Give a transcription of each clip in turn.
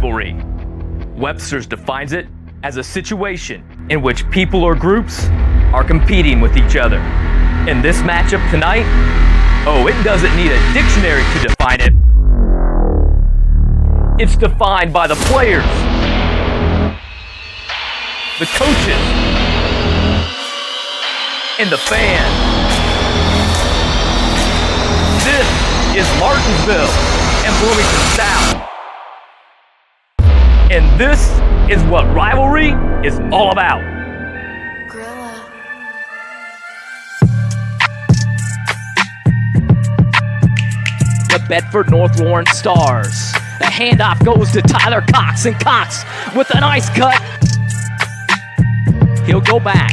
rivalry. Webster's defines it as a situation in which people or groups are competing with each other. In this matchup tonight, it doesn't need a dictionary to define it. It's defined by the players, the coaches, and the fans. This is Martinsville and Bloomington South. And this is what rivalry is all about. The Bedford North Lawrence Stars. The handoff goes to Tyler Cox, and Cox with a nice cut. He'll go back.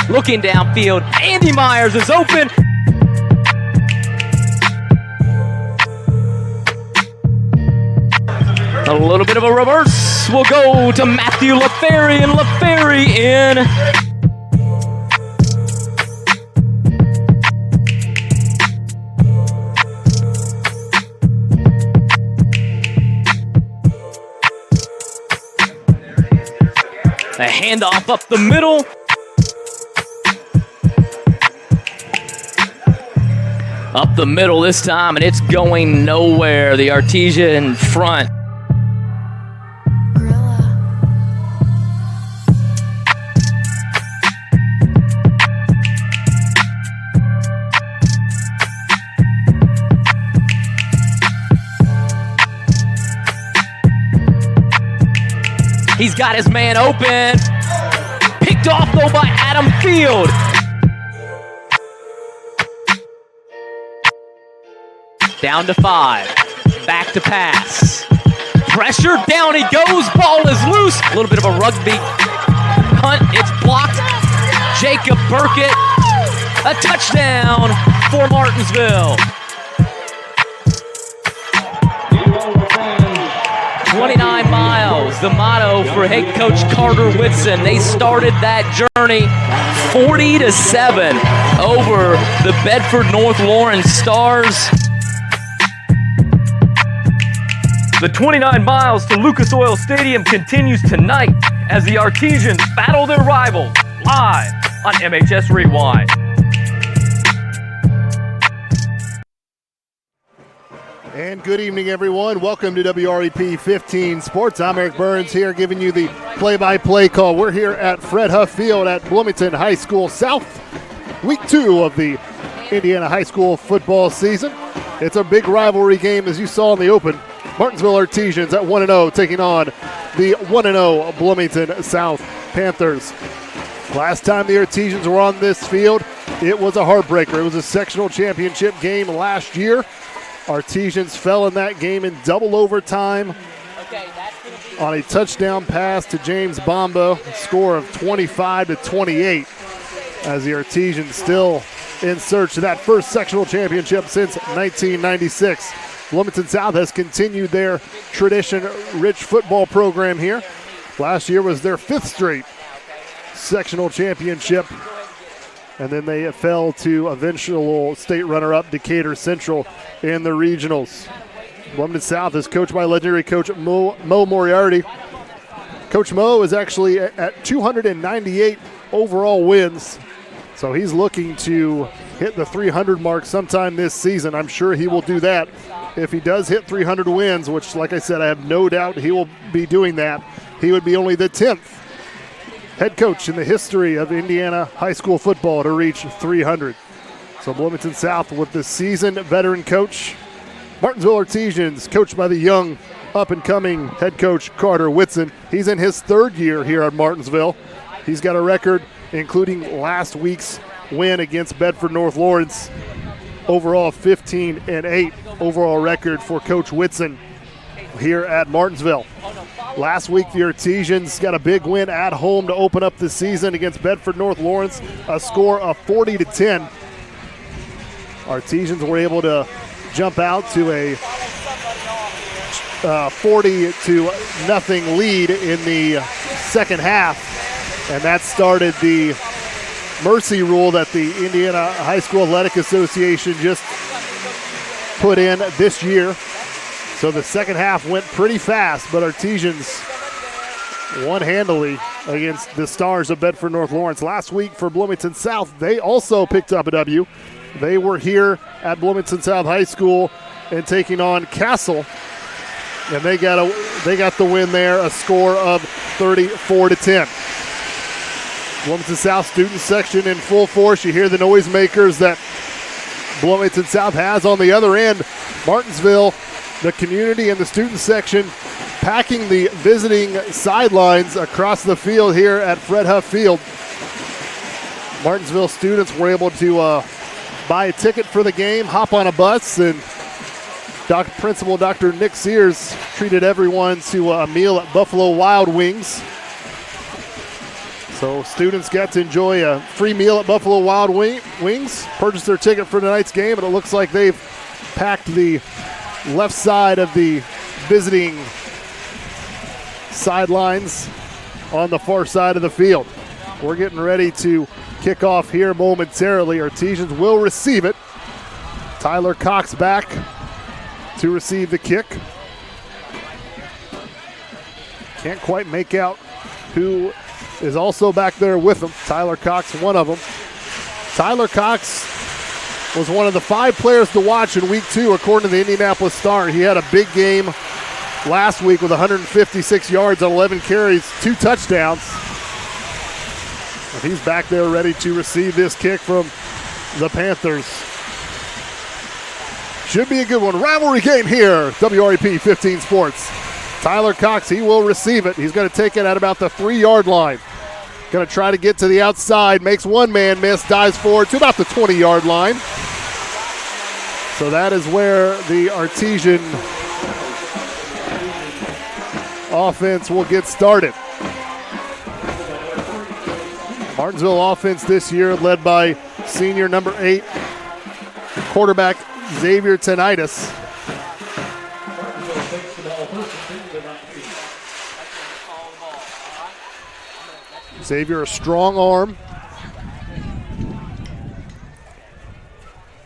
Looking downfield, Andy Myers is open. A little bit of a reverse will go to Matthew LaFerry, and LaFerry in. A handoff up the middle. Up the middle this time, and it's going nowhere. The Artesian front. He's got his man open. Picked off, though, by Adam Field. Down to 5. Back to pass. Pressure, down he goes. Ball is loose. A little bit of a rugby punt. It's blocked. Jacob Burkett. A touchdown for Martinsville. 29 miles, the motto for head coach Carter Whitson. They started that journey 40-7 over the Bedford North Lawrence Stars. The 29 miles to Lucas Oil Stadium continues tonight as the Artesians battle their rivals live on MHS Rewind. And good evening, everyone. Welcome to WREP 15 Sports. I'm Eric Burns here giving you the play-by-play call. We're here at Fred Huff Field at Bloomington High School South, week 2 of the Indiana high school football season. It's a big rivalry game, as you saw in the open. Martinsville Artesians at 1-0 taking on the 1-0 Bloomington South Panthers. Last time the Artesians were on this field, it was a heartbreaker. It was a sectional championship game last year. Artesians fell in that game in double overtime on a touchdown pass to James Bombo, score of 25-28, as the Artesians still in search of that first sectional championship since 1996. Bloomington South has continued their tradition-rich football program here. Last year was their 5th straight sectional championship, and then they fell to eventual state runner-up Decatur Central in the regionals. Bloomington South is coached by legendary coach Mo Moriarty. Coach Mo is actually at 298 overall wins, so he's looking to hit the 300 mark sometime this season. I'm sure he will do that. If he does hit 300 wins, which, like I said, I have no doubt he will be doing that, he would be only the 10th head coach in the history of Indiana high school football to reach 300. So Bloomington South with the seasoned veteran coach. Martinsville Artesians, coached by the young, up-and-coming head coach Carter Whitson. He's in his 3rd year here at Martinsville. He's got a record, including last week's win against Bedford North Lawrence. Overall 15-8 overall record for Coach Whitson here at Martinsville. Last week, the Artesians got a big win at home to open up the season against Bedford North Lawrence, a score of 40-10. Artesians were able to jump out to a 40-0 lead in the second half, and that started the mercy rule that the Indiana High School Athletic Association just put in this year. So the second half went pretty fast, but Artesians won handily against the Stars of Bedford North Lawrence. Last week for Bloomington South, they also picked up a W. They were here at Bloomington South High School and taking on Castle, and they got the win there, a score of 34-10. Bloomington South student section in full force. You hear the noisemakers that Bloomington South has on the other end. Martinsville, the community and the student section packing the visiting sidelines across the field here at Fred Huff Field. Martinsville students were able to buy a ticket for the game, hop on a bus, and Principal Dr. Nick Sears treated everyone to a meal at Buffalo Wild Wings. So students got to enjoy a free meal at Buffalo Wild Wings, purchased their ticket for tonight's game, and it looks like they've packed the left side of the visiting sidelines on the far side of the field. We're getting ready to kick off here momentarily. Artesians will receive it. Tyler Cox back to receive the kick. Can't quite make out who is also back there with him. Tyler Cox, one of them. Tyler Cox was one of the 5 players to watch in week 2, according to the Indianapolis Star. He had a big game last week with 156 yards on 11 carries, 2 touchdowns. And he's back there ready to receive this kick from the Panthers. Should be a good one. Rivalry game here, WREP 15 Sports. Tyler Cox, he will receive it. He's going to take it at about the 3-yard line. Going to try to get to the outside, makes one man miss, dives forward to about the 20-yard line. So that is where the Artesian offense will get started. Martinsville offense this year led by senior number 8 quarterback Xavier Tinnitus. Xavier, a strong arm.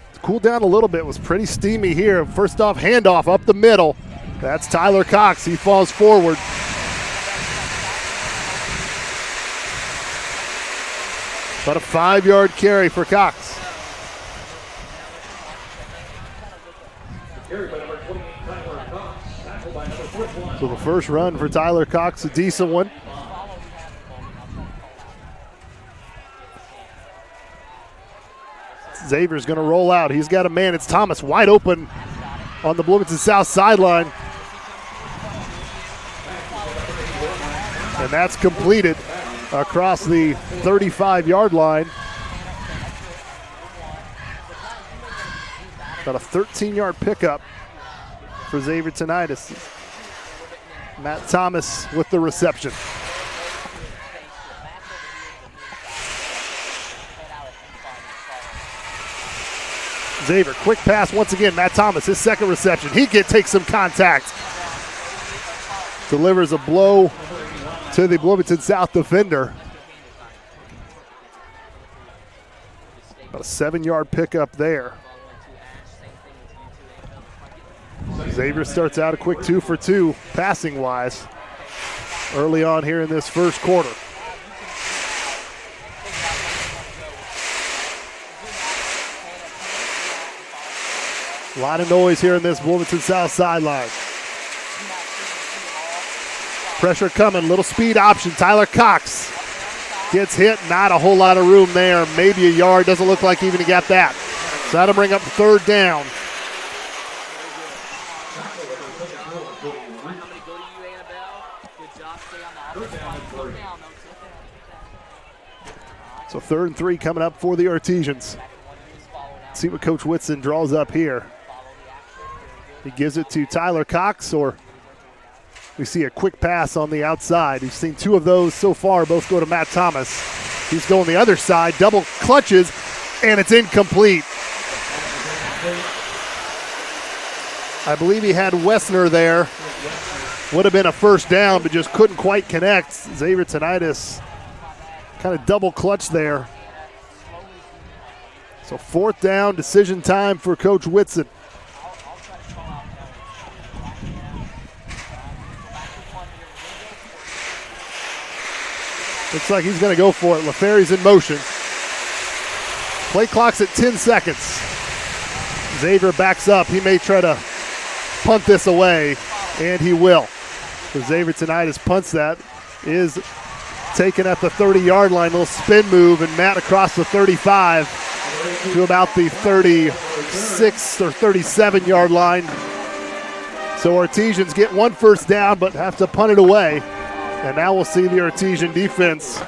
It's cooled down a little bit. It was pretty steamy here. First off, handoff up the middle. That's Tyler Cox. He falls forward. About a 5-yard carry for Cox. So the first run for Tyler Cox, a decent one. Xavier's going to roll out. He's got a man. It's Thomas wide open on the Bloomington South sideline. And that's completed across the 35-yard line. Got a 13-yard pickup for Xavier Tinnitus. Matt Thomas with the reception. Xavier, quick pass once again. Matt Thomas, his second reception. He takes some contact. Delivers a blow to the Bloomington South defender. About a 7-yard pickup there. Xavier starts out a quick 2 for 2 passing wise early on here in this first quarter. A lot of noise here in this Bloomington South sideline. Pressure coming, little speed option. Tyler Cox gets hit, not a whole lot of room there. Maybe a yard, doesn't look like even he got that. So that'll bring up 3rd down. So 3rd and 3 coming up for the Artesians. Let's see what Coach Whitson draws up here. He gives it to Tyler Cox, or we see a quick pass on the outside. We've seen 2 of those so far, both go to Matt Thomas. He's going the other side, double clutches, and it's incomplete. I believe he had Wessner there. Would have been a 1st down, but just couldn't quite connect. Xavier Tinnitus kind of double clutch there. So 4th down, decision time for Coach Whitson. Looks like he's going to go for it. LaFerry's in motion. Play clock's at 10 seconds. Xavier backs up. He may try to punt this away, and he will. So Xavier tonight, his punts that is taken at the 30-yard line. Little spin move, and Matt across the 35 to about the 36 or 37-yard line. So Artesians get one first down, but have to punt it away. And now we'll see the Artesian defense.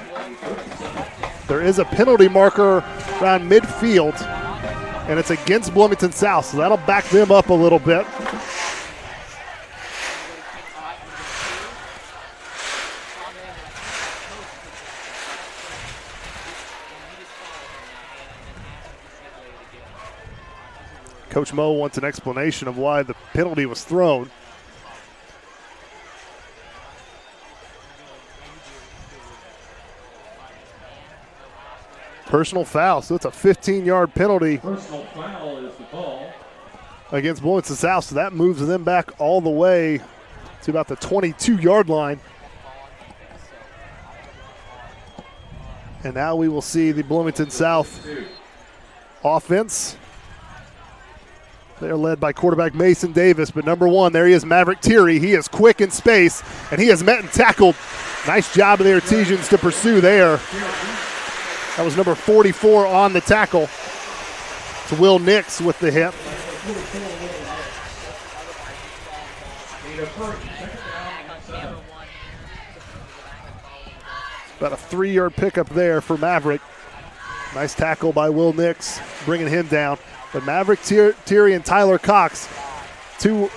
There is a penalty marker around midfield, and it's against Bloomington South, so that'll back them up a little bit. Coach Moe wants an explanation of why the penalty was thrown. Personal foul, so it's a 15-yard penalty. Personal foul is the call Against Bloomington South, so that moves them back all the way to about the 22-yard line. And now we will see the Bloomington South offense. They're led by quarterback Mason Davis, but number one, there he is, Maverick Thierry. He is quick in space, and he has met and tackled. Nice job of the Artesians to pursue there. That was number 44 on the tackle. It's Will Nix with the hit. About a 3-yard pickup there for Maverick. Nice tackle by Will Nix, bringing him down. But Maverick Thierry and Tyler Cox, two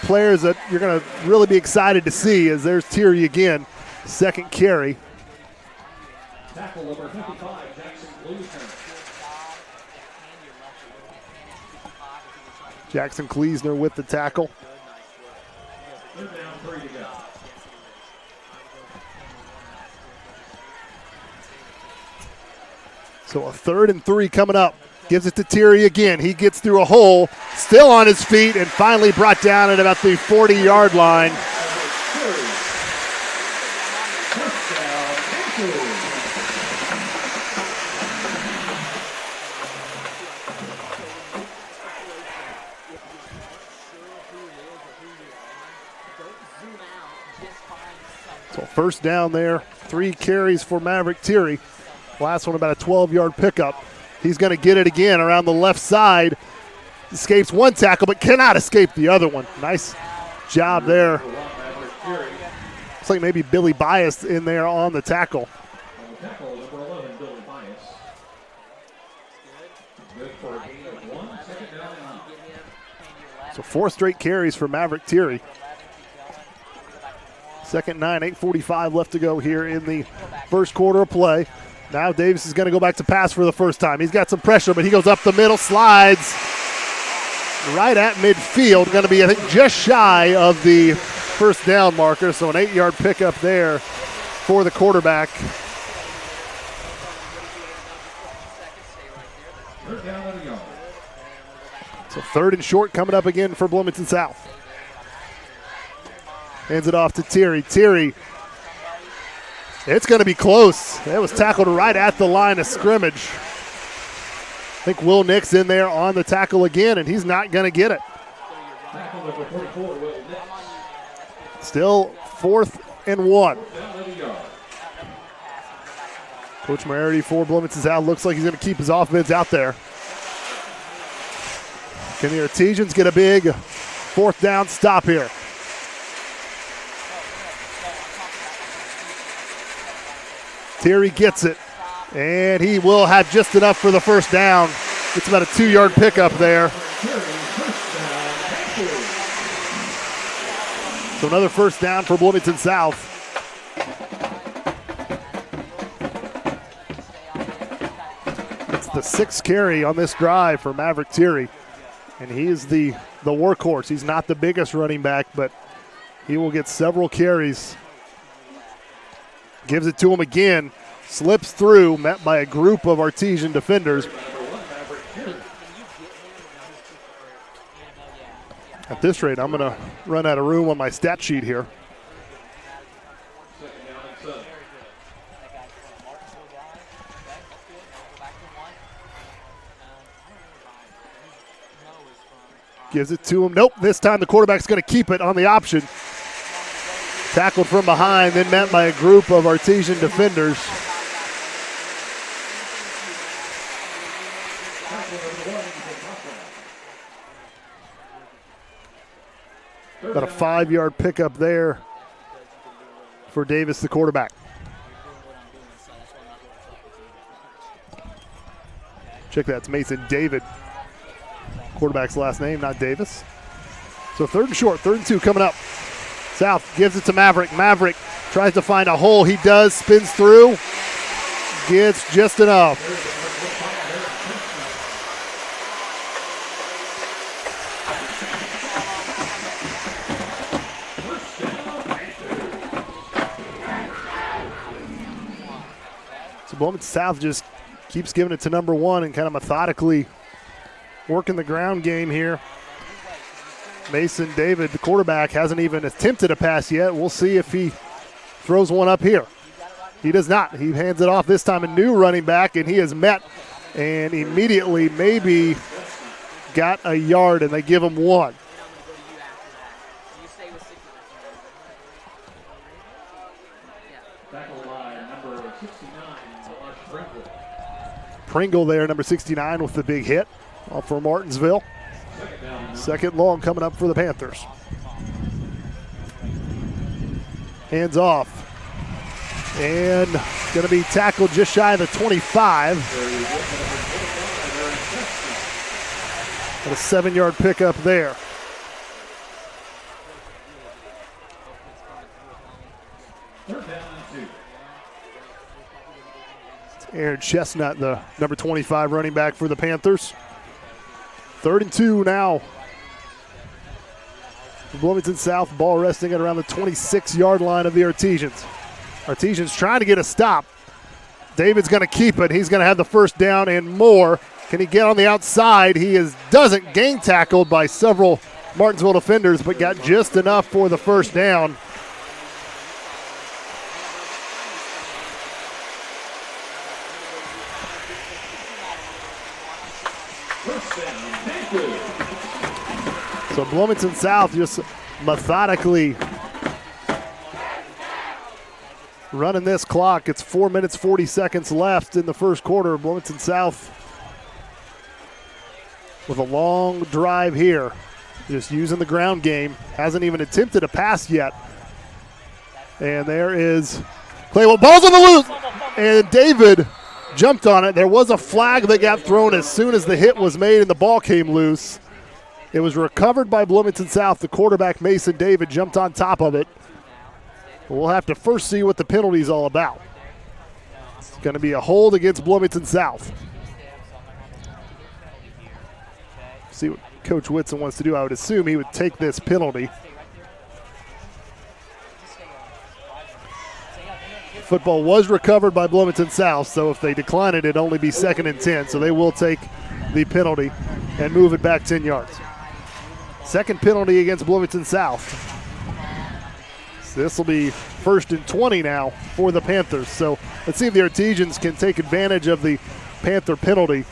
players that you're going to really be excited to see, as there's Thierry again, second carry. tackle number 55, Jackson Bloomington. Jackson Kleesner with the tackle. They're down 3 to go. So a 3rd and 3 coming up. Gives it to Thierry again. He gets through a hole, still on his feet, and finally brought down at about the 40-yard line. So first down there, 3 carries for Maverick Thierry. Last one about a 12-yard pickup. He's going to get it again around the left side. Escapes one tackle, but cannot escape the other one. Nice job there. Looks like maybe Billy Bias in there on the tackle. Tackle number 11, Billy Bias. Good for a gain of 1, second down and 9. So 4 straight carries for Maverick Thierry. Second 9, 8:45 left to go here in the first quarter of play. Now Davis is going to go back to pass for the first time. He's got some pressure, but he goes up the middle, slides right at midfield. Going to be, I think, just shy of the first down marker, so an 8-yard pickup there for the quarterback. Third down and a yard. So 3rd and short coming up again for Bloomington South. Hands it off to Thierry. Thierry, it's going to be close. It was tackled right at the line of scrimmage. I think Will Nix in there on the tackle again, and he's not going to get it. Tackle number 44, Will Nix. Still 4th and 1. Down and a yard. Coach Moriarty for Bloomington South looks like he's going to keep his offense out there. Can the Artesians get a big 4th down stop here? Thierry gets it, and he will have just enough for the first down. It's about a 2-yard pickup there. So another first down for Bloomington South. It's the 6th carry on this drive for Maverick Thierry, and he is the workhorse. He's not the biggest running back, but he will get several carries. Gives it to him again, slips through, met by a group of Artesian defenders. At this rate, I'm going to run out of room on my stat sheet here. Gives it to him. Nope, this time the quarterback's going to keep it on the option. Tackled from behind, then met by a group of Artesian defenders. Got a 5-yard pickup there for Davis, the quarterback. Check that, it's Mason David. Quarterback's last name, not Davis. So 3rd and short, 3rd and 2 coming up. South gives it to Maverick. Maverick tries to find a hole. He does, spins through, gets just enough. So Bloomington South just keeps giving it to number 1 and kind of methodically working the ground game here. Mason David, the quarterback, hasn't even attempted a pass yet. We'll see if he throws one up here. He does not. He hands it off this time, a new running back, and he is met and immediately maybe got a yard, and they give him 1. Pringle there, number 69, with the big hit for Martinsville. 2nd long coming up for the Panthers. Hands off. And going to be tackled just shy of the 25. And a 7-yard pickup there. It's Aaron Chestnut, the number 25 running back for the Panthers. 3rd and 2 now. Bloomington South, ball resting at around the 26-yard line of the Artesians. Artesians trying to get a stop. David's going to keep it. He's going to have the 1st down and more. Can he get on the outside? He doesn't gain tackled by several Martinsville defenders, but got just enough for the 1st down. So Bloomington South just methodically running this clock. It's 4 minutes, 40 seconds left in the 1st quarter. Bloomington South with a long drive here. Just using the ground game. Hasn't even attempted a pass yet. And there is Claywell. Ball's on the loose. And David jumped on it. There was a flag that got thrown as soon as the hit was made and the ball came loose. It was recovered by Bloomington South. The quarterback, Mason David, jumped on top of it. We'll have to first see what the penalty is all about. It's going to be a hold against Bloomington South. See what Coach Whitson wants to do. I would assume he would take this penalty. Football was recovered by Bloomington South, so if they decline it, it'd only be 2nd and 10. So they will take the penalty and move it back 10 yards. 2nd penalty against Bloomington South. So this will be 1st and 20 now for the Panthers. So let's see if the Artesians can take advantage of the Panther penalty.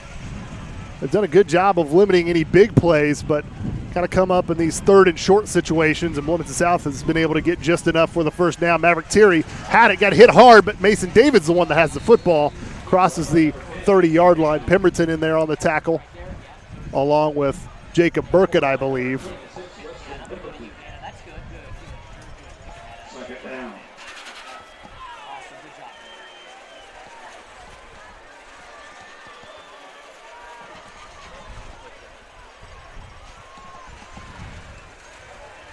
They've done a good job of limiting any big plays, but kind of come up in these 3rd and short situations, and Bloomington South has been able to get just enough for the 1st down. Maverick Terry had it, got hit hard, but Mason David's the one that has the football. Crosses the 30-yard line. Pemberton in there on the tackle, along with Jacob Burkett, I believe.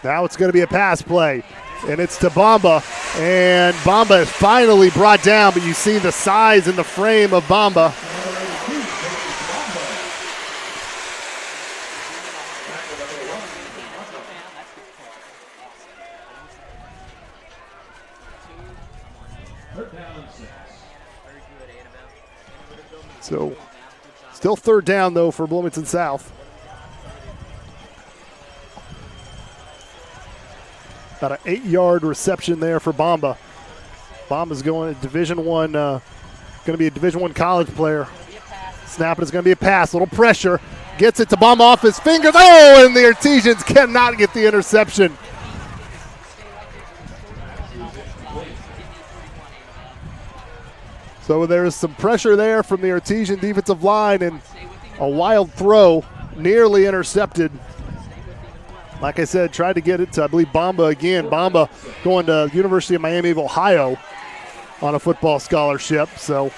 Now it's going to be a pass play, and it's to Bamba, and Bamba is finally brought down, but you see the size and the frame of Bamba. So still 3rd down, though, for Bloomington South. About an 8-yard reception there for Bamba. Bamba's going to Division One, going to be a Division One college player. Snapping is going to be a pass. A little pressure. Gets it to Bomba off his fingers. Oh, and the Artesians cannot get the interception. So there is some pressure there from the Artesian defensive line, and a wild throw, nearly intercepted. Like I said, tried to get it to, I believe, Bomba again. Bomba going to University of Miami of Ohio on a football scholarship. So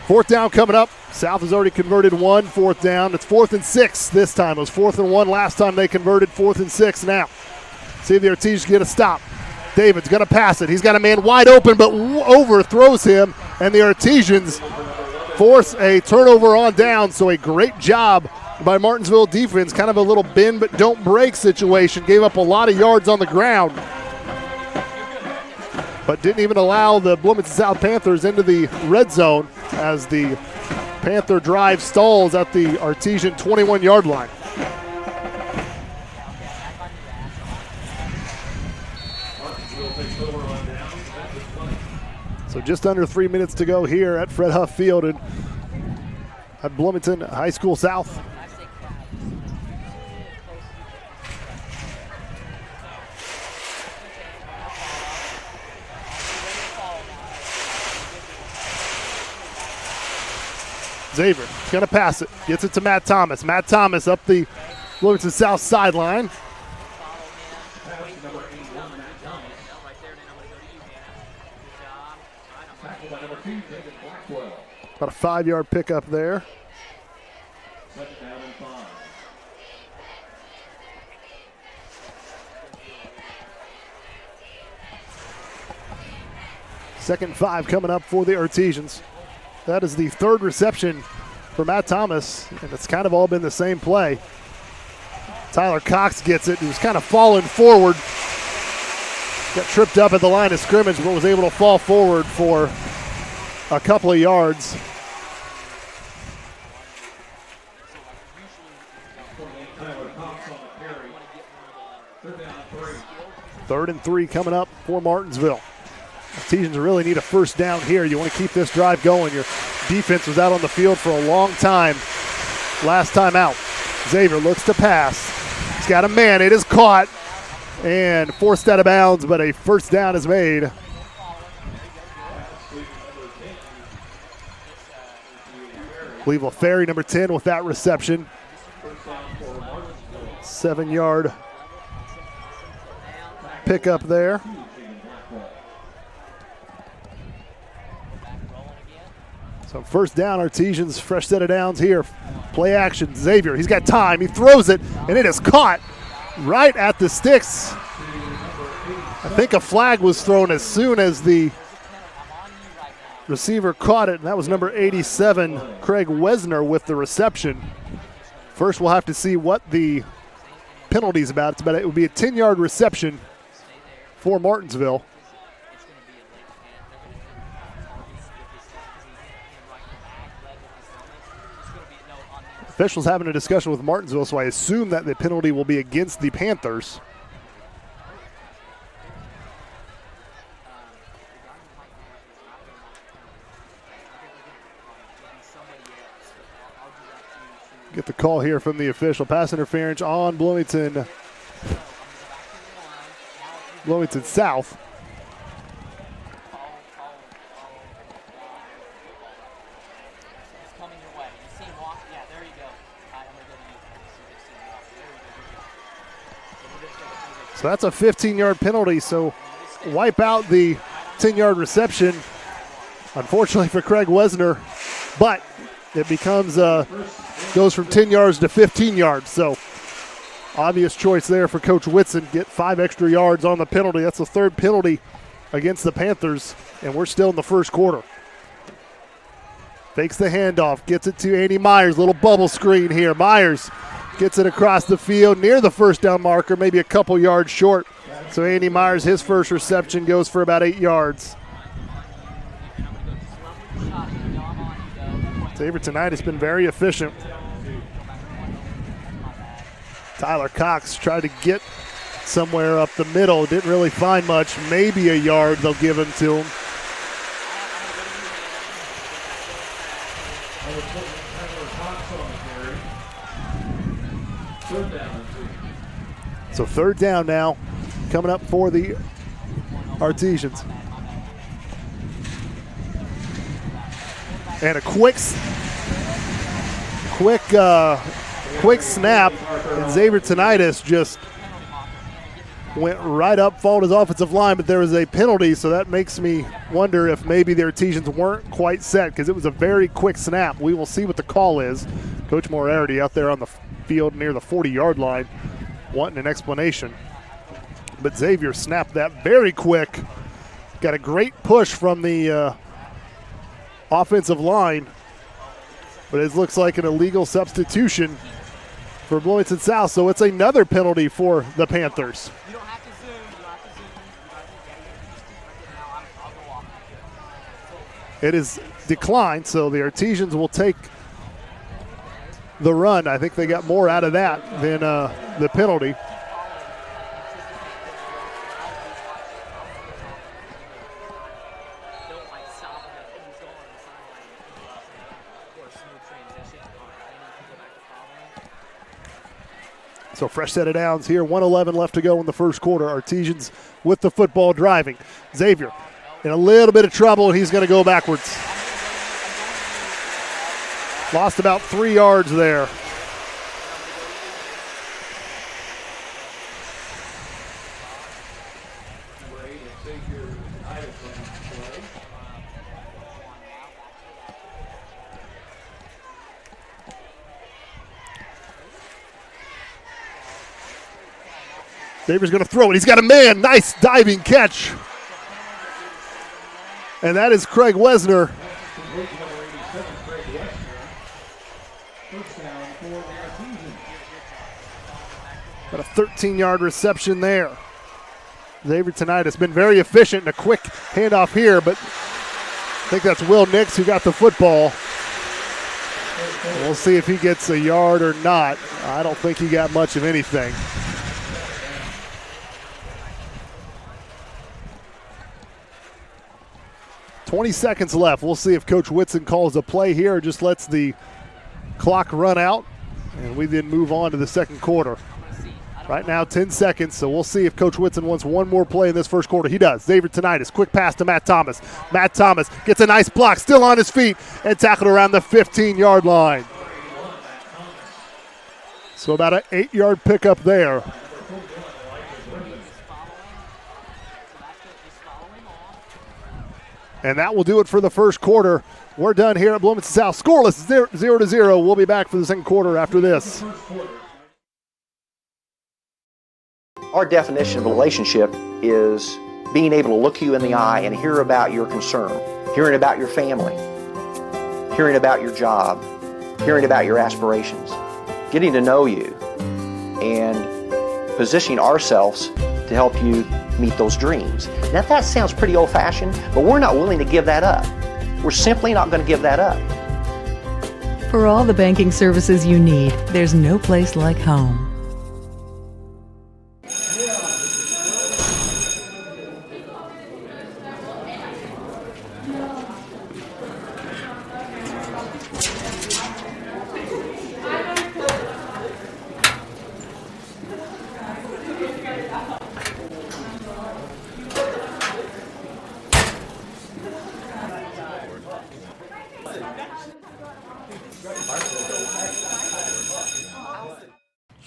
fourth down coming up. South has already converted one fourth down. It's 4th and 6 this time. It was 4th and 1 last time they converted. 4th and 6 now. See if the Artesians get a stop. David's going to pass it. He's got a man wide open, but overthrows him, and the Artesians force a turnover on down. So a great job by Martinsville defense. Kind of a little bend but don't break situation. Gave up a lot of yards on the ground, but didn't even allow the Bloomington South Panthers into the red zone as the Panther drive stalls at the Artesian 21-yard line. So just under 3 minutes to go here at Fred Huff Field and at Bloomington High School South. Xavier going to pass it. Gets it to Matt Thomas. Matt Thomas up the Bloomington South sideline. About a 5-yard pickup there. Second 5 coming up for the Artesians. That is the 3rd reception for Matt Thomas, and it's kind of all been the same play. Tyler Cox gets it. He was kind of falling forward. Got tripped up at the line of scrimmage, but was able to fall forward for a couple of yards. Third and 3 coming up for Martinsville. Artesians really need a first down here. You want to keep this drive going. Your defense was out on the field for a long time last time out. Xavier looks to pass. He's got a man. It is caught and forced out of bounds, but a first down is made. Cleveland Ferry, number 10, with that reception. 7-yard pickup there. So first down, Artesians, fresh set of downs here. Play action, Xavier, he's got time, he throws it, and it is caught right at the sticks. I think a flag was thrown as soon as the receiver caught it, and that was number 87, Craig Wesner, with the reception. First, we'll have to see what the penalty's about. It would be a 10-yard reception for Martinsville. Officials having a discussion with Martinsville, so I assume that the penalty will be against the Panthers. Get the call here from the official. Pass interference on Bloomington South. So that's a 15-yard penalty, so wipe out the 10-yard reception, unfortunately for Craig Wesner, but it becomes goes from 10 yards to 15 yards. So obvious choice there for Coach Whitson. Get 5 extra yards on the penalty. That's the 3rd penalty against the Panthers, and we're still in the first quarter. Fakes the handoff, gets it to Andy Myers. Little bubble screen here. Myers gets it across the field near the first down marker, maybe a couple yards short. So Andy Myers, his first reception goes for about 8 yards. Xavier tonight has been very efficient. Tyler Cox tried to get somewhere up the middle. Didn't really find much. Maybe a yard they'll give him to him. Third down and 2. So third down now coming up for the Artesians. And a quick snap, and Xavier Tinnitus just went right up, followed his offensive line, but there was a penalty, so that makes me wonder if maybe the Artesians weren't quite set because it was a very quick snap. We will see what the call is. Coach Moriarty out there on the field near the 40-yard line wanting an explanation. But Xavier snapped that very quick. Got a great push from the offensive line, but it looks like an illegal substitution for Bloomington South, so it's another penalty for the Panthers. It is declined, so the Artesians will take the run. I think they got more out of that than the penalty. So fresh set of downs here, 1:11 left to go in the first quarter. Artesians with the football driving. Xavier in a little bit of trouble, and he's going to go backwards. Lost about 3 yards there. Xavier's going to throw it. He's got a man. Nice diving catch. And that is Craig Wesner. Got a 13-yard reception there. Xavier tonight has been very efficient in a quick handoff here, but I think that's Will Nix who got the football. We'll see if he gets a yard or not. I don't think he got much of anything. .20 seconds left. We'll see if Coach Whitson calls a play here or just lets the clock run out, and we then move on to the second quarter. Right now, 10 seconds, so we'll see if Coach Whitson wants one more play in this first quarter. He does. Xavier Tinnitus, quick pass to Matt Thomas. Matt Thomas gets a nice block, still on his feet, and tackled around the 15-yard line. So about an 8-yard pickup there. And that will do it for the first quarter. We're done here at Bloomington South. Scoreless, 0-0. We'll be back for the second quarter after this. Our definition of a relationship is being able to look you in the eye and hear about your concern, hearing about your family, hearing about your job, hearing about your aspirations, getting to know you, and positioning ourselves to help you meet those dreams. Now that sounds pretty old-fashioned, but we're not willing to give that up. We're simply not going to give that up. For all the banking services you need, there's no place like home.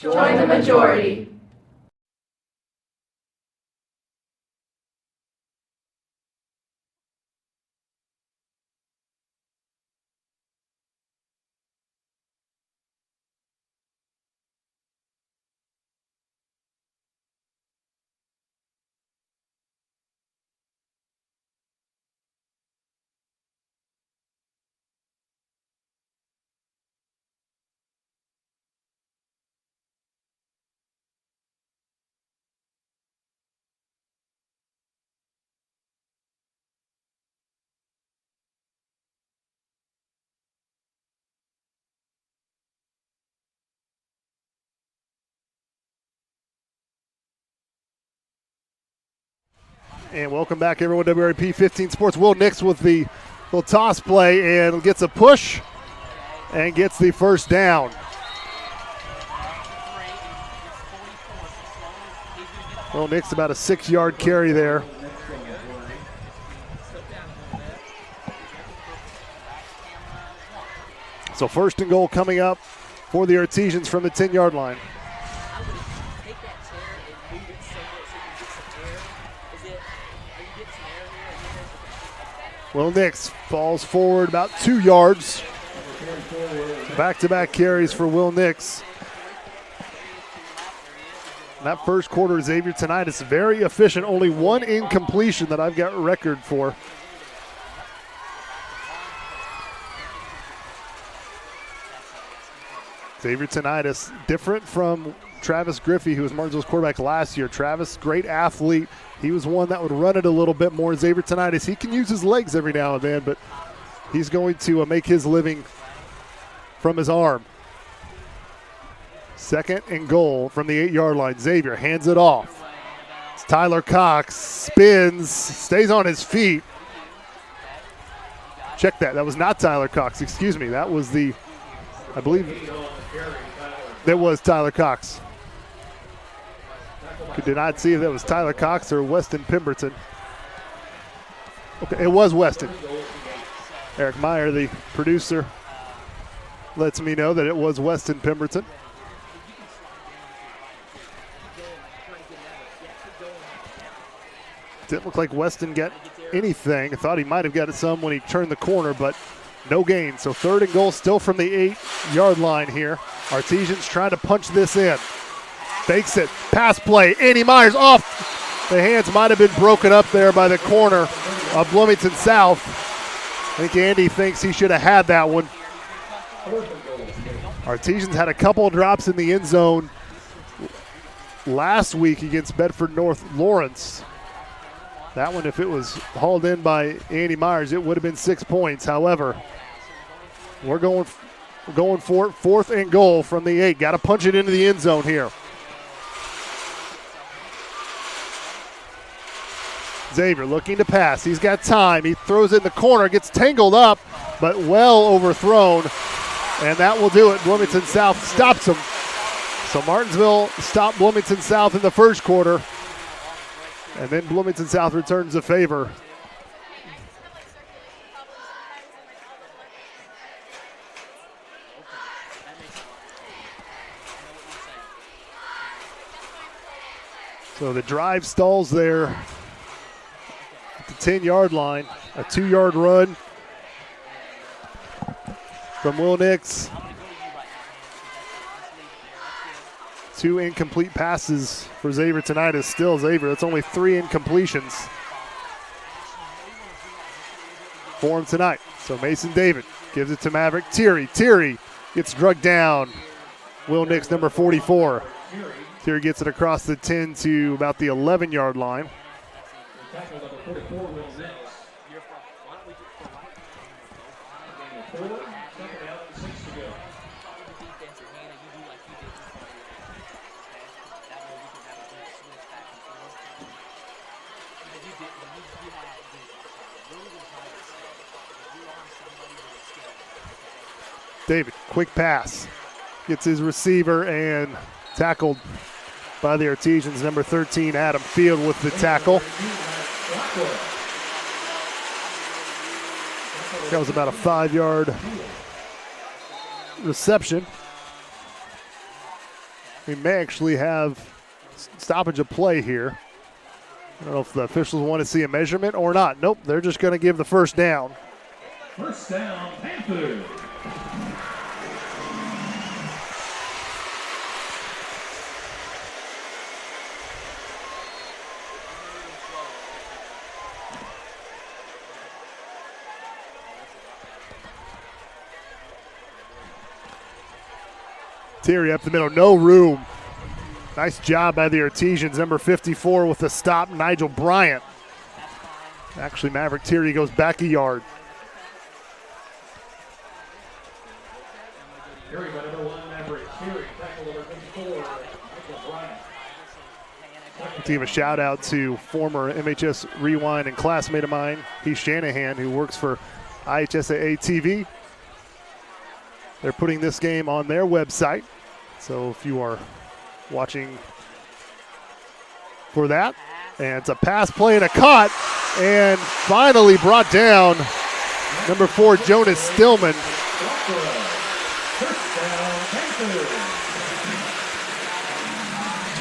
Join the majority. And welcome back, everyone, to WRP 15 Sports. Will Nix with the little toss play and gets a push and gets the first down. Will Nix about a 6-yard carry there. So 1st and goal coming up for the Artesians from the 10-yard line. Will Nix falls forward about 2 yards. Back-to-back carries for Will Nix. That first quarter, Xavier tonight is very efficient. Only 1 incompletion that I've got record for. Xavier Tinnitus, different from Travis Griffey, who was Martinsville's quarterback last year. Travis, great athlete. He was one that would run it a little bit more. Xavier Tinnitus, he can use his legs every now and then, but he's going to make his living from his arm. 2nd and goal from the 8-yard line. Xavier hands it off. It's Tyler Cox, spins, stays on his feet. Check that. That was not Tyler Cox. Excuse me. That was I believe that was Tyler Cox. Did not see if that was Tyler Cox or Weston Pemberton. Okay, it was Weston. Eric Meyer, the producer, lets me know that it was Weston Pemberton. Didn't look like Weston got anything. I thought he might have got it some when he turned the corner, but no gain. So 3rd and goal still from the 8-yard line here. Artesians trying to punch this in. Fakes it. Pass play. Andy Myers off. The hands might have been broken up there by the corner of Bloomington South. I think Andy thinks he should have had that one. Artesians had a couple of drops in the end zone last week against Bedford North Lawrence. That one, if it was hauled in by Andy Myers, it would have been 6 points. However, we're going for it. 4th and goal from the 8. Got to punch it into the end zone here. Xavier looking to pass. He's got time. He throws it in the corner, gets tangled up, but well overthrown. And that will do it. Bloomington South stops him. So Martinsville stopped Bloomington South in the first quarter. And then Bloomington South returns the favor. So the drive stalls there at the 10-yard line. A 2-yard run from Will Nix. 2 incomplete passes for Xavier tonight is still Xavier. That's only 3 incompletions for him tonight. So Mason David gives it to Maverick Thierry. Thierry gets drugged down. Will Nix, number 44. Thierry gets it across the 10 to about the 11-yard line. David, quick pass. Gets his receiver and tackled by the Artesians. Number 13, Adam Field with the tackle. That was about a 5-yard reception. We may actually have stoppage of play here. I don't know if the officials want to see a measurement or not. Nope, they're just going to give the first down. First down, Panthers. Thierry up the middle, no room. Nice job by the Artesians. Number 54 with the stop, Nigel Bryant. Actually, Maverick Thierry goes back a yard. To give a shout out to former MHS Rewind and classmate of mine, Heath Shanahan, who works for IHSAA TV. They're putting this game on their website. So if you are watching for that. And it's a pass play and a cut, and finally brought down number 4, Jonas Stillman.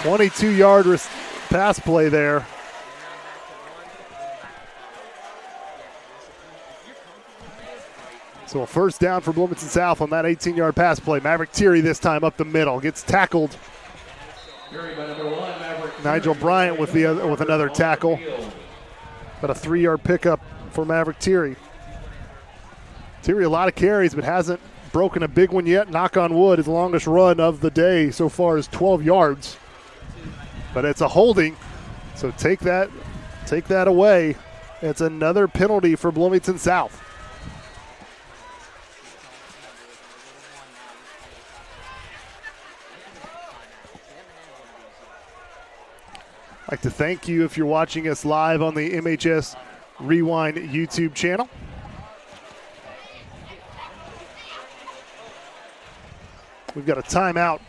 22-yard pass play there. So a first down for Bloomington South on that 18-yard pass play. Maverick Thierry this time up the middle. Gets tackled. Nigel Bryant with another tackle. But a 3-yard pickup for Maverick Thierry. Thierry a lot of carries but hasn't broken a big one yet. Knock on wood, his longest run of the day so far is 12 yards. But it's a holding, so take that away. It's another penalty for Bloomington South. I'd like to thank you if you're watching us live on the MHS Rewind YouTube channel. We've got a timeout,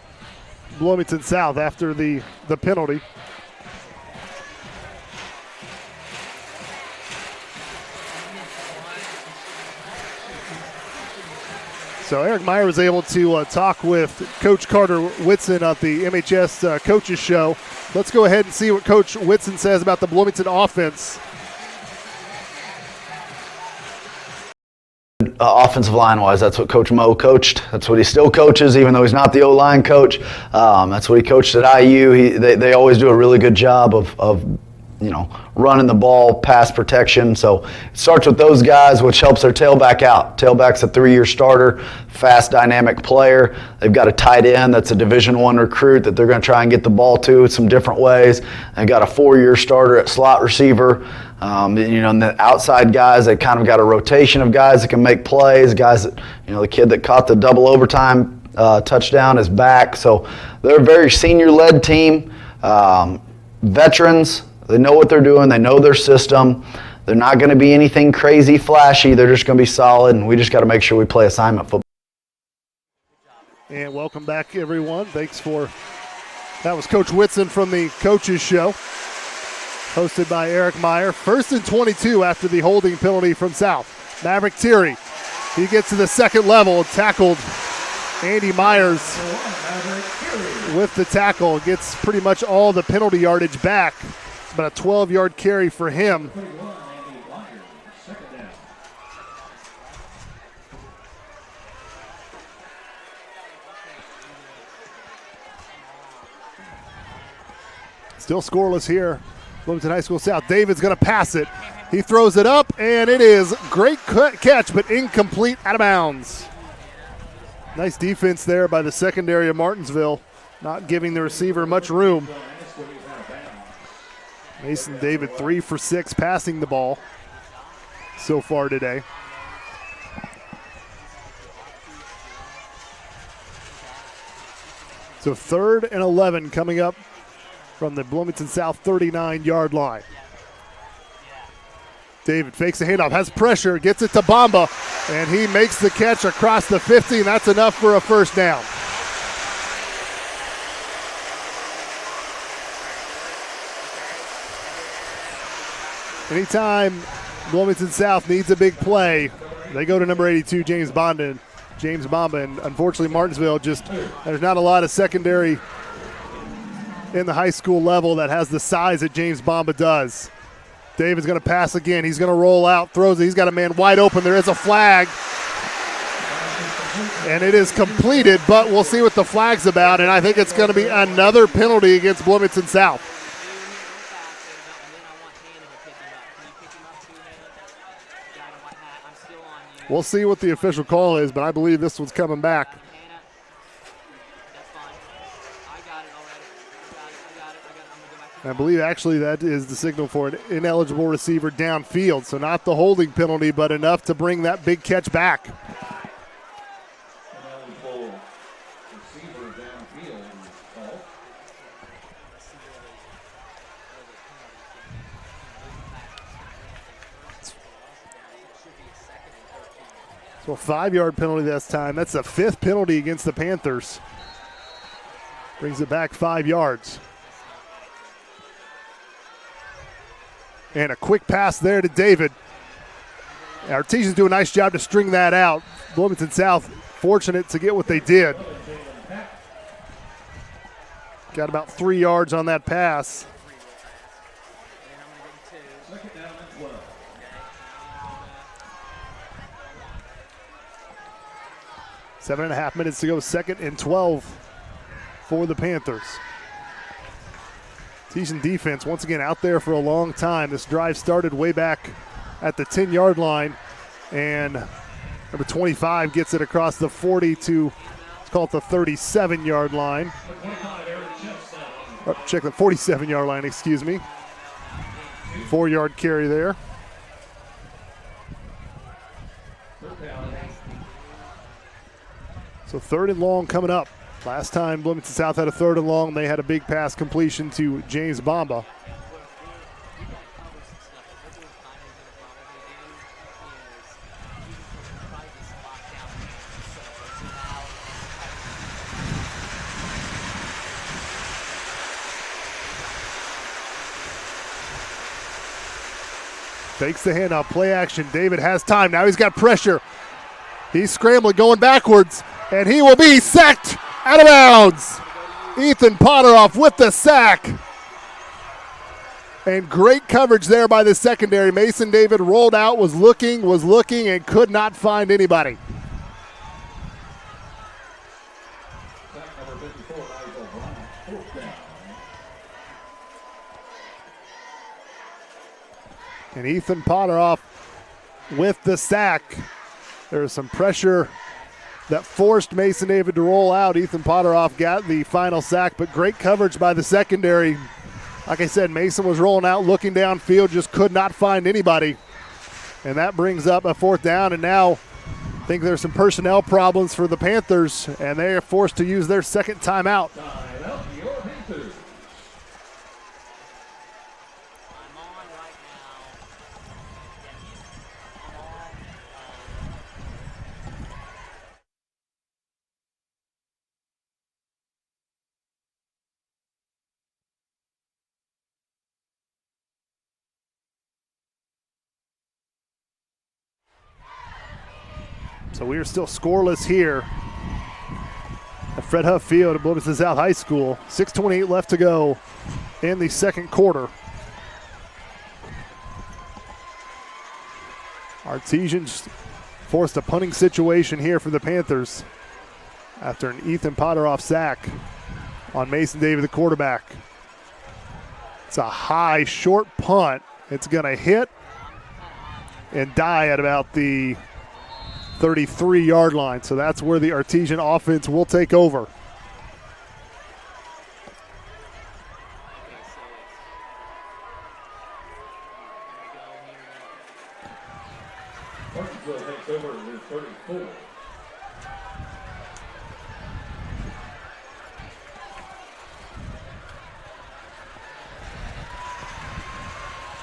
Bloomington South, after the penalty. So Eric Meyer was able to talk with Coach Carter Whitson at the MHS Coaches Show. Let's go ahead and see what Coach Whitson says about the Bloomington offense. Offensive line-wise, that's what Coach Moe coached. That's what he still coaches, even though he's not the O-line coach. That's what he coached at IU. They always do a really good job of running the ball, pass protection. So it starts with those guys, which helps their tailback out. Tailback's a 3-year starter, fast, dynamic player. They've got a tight end that's a Division I recruit that they're going to try and get the ball to some different ways. They've got a 4-year starter at slot receiver. And the outside guys, they kind of got a rotation of guys that can make plays. Guys that, the kid that caught the double overtime touchdown is back. So they're a very senior-led team. Veterans. They know what they're doing. They know their system. They're not going to be anything crazy flashy. They're just going to be solid, and we just got to make sure we play assignment football. And welcome back, everyone. That was Coach Whitson from the Coaches Show, hosted by Eric Meyer. 1st and 22 after the holding penalty from South. Maverick Thierry, he gets to the second level, tackled Andy Myers with the tackle. Gets pretty much all the penalty yardage back. It's about a 12-yard carry for him. Still scoreless here. Bloomington High School South. David's going to pass it. He throws it up, and it is great catch, but incomplete, out of bounds. Nice defense there by the secondary of Martinsville, not giving the receiver much room. Mason David 3 for 6 passing the ball so far today. So 3rd and 11 coming up from the Bloomington South 39-yard line. David fakes the handoff, has pressure, gets it to Bamba, and he makes the catch across the 50, and that's enough for a first down. Anytime Bloomington South needs a big play, they go to number 82, James Bamba, and unfortunately Martinsville there's not a lot of secondary in the high school level that has the size that James Bamba does. David's going to pass again. He's going to roll out, throws it. He's got a man wide open. There is a flag, and it is completed, but we'll see what the flag's about, and I think it's going to be another penalty against Bloomington South. We'll see what the official call is, but I believe this one's coming back. I believe actually that is the signal for an ineligible receiver downfield, so not the holding penalty, but enough to bring that big catch back. Ineligible receiver downfield is called. So a 5-yard penalty this time. That's the 5th penalty against the Panthers. Brings it back 5 yards. And a quick pass there to David. Artesians do a nice job to string that out. Bloomington South fortunate to get what they did. Got about 3 yards on that pass. Second down and 12. 7.5 minutes to go, 2nd and 12 for the Panthers. Artesian defense once again out there for a long time. This drive started way back at the 10-yard line, and number 25 gets it across the 40 to, let's call it the 37-yard line. Check the 47-yard line, excuse me. 4-yard carry there. So 3rd and long coming up. Last time Bloomington South had a 3rd and long, they had a big pass completion to James Bamba. Takes the handoff, play action. David has time. Now he's got pressure. He's scrambling, going backwards, and he will be sacked out of bounds. Ethan Potteroff with the sack. And great coverage there by the secondary. Mason David rolled out, was looking, and could not find anybody. And Ethan Potteroff with the sack. There was some pressure that forced Mason David to roll out. Ethan Potteroff got the final sack, but great coverage by the secondary. Like I said, Mason was rolling out, looking downfield, just could not find anybody. And that brings up a 4th down, and now I think there's some personnel problems for the Panthers, and they are forced to use their 2nd timeout. So we are still scoreless here at Fred Huff Field at Bloomington South High School. 6:28 left to go in the 2nd quarter. Artesians forced a punting situation here for the Panthers after an Ethan Potteroff sack on Mason David, the quarterback. It's a high, short punt. It's going to hit and die at about the 33-yard line. So that's where the Artesian offense will take over. Martinsville takes over with 34.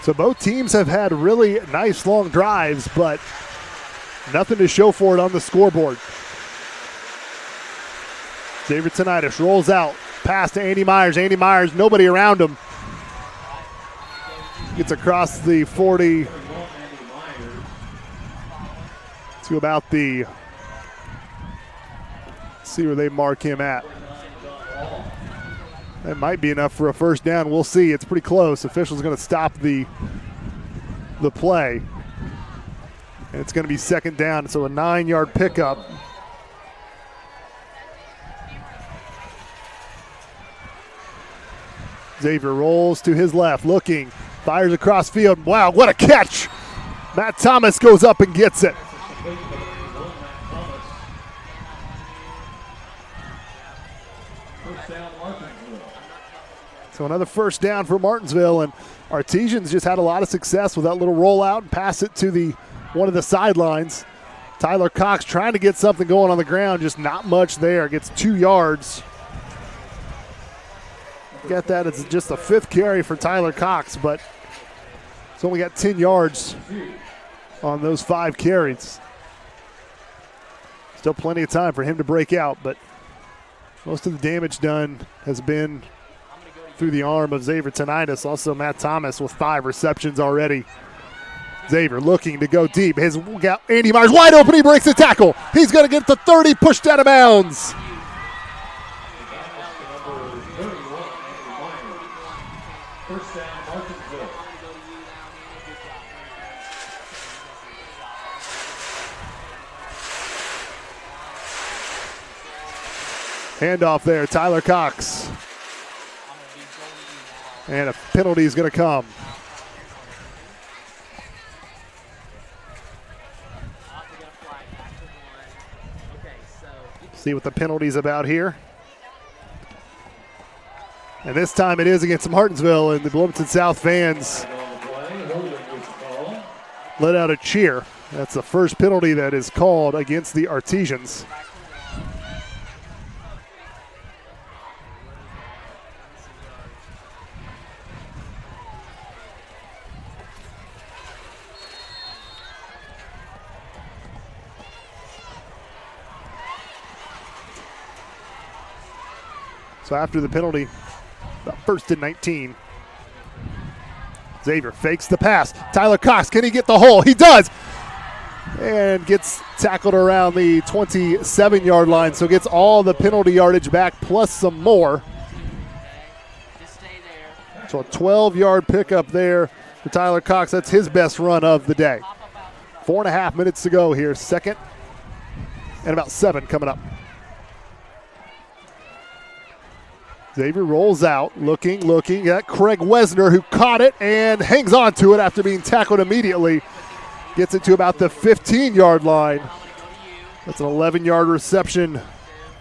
So both teams have had really nice long drives, but nothing to show for it on the scoreboard. Xavier Tinnitus rolls out. Pass to Andy Myers. Andy Myers, nobody around him. Gets across the 40 to about the, see where they mark him at. That might be enough for a 1st down. We'll see. It's pretty close. Official's going to stop the play. And it's going to be 2nd down, so a 9-yard pickup. Xavier rolls to his left, looking, fires across field. Wow, what a catch! Matt Thomas goes up and gets it. So another 1st down for Martinsville, and Artesians just had a lot of success with that little rollout and pass it to one of the sidelines. Tyler Cox trying to get something going on the ground, just not much there. Gets 2 yards. Get that, it's just a 5th carry for Tyler Cox, but it's only got 10 yards on those 5 carries. Still plenty of time for him to break out, but most of the damage done has been through the arm of Xavier Tinnitus. Also Matt Thomas with 5 receptions already. Xavier looking to go deep. His got Andy Myers wide open. He breaks the tackle. He's going to get to 30, pushed out of bounds. First down, Martinsville. Handoff there, Tyler Cox. And a penalty is going to come. See what the penalty's about here. And this time it is against Martinsville, and the Bloomington South fans let out a cheer. That's the first penalty that is called against the Artesians. So after the penalty, about 1st and 19. Xavier fakes the pass. Tyler Cox, can he get the hole? He does. And gets tackled around the 27-yard line, so gets all the penalty yardage back plus some more. So a 12-yard pickup there for Tyler Cox. That's his best run of the day. 4.5 minutes to go here. 2nd and about 7 coming up. Xavier rolls out, looking at Craig Wesner, who caught it and hangs on to it after being tackled immediately. Gets it to about the 15-yard line. That's an 11-yard reception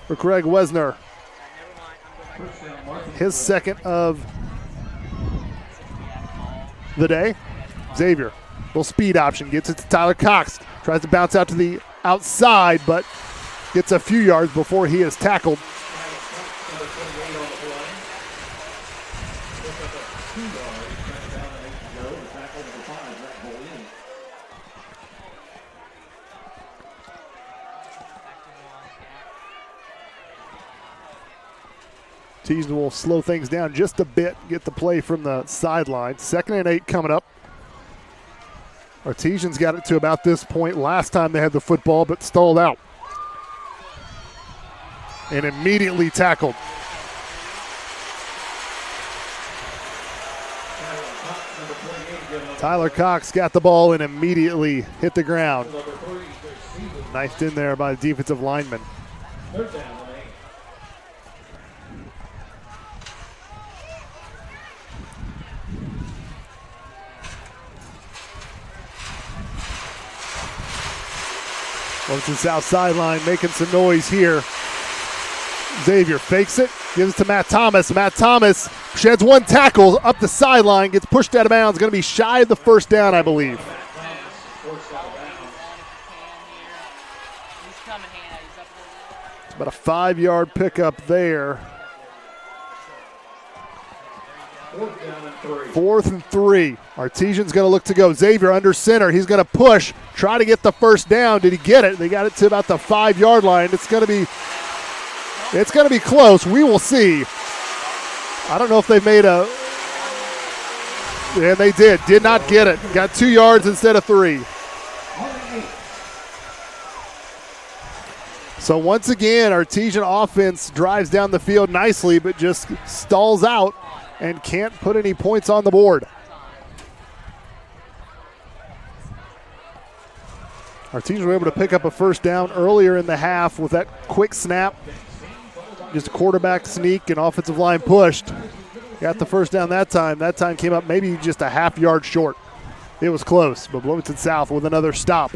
for Craig Wesner. His 2nd of the day. Xavier, little speed option, gets it to Tyler Cox. Tries to bounce out to the outside, but gets a few yards before he is tackled. Artesians will slow things down just a bit, get the play from the sideline. 2nd and 8 coming up. Artesians got it to about this point last time they had the football, but stalled out. And immediately tackled. Tyler Cox got the ball and immediately hit the ground. Knifed in there by the defensive lineman. 3rd down. Bloomington South sideline making some noise here. Xavier fakes it, gives it to Matt Thomas. Matt Thomas sheds 1 tackle up the sideline, gets pushed out of bounds. Going to be shy of the 1st down, I believe. It's about a 5-yard pickup there. 4th and 3. Artesian's going to look to go. Xavier under center. He's going to push, try to get the 1st down. Did he get it? They got it to about the 5-yard line. It's going to be close. We will see. I don't know if they made a. And they did. Did not get it. Got 2 yards instead of 3. So once again, Artesian offense drives down the field nicely, but just stalls out and can't put any points on the board. Artesians were able to pick up a 1st down earlier in the half with that quick snap. Just a quarterback sneak and offensive line pushed. Got the 1st down that time. That time came up maybe just a half-yard short. It was close, but Bloomington South with another stop.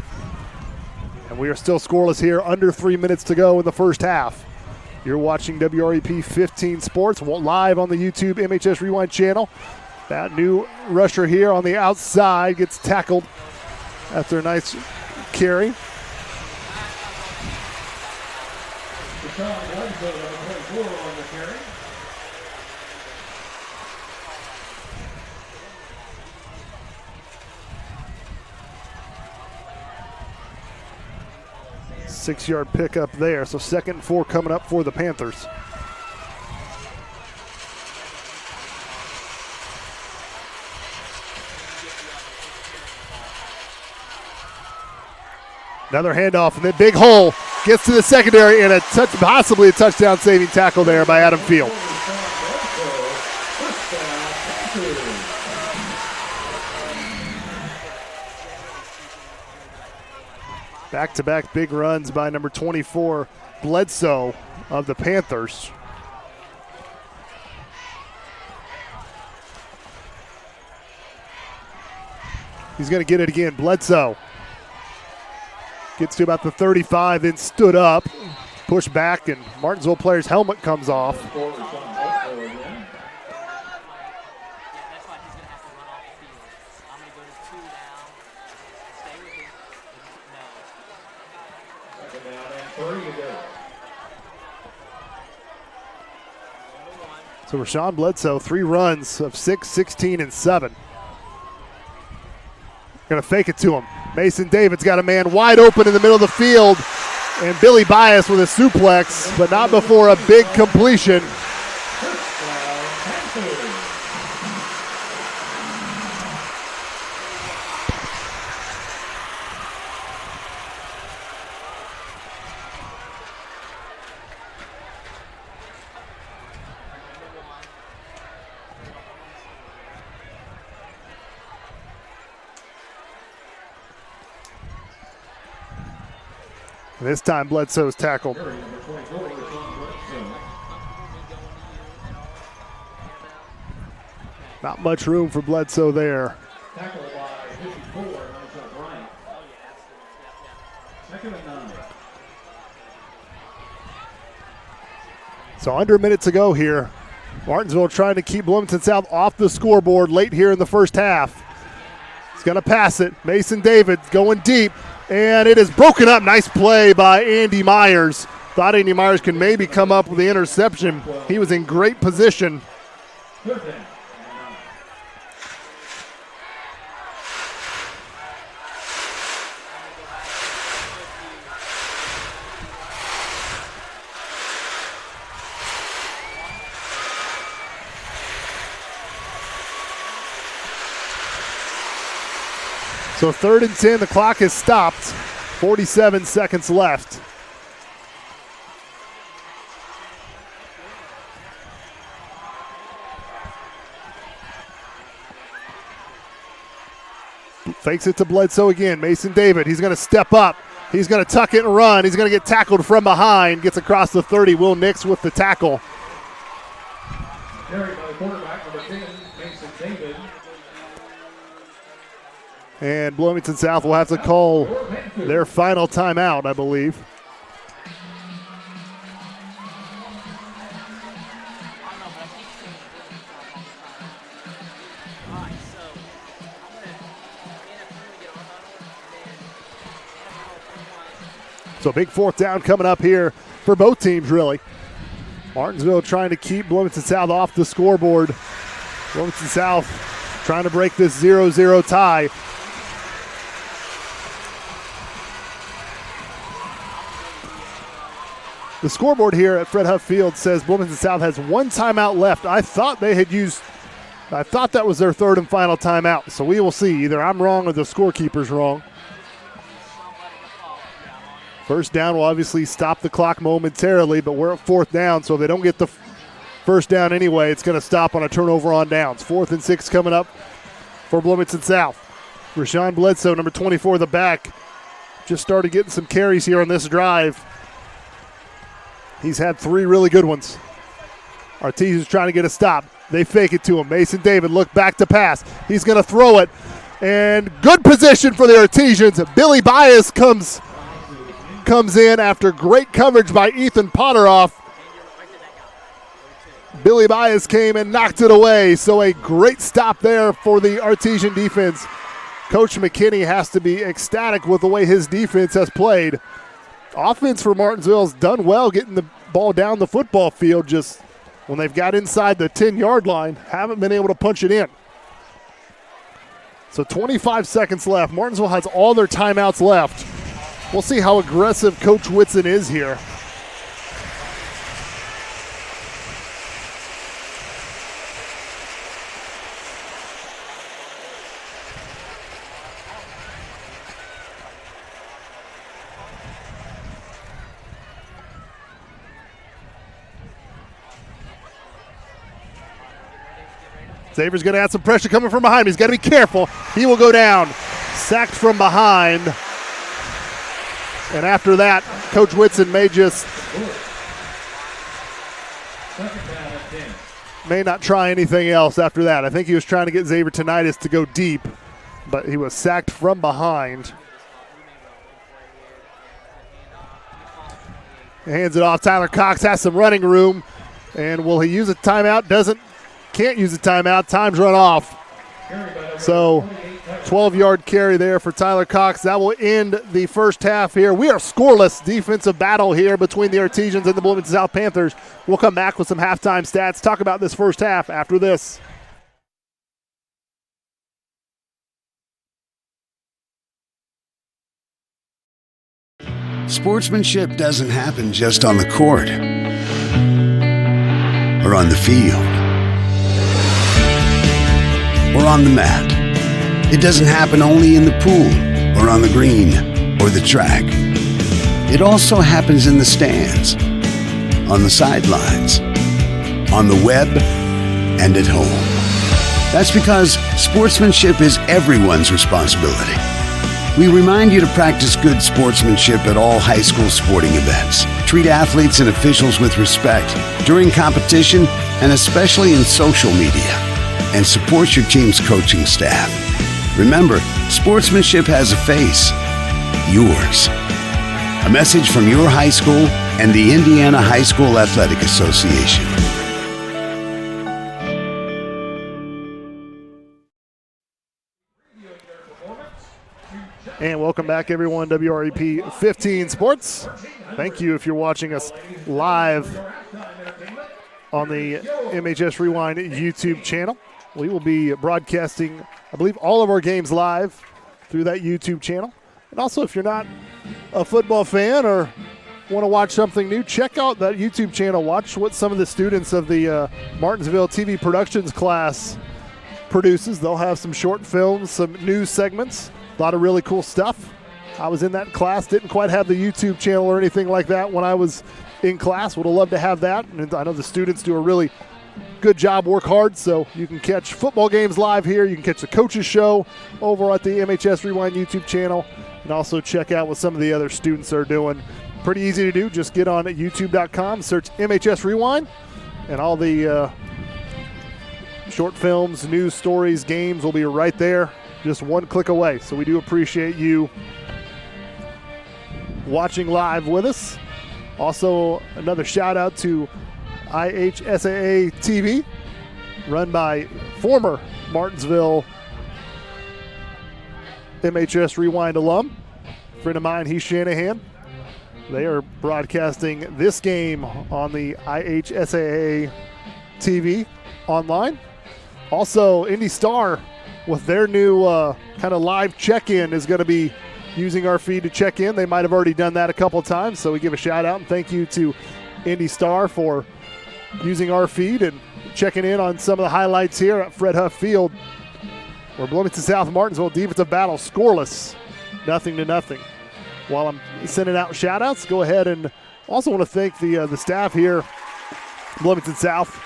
And we are still scoreless here, under 3 minutes to go in the 1st half. You're watching WREP 15 Sports live on the YouTube MHS Rewind channel. That new rusher here on the outside gets tackled after a nice carry. Six-yard pickup there. So 2nd and 4 coming up for the Panthers. Another handoff, and then big hole. Gets to the secondary, and possibly a touchdown-saving tackle there by Adam Field. Back-to-back big runs by number 24, Bledsoe of the Panthers. He's going to get it again. Bledsoe gets to about the 35, then stood up, pushed back, and Martinsville player's helmet comes off. So Rashawn Bledsoe, 3 runs of 6, 16, and 7. Going to fake it to him. Mason David's got a man wide open in the middle of the field, and Billy Bias with a suplex, but not before a big completion. This time Bledsoe's tackled. Not much room for Bledsoe there. Tackle by 54, nice up right. Second and 9. So under a minute to go here. Martinsville trying to keep Bloomington South off the scoreboard late here in the first half. He's going to pass it. Mason David going deep. And it is broken up. Nice play by Andy Myers. Thought Andy Myers could maybe come up with the interception. He was in great position. Good thing. So 3rd and 10, the clock is stopped. 47 seconds left. Fakes it to Bledsoe again. Mason David, he's going to step up. He's going to tuck it and run. He's going to get tackled from behind. Gets across the 30. Will Nix with the tackle. Carried by the quarterback, number 10, Mason David. And Bloomington South will have to call their final timeout, I believe. So big 4th down coming up here for both teams, really. Martinsville trying to keep Bloomington South off the scoreboard. Bloomington South trying to break this 0-0 tie. The scoreboard here at Fred Huff Field says Bloomington South has 1 timeout left. I thought that was their 3rd and final timeout. So we will see. Either I'm wrong or the scorekeeper's wrong. First down will obviously stop the clock momentarily, but we're at 4th down, so if they don't get the first down anyway, it's going to stop on a turnover on downs. 4th and 6 coming up for Bloomington South. Rashawn Bledsoe, number 24, the back, just started getting some carries here on this drive. He's had 3 really good ones. Artesian's trying to get a stop. They fake it to him. Mason David look back to pass. He's going to throw it. And good position for the Artesians. Billy Bias comes in after great coverage by Ethan Potteroff. Billy Bias came and knocked it away. So a great stop there for the Artesian defense. Coach McKinney has to be ecstatic with the way his defense has played. Offense for Martinsville has done well getting the ball down the football field, just when they've got inside the 10-yard line, haven't been able to punch it in. So 25 seconds left. Martinsville has all their timeouts left. We'll see how aggressive Coach Whitson is here. Xavier's going to add some pressure coming from behind him. He's got to be careful. He will go down. Sacked from behind. And after that, Coach Whitson may not try anything else after that. I think he was trying to get Xavier Tinnitus to go deep, but he was sacked from behind. He hands it off. Tyler Cox has some running room. And will he use a timeout? Can't use a timeout. Time's run off. So 12-yard carry there for Tyler Cox. That will end the first half here. We are scoreless. Defensive battle here between the Artesians and the Bloomington South Panthers. We'll come back with some halftime stats. Talk about this first half after this. Sportsmanship doesn't happen just on the court or on the field or on the mat. It doesn't happen only in the pool or on the green or the track. It also happens in the stands, on the sidelines, on the web, and at home. That's because sportsmanship is everyone's responsibility. We remind you to practice good sportsmanship at all high school sporting events. Treat athletes and officials with respect during competition and especially in social media. And support your team's coaching staff. Remember, sportsmanship has a face. Yours. A message from your high school and the Indiana High School Athletic Association. And welcome back, everyone. WREP 15 Sports. Thank you if you're watching us live on the MHS Rewind YouTube channel. We will be broadcasting, I believe, all of our games live through that YouTube channel. And also, if you're not a football fan or want to watch something new, check out that YouTube channel. Watch what some of the students of the Martinsville TV productions class produces. They'll have some short films, some news segments, a lot of really cool stuff. I was in that class, didn't quite have the YouTube channel or anything like that when I was in class. Would have loved to have that. And I know the students do a really good job, work hard, so you can catch football games live here. You can catch the coaches show over at the MHS Rewind YouTube channel, and also check out what some of the other students are doing. Pretty easy to do. Just get on at youtube.com, search MHS Rewind, and all the short films, news stories, games will be right there, just one click away. So we do appreciate you watching live with us. Also, another shout out to IHSAA TV, run by former Martinsville MHS Rewind alum, friend of mine, Heath Shanahan. They are broadcasting this game on the IHSAA TV online. Also, Indy Star, with their new kind of live check-in, is going to be using our feed to check in. They might have already done that a couple of times, so we give a shout out and thank you to Indy Star for using our feed and checking in on some of the highlights here at Fred Huff Field, where Bloomington South Martinsville defensive battle scoreless, 0-0. While I'm sending out shout outs, go ahead and also want to thank the staff here, Bloomington South.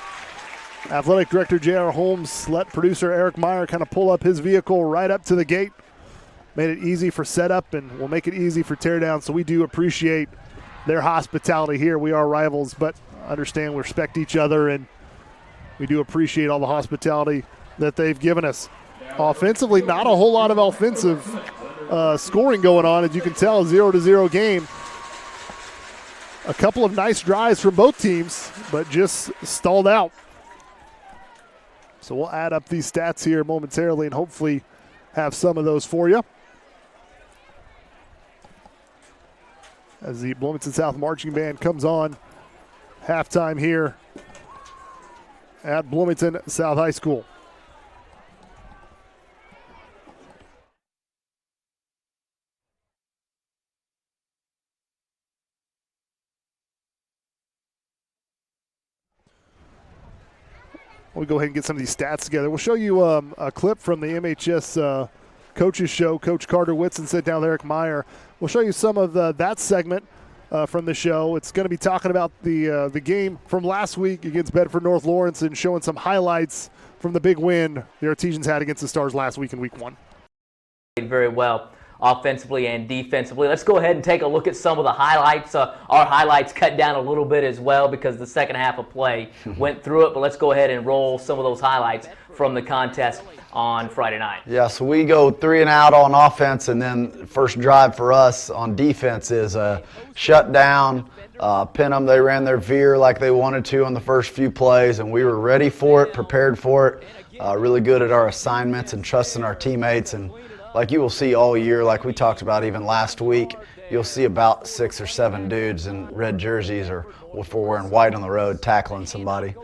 Athletic Director J.R. Holmes let producer Eric Meyer kind of pull up his vehicle right up to the gate. Made it easy for setup and will make it easy for teardown. So we do appreciate their hospitality here. We are rivals, but understand we respect each other, and we do appreciate all the hospitality that they've given us. Offensively, not a whole lot of offensive scoring going on. As you can tell, a 0-0 game. A couple of nice drives from both teams, but just stalled out. So we'll add up these stats here momentarily and hopefully have some of those for you. As the Bloomington South Marching Band comes on, halftime here at Bloomington South High School. We'll go ahead and get some of these stats together. We'll show you a clip from the MHS coaches show. Coach Carter Whitson sat down with Eric Meyer. We'll show you some of that segment. from the show. It's going to be talking about the game from last week against Bedford North Lawrence and showing some highlights from the big win the Artesians had against the Stars last week in Week 1. Very well offensively and defensively. Let's go ahead and take a look at some of the highlights. Our highlights cut down a little bit as well because the second half of play went through it, but let's go ahead and roll some of those highlights from the contest on Friday night. Yeah, so we go 3 and out on offense, and then first drive for us on defense is a shut down, pin them. They ran their veer like they wanted to on the first few plays, and we were ready for it, prepared for it, really good at our assignments and trusting our teammates. And like you will see all year, like we talked about even last week, you'll see about 6 or 7 dudes in red jerseys or if we're wearing white on the road tackling somebody.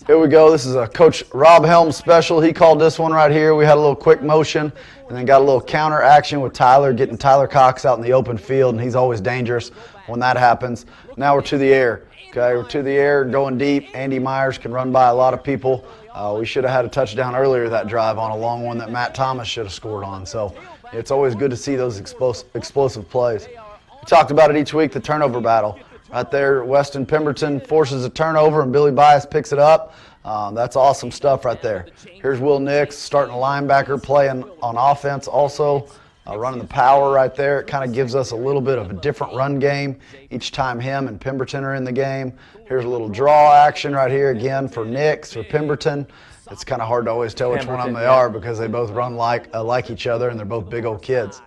Here we go. This is a Coach Rob Helm special. He called this one right here. We had a little quick motion and then got a little counter action with Tyler, getting Tyler Cox out in the open field, and he's always dangerous when that happens. Now we're to the air. Okay, we're to the air, going deep. Andy Myers can run by a lot of people. We should have had a touchdown earlier that drive on a long one that Matt Thomas should have scored on. So it's always good to see those explosive plays. We talked about it each week, the turnover battle. Right there, Weston Pemberton forces a turnover and Billy Bias picks it up. That's awesome stuff right there. Here's Will Nix starting a linebacker playing on offense also. Running the power right there. It kind of gives us a little bit of a different run game each time him and Pemberton are in the game. Here's a little draw action right here again for Nix, for Pemberton. It's kind of hard to always tell which one of them they are because they both run like each other and they're both big old kids.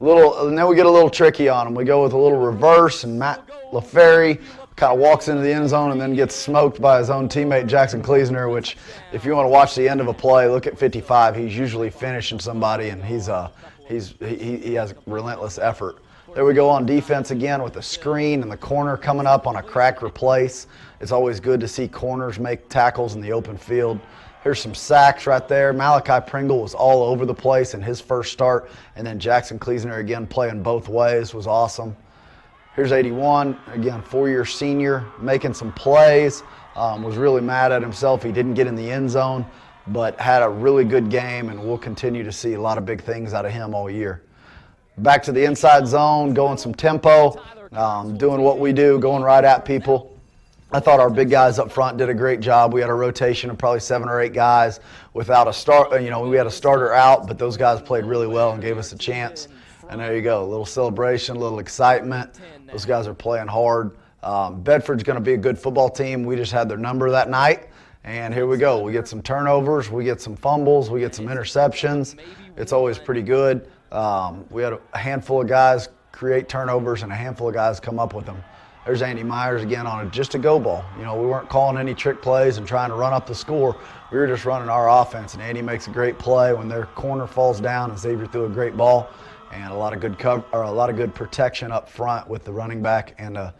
And then we get a little tricky on them. We go with a little reverse, and Matt LaFerry kind of walks into the end zone and then gets smoked by his own teammate Jackson Kleesner, which if you want to watch the end of a play, look at 55. He's usually finishing somebody, and he has relentless effort. There we go on defense again with the screen and the corner coming up on a crack replace. It's always good to see corners make tackles in the open field. Here's some sacks right there. Malachi Pringle was all over the place in his first start, and then Jackson Kleesner again playing both ways was awesome. Here's 81, again, 4-year senior, making some plays. Was really mad at himself. He didn't get in the end zone, but had a really good game, and we'll continue to see a lot of big things out of him all year. Back to the inside zone, going some tempo, doing what we do, going right at people. I thought our big guys up front did a great job. We had a rotation of probably 7 or 8 guys without a start. We had a starter out, but those guys played really well and gave us a chance. And there you go, a little celebration, a little excitement. Those guys are playing hard. Bedford's going to be a good football team. We just had their number that night. And here we go. We get some turnovers, we get some fumbles, we get some interceptions. It's always pretty good. We had a handful of guys create turnovers and a handful of guys come up with them. There's Andy Myers again on just a go ball. We weren't calling any trick plays and trying to run up the score. We were just running our offense, and Andy makes a great play when their corner falls down and Xavier threw a great ball, and a lot of good protection up front with the running back and the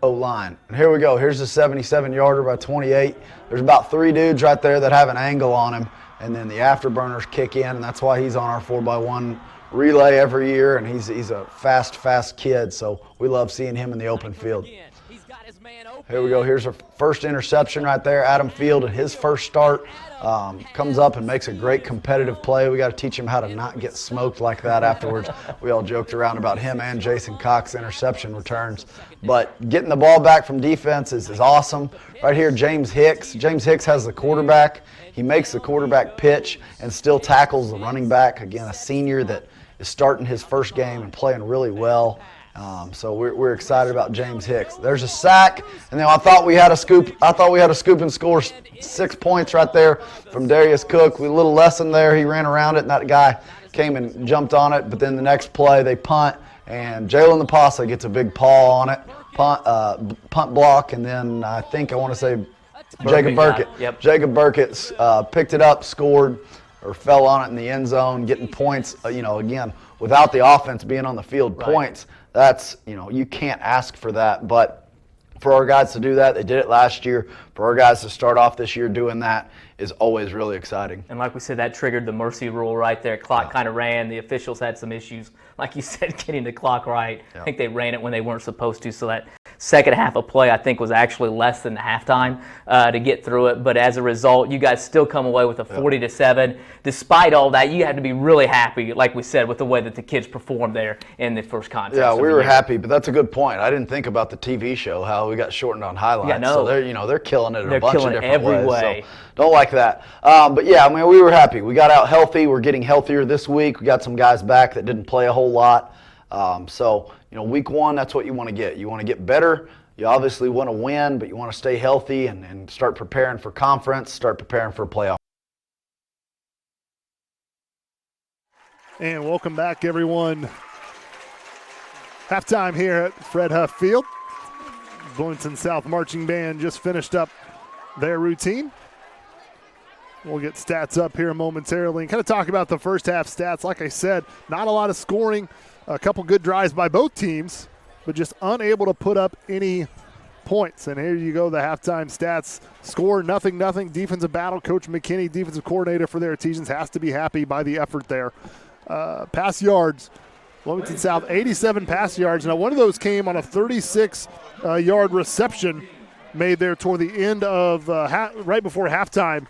O-line. And here we go. Here's the 77-yarder by 28. There's about 3 dudes right there that have an angle on him, and then the afterburners kick in, and that's why he's on our 4x1 relay every year, and he's a fast kid, so we love seeing him in the open field. Here we go. Here's our first interception right there. Adam Field in his first start comes up and makes a great competitive play. We got to teach him how to not get smoked like that afterwards. We all joked around about him and Jason Cox interception returns. But getting the ball back from defense is awesome. Right here, James Hicks. James Hicks has the quarterback. He makes the quarterback pitch and still tackles the running back. Again, a senior that is starting his first game and playing really well. So we're excited about James Hicks. There's a sack, and then I thought we had a scoop. And score 6 points right there from Darius Cook. We a little lesson there. He ran around it, and that guy came and jumped on it. But then the next play, they punt, and Jalen Napasa gets a big paw on it, punt block, and then I want to say Jacob Burkett. Yep. Jacob Burkett picked it up, scored, or fell on it in the end zone, getting points. Again, without the offense being on the field, points. That's, you can't ask for that. But for our guys to do that, they did it last year. For our guys to start off this year doing that is always really exciting. And like we said, that triggered the mercy rule right there. Clock kind of ran. The officials had some issues, like you said, getting the clock right. I think they ran it when they weren't supposed to, so that second half of play, I think, was actually less than halftime to get through it. But as a result, you guys still come away with a 40-7. Despite all that, you had to be really happy, like we said, with the way that the kids performed there in the first contest. Yeah, we were happy, but that's a good point. I didn't think about the TV show, how we got shortened on highlights. Yeah, no. So they're killing it in a bunch of different every ways. way. So don't like that. But yeah, I mean, we were happy. We got out healthy. We're getting healthier this week. We got some guys back that didn't play a whole lot. So week one, that's what you want to get. You want to get better. You obviously want to win, but you want to stay healthy and start preparing for conference, start preparing for playoff. And welcome back, everyone. Halftime here at Fred Huff Field. Bloomington South Marching Band just finished up their routine. We'll get stats up here momentarily and kind of talk about the first half stats. Like I said, not a lot of scoring, a couple good drives by both teams, but just unable to put up any points. And here you go, the halftime stats. Score, nothing. Defensive battle. Coach McKinney, defensive coordinator for the Artesians, has to be happy by the effort there. Pass yards, Bloomington South, 87 pass yards. Now, one of those came on a 36-yard reception made there toward the end of right before halftime.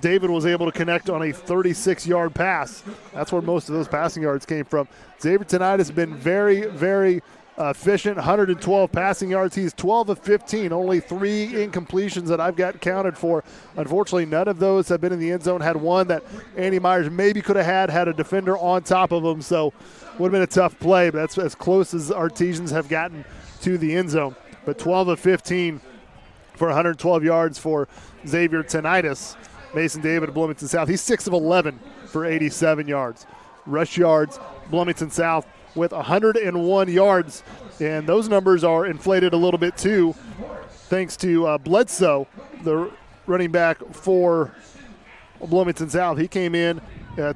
David was able to connect on a 36-yard pass. That's where most of those passing yards came from. Xavier tonight has been very, very efficient, 112 passing yards. He's 12 of 15, only 3 incompletions that I've got counted for. Unfortunately, none of those have been in the end zone. Had one that Andy Myers maybe could have had a defender on top of him, so would have been a tough play, but that's as close as Artesians have gotten to the end zone. But 12 of 15 for 112 yards for Xavier Tinnitus. Mason David of Bloomington South, he's 6 of 11 for 87 yards. Rush yards, Bloomington South with 101 yards, and those numbers are inflated a little bit too, thanks to Bledsoe, the running back for Bloomington South. He came in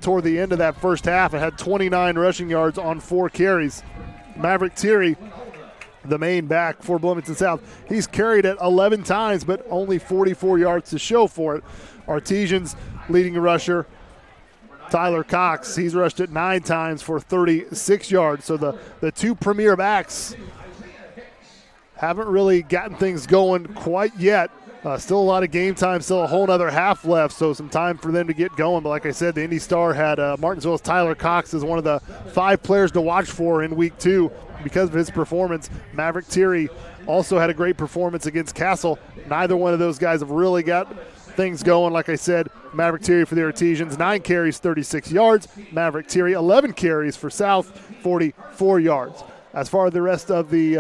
toward the end of that first half and had 29 rushing yards on 4 carries. Maverick Thierry, the main back for Bloomington South, he's carried it 11 times, but only 44 yards to show for it. Artesians leading rusher, Tyler Cox, he's rushed it 9 times for 36 yards. So the two premier backs haven't really gotten things going quite yet. Still a lot of game time, still a whole other half left, so some time for them to get going. But like I said, the Indy Star had Martinsville's Tyler Cox as one of the 5 players to watch for in week 2 because of his performance. Maverick Thierry also had a great performance against Castle. Neither one of those guys have really got things going. Like I said, Maverick Thierry for the Artesians, 9 carries, 36 yards. Maverick Thierry, 11 carries for South, 44 yards. As far as the rest of the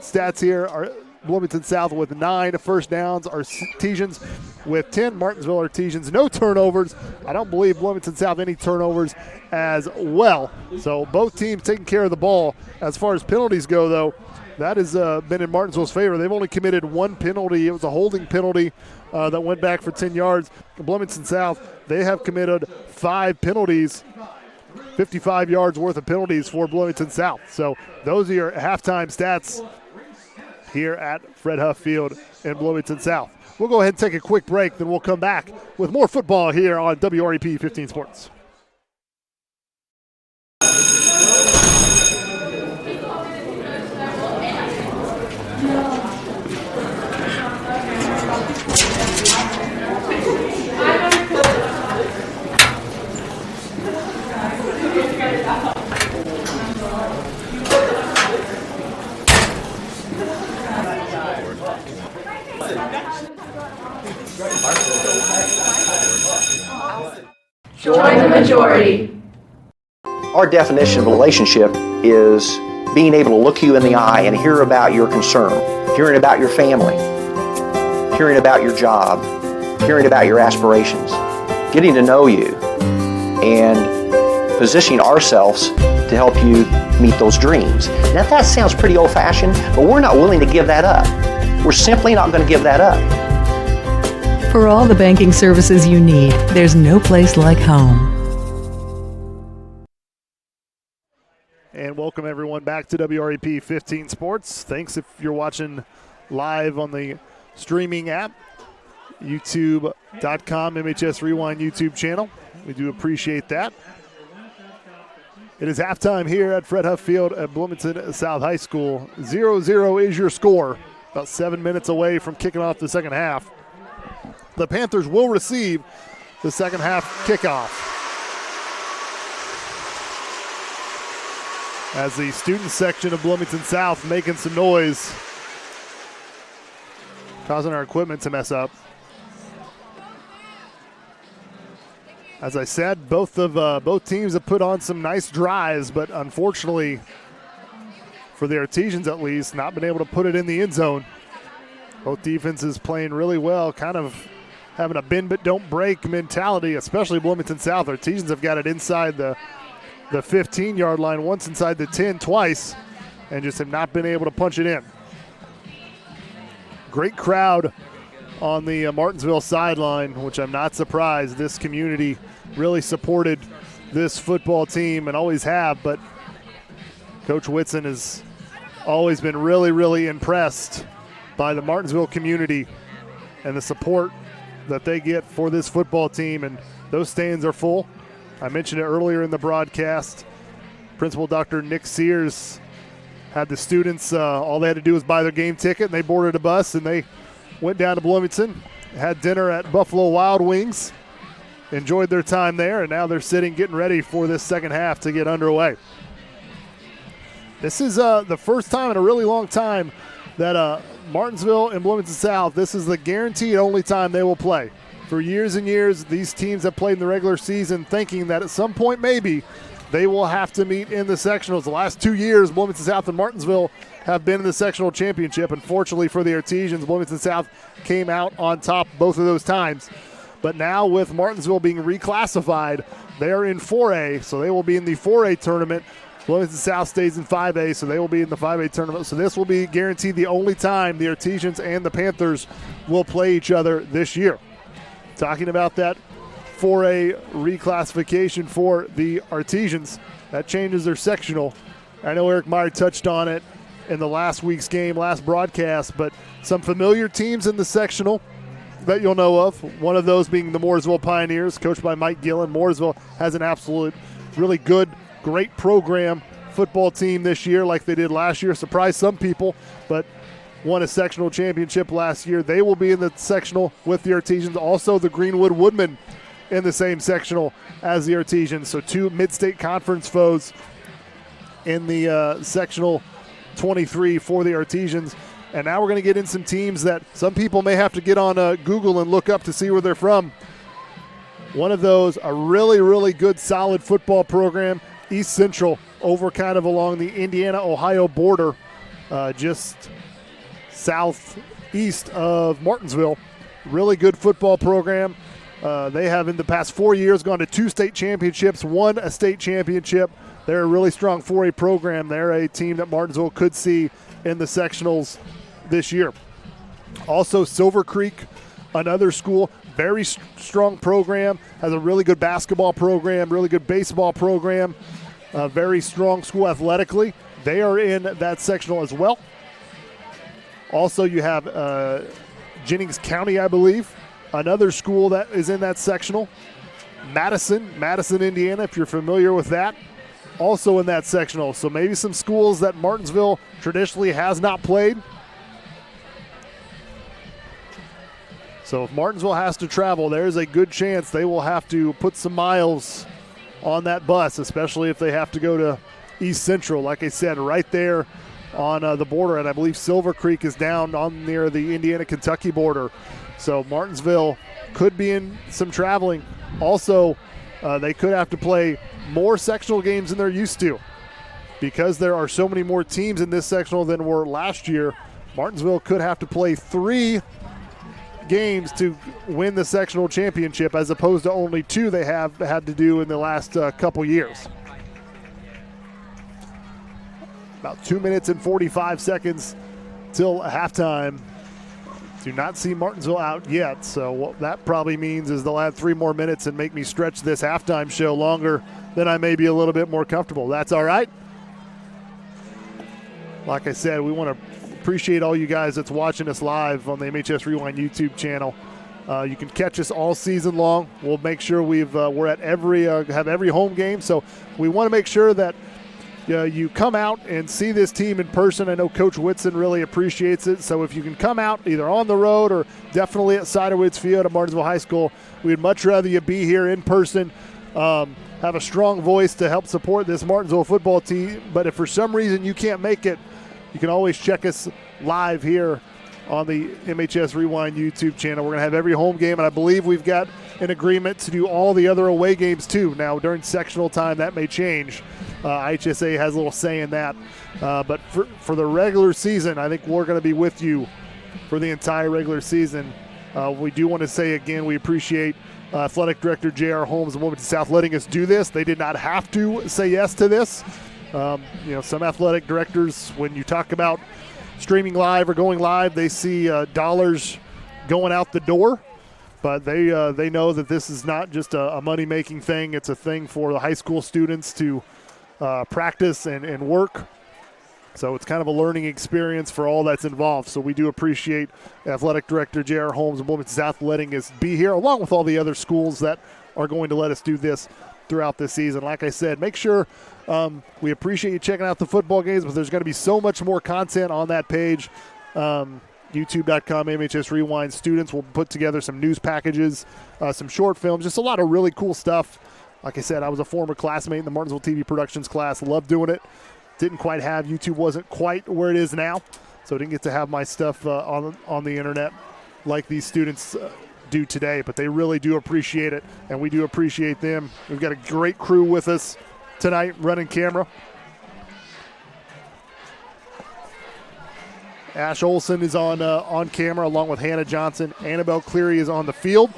stats here, are Bloomington South with 9 first downs, Artesians with 10. Martinsville Artesians, no turnovers. I don't believe Bloomington South any turnovers as well. So both teams taking care of the ball. As far as penalties go, though, that has been in Martinsville's favor. They've only committed 1 penalty. It was a holding penalty that went back for 10 yards. Bloomington South, they have committed 5 penalties, 55 yards worth of penalties for Bloomington South. So those are your halftime stats here at Fred Huff Field in Bloomington South. We'll go ahead and take a quick break, then we'll come back with more football here on WREP 15 Sports. Join the majority. Our definition of a relationship is being able to look you in the eye and hear about your concern, hearing about your family, hearing about your job, hearing about your aspirations, getting to know you, and positioning ourselves to help you meet those dreams. Now that sounds pretty old-fashioned, but we're not willing to give that up. We're simply not going to give that up. For all the banking services you need, there's no place like home. And welcome everyone back to WREP 15 Sports. Thanks if you're watching live on the streaming app, youtube.com, MHS Rewind YouTube channel. We do appreciate that. It is halftime here at Fred Huff Field at Bloomington South High School. 0-0 is your score. About 7 minutes away from kicking off the second half. The Panthers will receive the second half kickoff. As the student section of Bloomington South making some noise, causing our equipment to mess up. As I said, both teams have put on some nice drives, but unfortunately, for the Artesians at least, not been able to put it in the end zone. Both defenses playing really well, kind of having a bend but don't break mentality, especially Bloomington South. Artesians have got it inside the 15-yard line, once inside the 10 twice, and just have not been able to punch it in. Great crowd on the Martinsville sideline, which I'm not surprised. This community really supported this football team and always have, but Coach Whitson has always been really, really impressed by the Martinsville community and the support that they get for this football team, and those stands are full. I mentioned it earlier in the broadcast. Principal Dr. Nick Sears had the students, all they had to do was buy their game ticket, and they boarded a bus, and they went down to Bloomington, had dinner at Buffalo Wild Wings, enjoyed their time there, and now they're sitting getting ready for this second half to get underway. This is the first time in a really long time that Martinsville and Bloomington South, this is the guaranteed only time they will play. For years and years, these teams have played in the regular season thinking that at some point maybe they will have to meet in the sectionals. The last 2 years, Bloomington South and Martinsville have been in the sectional championship. Unfortunately for the Artesians, Bloomington South came out on top both of those times. But now with Martinsville being reclassified, they are in 4A, so they will be in the 4A tournament. Bloomington South stays in 5A, so they will be in the 5A tournament. So this will be guaranteed the only time the Artesians and the Panthers will play each other this year. Talking about that 4A reclassification for the Artesians, that changes their sectional. I know Eric Meyer touched on it in the last week's game, last broadcast, but some familiar teams in the sectional that you'll know of. One of those being the Mooresville Pioneers, coached by Mike Gillen. Mooresville has an absolute, really good, great program football team this year like they did last year. Surprised some people, but won a sectional championship last year. They will be in the sectional with the Artesians. Also the Greenwood Woodmen in the same sectional as the Artesians. So two mid-state conference foes in the sectional 23 for the Artesians. And now we're going to get in some teams that some people may have to get on Google and look up to see where they're from. One of those, a really, really good, solid football program, East Central, over kind of along the Indiana-Ohio border, just southeast of Martinsville. Really good football program. They have in the past 4 years gone to 2 state championships, won a state championship. They're a really strong 4A program. They're a team that Martinsville could see in the sectionals this year. Also, Silver Creek, another school, very strong program, has a really good basketball program, really good baseball program, very strong school athletically. They are in that sectional as well. Also, you have Jennings County, I believe, another school that is in that sectional. Madison, Indiana, if you're familiar with that, also in that sectional. So maybe some schools that Martinsville traditionally has not played. So if Martinsville has to travel, there's a good chance they will have to put some miles on that bus, especially if they have to go to East Central, like I said, right there on the border. And I believe Silver Creek is down on near the Indiana-Kentucky border. So Martinsville could be in some traveling. Also, they could have to play more sectional games than they're used to. Because there are so many more teams in this sectional than were last year, Martinsville could have to play 3 games to win the sectional championship as opposed to only 2 they have had to do in the last couple years. About 2 minutes and 45 seconds till halftime. Do not see Martinsville out yet, so what that probably means is they'll add 3 more minutes and make me stretch this halftime show longer than I may be a little bit more comfortable. That's all right. Like I said, we want to appreciate all you guys that's watching us live on the MHS Rewind YouTube channel. You can catch us all season long. We'll make sure we're at have every home game. So we want to make sure that you come out and see this team in person. I know Coach Whitson really appreciates it. So if you can come out either on the road or definitely at Ciderwoods Field at Martinsville High School, we'd much rather you be here in person. Have a strong voice to help support this Martinsville football team. But if for some reason you can't make it, you can always check us live here on the MHS Rewind YouTube channel. We're going to have every home game, and I believe we've got an agreement to do all the other away games too. Now, during sectional time, that may change. IHSA has a little say in that. But for the regular season, I think we're going to be with you for the entire regular season. We do want to say again, we appreciate Athletic Director J.R. Holmes and Bloomington South letting us do this. They did not have to say yes to this. Some athletic directors, when you talk about streaming live or going live, they see dollars going out the door. But they know that this is not just a money-making thing. It's a thing for the high school students to practice and work. So it's kind of a learning experience for all that's involved. So we do appreciate Athletic Director J.R. Holmes and Bloomington South letting us be here, along with all the other schools that are going to let us do this throughout this season. Like I said, make sure we appreciate you checking out the football games, but there's going to be so much more content on that page. YouTube.com, MHS Rewind. Students will put together some news packages, some short films, just a lot of really cool stuff. Like I said, I was a former classmate in the Martinsville TV Productions class. Loved doing it. Didn't quite have, YouTube wasn't quite where it is now, so I didn't get to have my stuff on the internet like these students do today, but they really do appreciate it, and we do appreciate them. We've got a great crew with us tonight running camera. Ash Olson is on camera along with Hannah Johnson. Annabelle Cleary is on the field.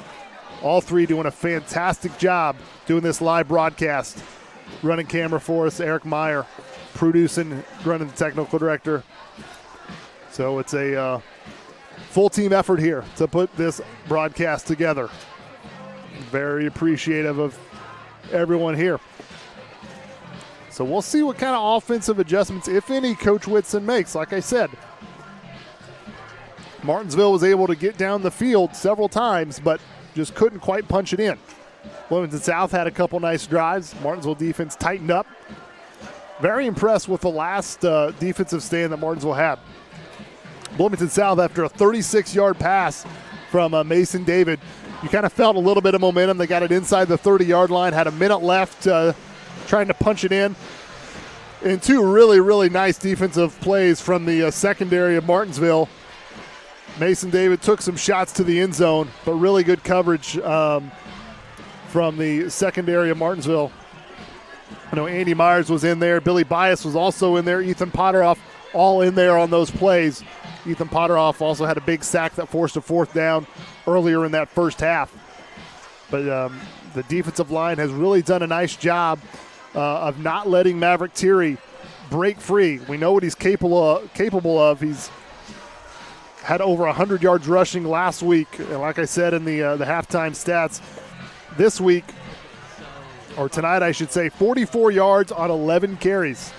All three doing a fantastic job doing this live broadcast. Running camera for us, Eric Meyer. Producing, running the technical director. So it's a full team effort here to put this broadcast together. Very appreciative of everyone here. So we'll see what kind of offensive adjustments, if any, Coach Whitson makes. Like I said, Martinsville was able to get down the field several times, but just couldn't quite punch it in. Bloomington South had a couple nice drives. Martinsville defense tightened up. Very impressed with the last defensive stand that Martinsville had. Bloomington South, after a 36-yard pass from Mason David, you kind of felt a little bit of momentum. They got it inside the 30-yard line, had a minute left trying to punch it in. And two really, really nice defensive plays from the secondary of Martinsville. Mason David took some shots to the end zone, but really good coverage from the secondary of Martinsville. I know Andy Myers was in there. Billy Bias was also in there. Ethan Potteroff all in there on those plays. Ethan Potteroff also had a big sack that forced a fourth down earlier in that first half. But the defensive line has really done a nice job of not letting Maverick Thierry break free. We know what he's capable of. He's had over 100 yards rushing last week. And like I said in the halftime stats, this week, or tonight I should say, 44 yards on 11 carries.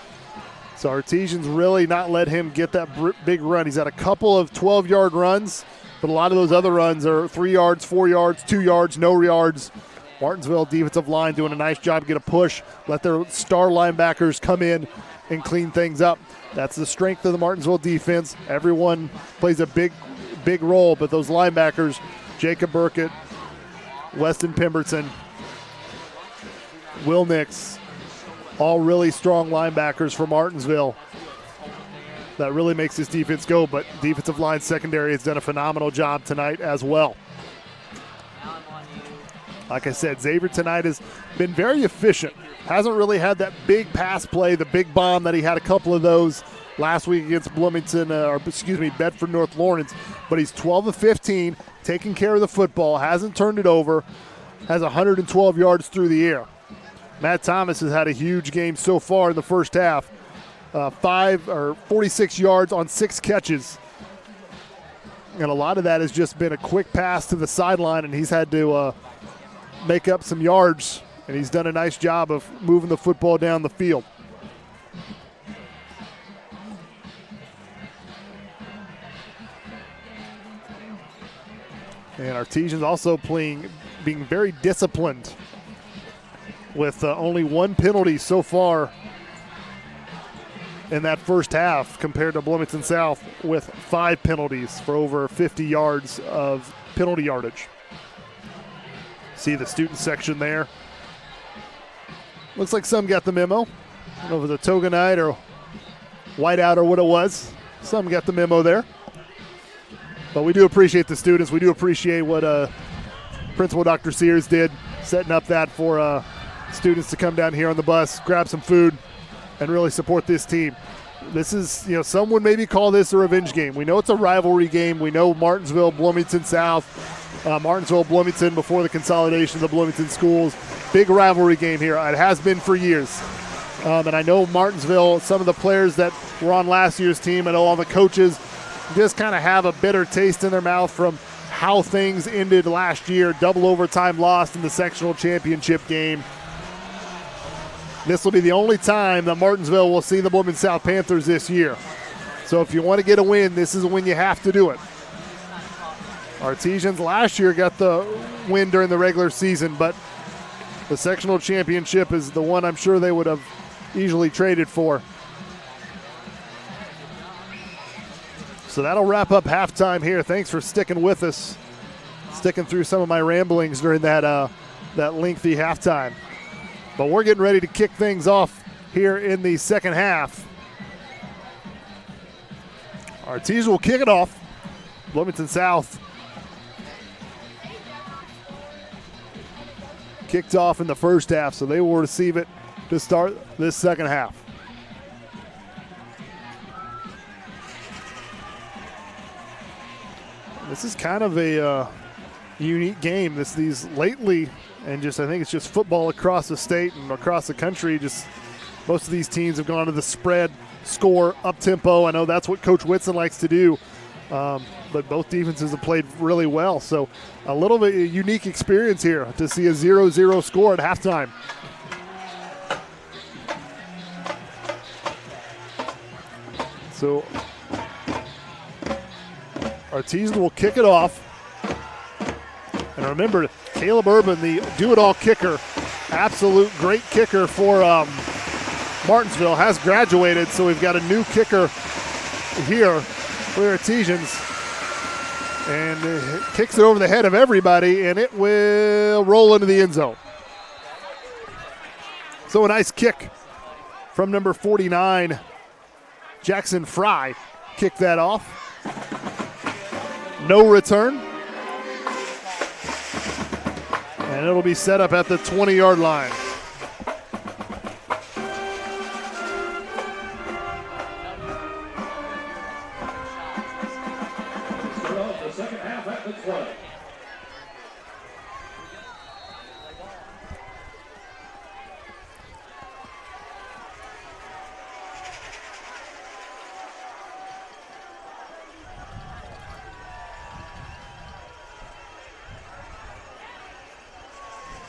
So Artesian's really not let him get that big run. He's had a couple of 12-yard runs, but a lot of those other runs are 3 yards, 4 yards, 2 yards, no yards. Martinsville defensive line doing a nice job to get a push, let their star linebackers come in and clean things up. That's the strength of the Martinsville defense. Everyone plays a big role, but those linebackers, Jacob Burkett, Weston Pemberton, Will Nix, all really strong linebackers for Martinsville. That really makes this defense go, but defensive line secondary has done a phenomenal job tonight as well. Like I said, Xavier tonight has been very efficient. Hasn't really had that big pass play, the big bomb that he had a couple of those last week against Bedford North Lawrence. But he's 12 of 15, taking care of the football, hasn't turned it over, has 112 yards through the air. Matt Thomas has had a huge game so far in the first half. 46 yards on 6 catches. And a lot of that has just been a quick pass to the sideline, and he's had to make up some yards, and he's done a nice job of moving the football down the field. And Artesians also being very disciplined with only one penalty so far in that first half compared to Bloomington South with 5 penalties for over 50 yards of penalty yardage. See the student section there. Looks like some got the memo. I don't know if it was a toga night or whiteout or what it was. Some got the memo there. But we do appreciate the students. We do appreciate what Principal Dr. Sears did, setting up that for students to come down here on the bus, grab some food, and really support this team. This is, some would maybe call this a revenge game. We know it's a rivalry game. We know Martinsville, Bloomington South, Martinsville, Bloomington before the consolidation of the Bloomington schools. Big rivalry game here. It has been for years. And I know Martinsville, some of the players that were on last year's team, I know all the coaches just kind of have a bitter taste in their mouth from how things ended last year. Double overtime loss in the sectional championship game. This will be the only time that Martinsville will see the Bloomington South Panthers this year. So if you want to get a win, this is when you have to do it. Artesians last year got the win during the regular season, but the sectional championship is the one I'm sure they would have easily traded for. So that'll wrap up halftime here. Thanks for sticking with us, sticking through some of my ramblings during that lengthy halftime. But we're getting ready to kick things off here in the second half. Artesians will kick it off. Bloomington South kicked off in the first half, so they will receive it to start this second half. This is kind of a unique game. These lately, and I think it's just football across the state and across the country. Just most of these teams have gone to the spread, score, up tempo. I know that's what Coach Whitson likes to do, but both defenses have played really well. So a little bit of unique experience here to see a 0-0 score at halftime. So Artesians will kick it off. And remember, Caleb Urban, the do-it-all kicker, absolute great kicker for Martinsville, has graduated. So we've got a new kicker here for Artesians. And it kicks it over the head of everybody, and it will roll into the end zone. So a nice kick from number 49, Jackson Fry. Kicked that off. No return. And it'll be set up at the 20-yard line. Start off the second half at the 20.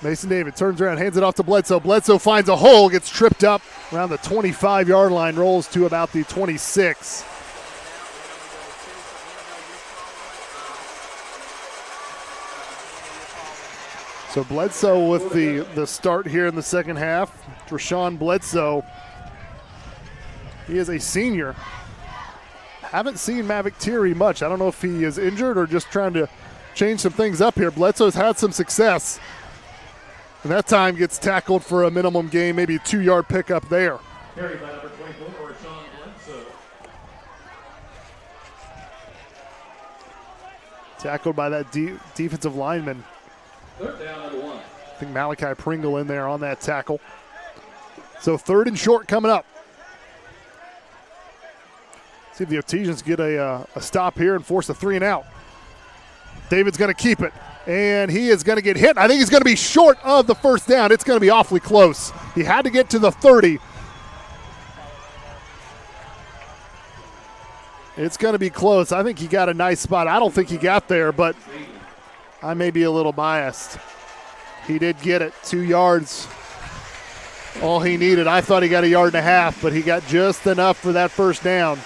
Mason David turns around, hands it off to Bledsoe. Bledsoe finds a hole, gets tripped up around the 25-yard line, rolls to about the 26. So Bledsoe with the start here in the second half. Rashawn Bledsoe, he is a senior. Haven't seen Mavic Thierry much. I don't know if he is injured or just trying to change some things up here. Bledsoe's had some success. And that time gets tackled for a minimum gain, maybe a 2-yard pickup there. Carried by number 24, Rashawn Bledsoe. Tackled by that defensive lineman. Third down, number 1. I think Malachi Pringle in there on that tackle. So 3rd and short coming up. See if the Artesians get a stop here and force a 3-and-out. David's going to keep it. And he is going to get hit. I think he's going to be short of the first down. It's going to be awfully close. He had to get to the 30. It's going to be close. I think he got a nice spot. I don't think he got there, but I may be a little biased. He did get it, 2 yards. All he needed. I thought he got 1.5 yards, but he got just enough for that first down.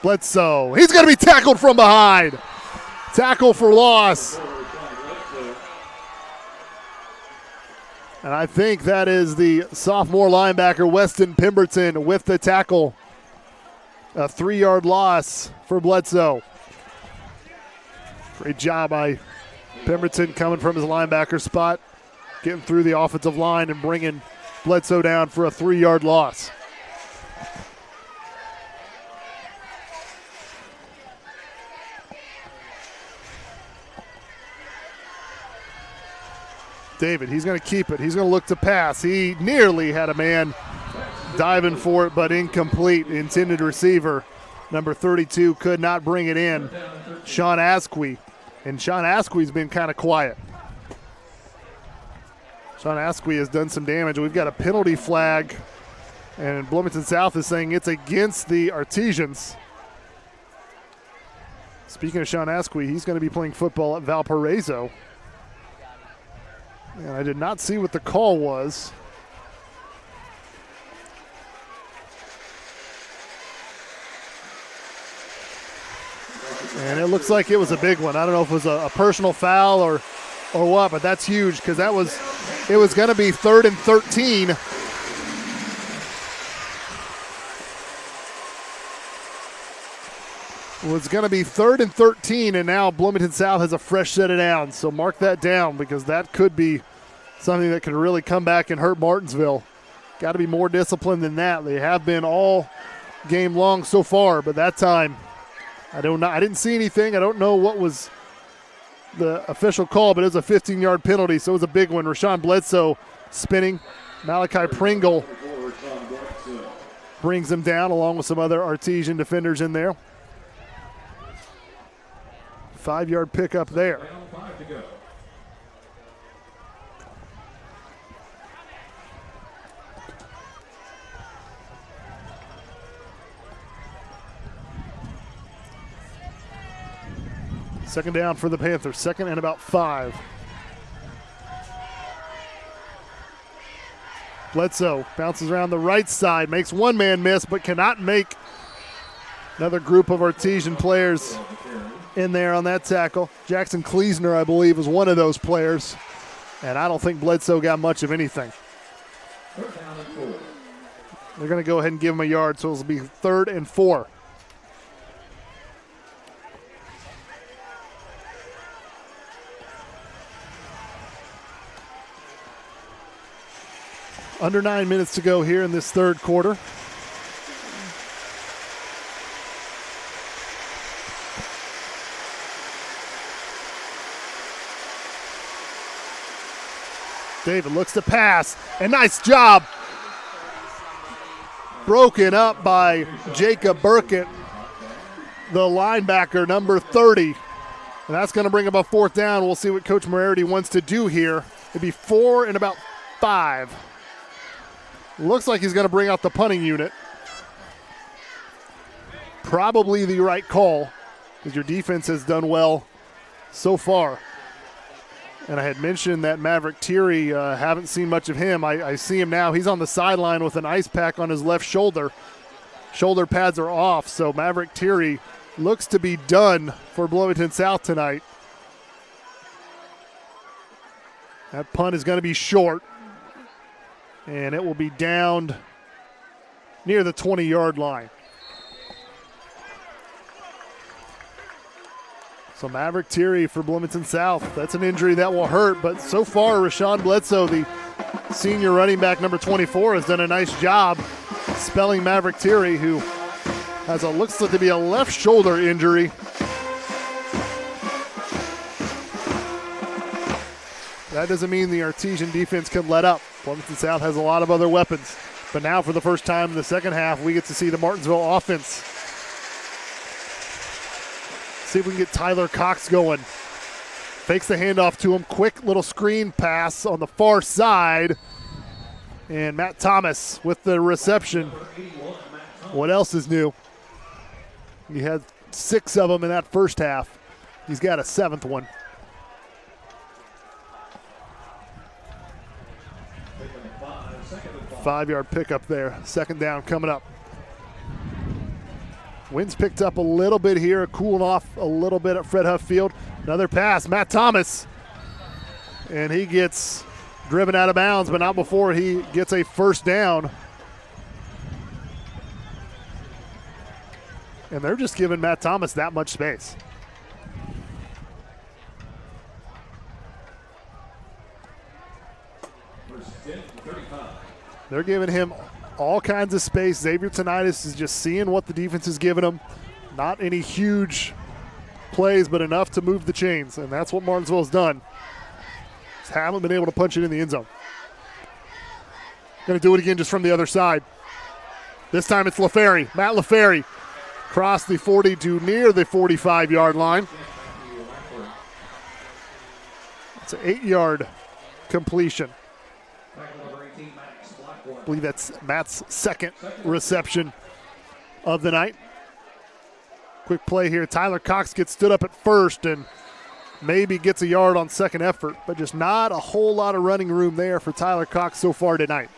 Bledsoe. He's going to be tackled from behind. Tackle for loss. And I think that is the sophomore linebacker, Weston Pemberton, with the tackle. A 3-yard loss for Bledsoe. Great job by Pemberton coming from his linebacker spot, getting through the offensive line and bringing Bledsoe down for a 3-yard loss. David, he's going to keep it. He's going to look to pass. He nearly had a man diving for it, but incomplete. Intended receiver, number 32, could not bring it in. Sean Asquith. And Sean Asquith's been kind of quiet. Sean Asquith has done some damage. We've got a penalty flag, and Bloomington South is saying it's against the Artesians. Speaking of Sean Asquith, he's going to be playing football at Valparaiso. And I did not see what the call was. And it looks like it was a big one. I don't know if it was a personal foul or what, but that's huge because it was going to be 3rd and 13. It was going to be 3rd and 13, and now Bloomington South has a fresh set of downs. So mark that down because that could be something that could really come back and hurt Martinsville. Got to be more disciplined than that. They have been all game long so far, but that time, I didn't see anything. I don't know what was the official call, but it was a 15-yard penalty, so it was a big one. Rashawn Bledsoe spinning. Malachi Pringle brings him down along with some other Artesian defenders in there. 5-yard pickup there. Second down for the Panthers. 2nd and about 5. Bledsoe bounces around the right side, makes one man miss, but cannot make. Another group of Artesian players in there on that tackle. Jackson Kleesner, I believe, was one of those players. And I don't think Bledsoe got much of anything. They're going to go ahead and give him a yard, so it'll be 3rd and 4. Under 9 minutes to go here in this 3rd quarter. David looks to pass, and nice job. Broken up by Jacob Burkett, the linebacker, number 30. And that's going to bring up a 4th down. We'll see what Coach Morarity wants to do here. It'd be 4 and about 5. Looks like he's going to bring out the punting unit. Probably the right call because your defense has done well so far. And I had mentioned that Maverick Thierry, haven't seen much of him. I see him now. He's on the sideline with an ice pack on his left shoulder. Shoulder pads are off, so Maverick Thierry looks to be done for Bloomington South tonight. That punt is going to be short. And it will be downed near the 20-yard line. So Maverick Thierry for Bloomington South. That's an injury that will hurt, but so far Rashawn Bledsoe, the senior running back number 24, has done a nice job spelling Maverick Thierry, who has looks like to be a left shoulder injury. That doesn't mean the Artesian defense can let up. Bloomington South has a lot of other weapons. But now for the first time in the second half, we get to see the Martinsville offense. See if we can get Tyler Cox going. Fakes the handoff to him. Quick little screen pass on the far side. And Matt Thomas with the reception. What else is new? He had 6 of them in that first half. He's got a 7th one. Five-yard pickup there. 2nd down coming up. Wind's picked up a little bit here, cooling off a little bit at Fred Huff Field. Another pass, Matt Thomas. And he gets driven out of bounds, but not before he gets a first down. And they're just giving Matt Thomas that much space. They're giving him all kinds of space. Xavier Tonitis is just seeing what the defense is giving him. Not any huge plays, but enough to move the chains, and that's what Martinsville's done. Just haven't been able to punch it in the end zone. Going to do it again just from the other side. This time it's LaFerry. Matt LaFerry across the 40 to near the 45-yard line. It's an 8-yard completion. I believe that's Matt's second reception of the night. Quick play here. Tyler Cox gets stood up at first and maybe gets a yard on second effort, but just not a whole lot of running room there for Tyler Cox so far tonight.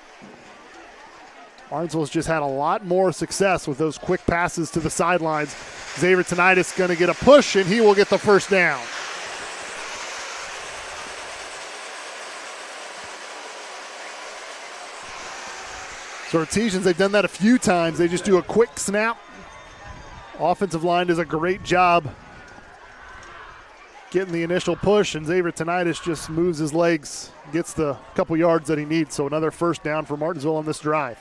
Martinsville's just had a lot more success with those quick passes to the sidelines. Xavier Tonitis going to get a push, and he will get the first down. So Artesians, they've done that a few times. They just do a quick snap. Offensive line does a great job getting the initial push, and Xavier Tonitis just moves his legs, gets the couple yards that he needs. So another first down for Martinsville on this drive.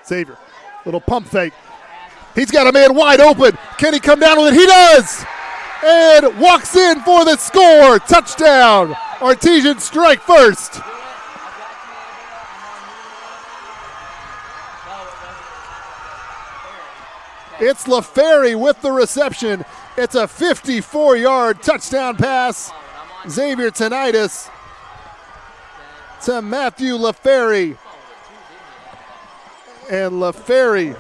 Xavier, little pump fake. He's got a man wide open. Can he come down with it? He does! And walks in for the score. Touchdown. Artesians strike first. It's LaFerry with the reception. It's a 54-yard touchdown pass. Xavier Tonitis to Matthew LaFerry. And LaFerry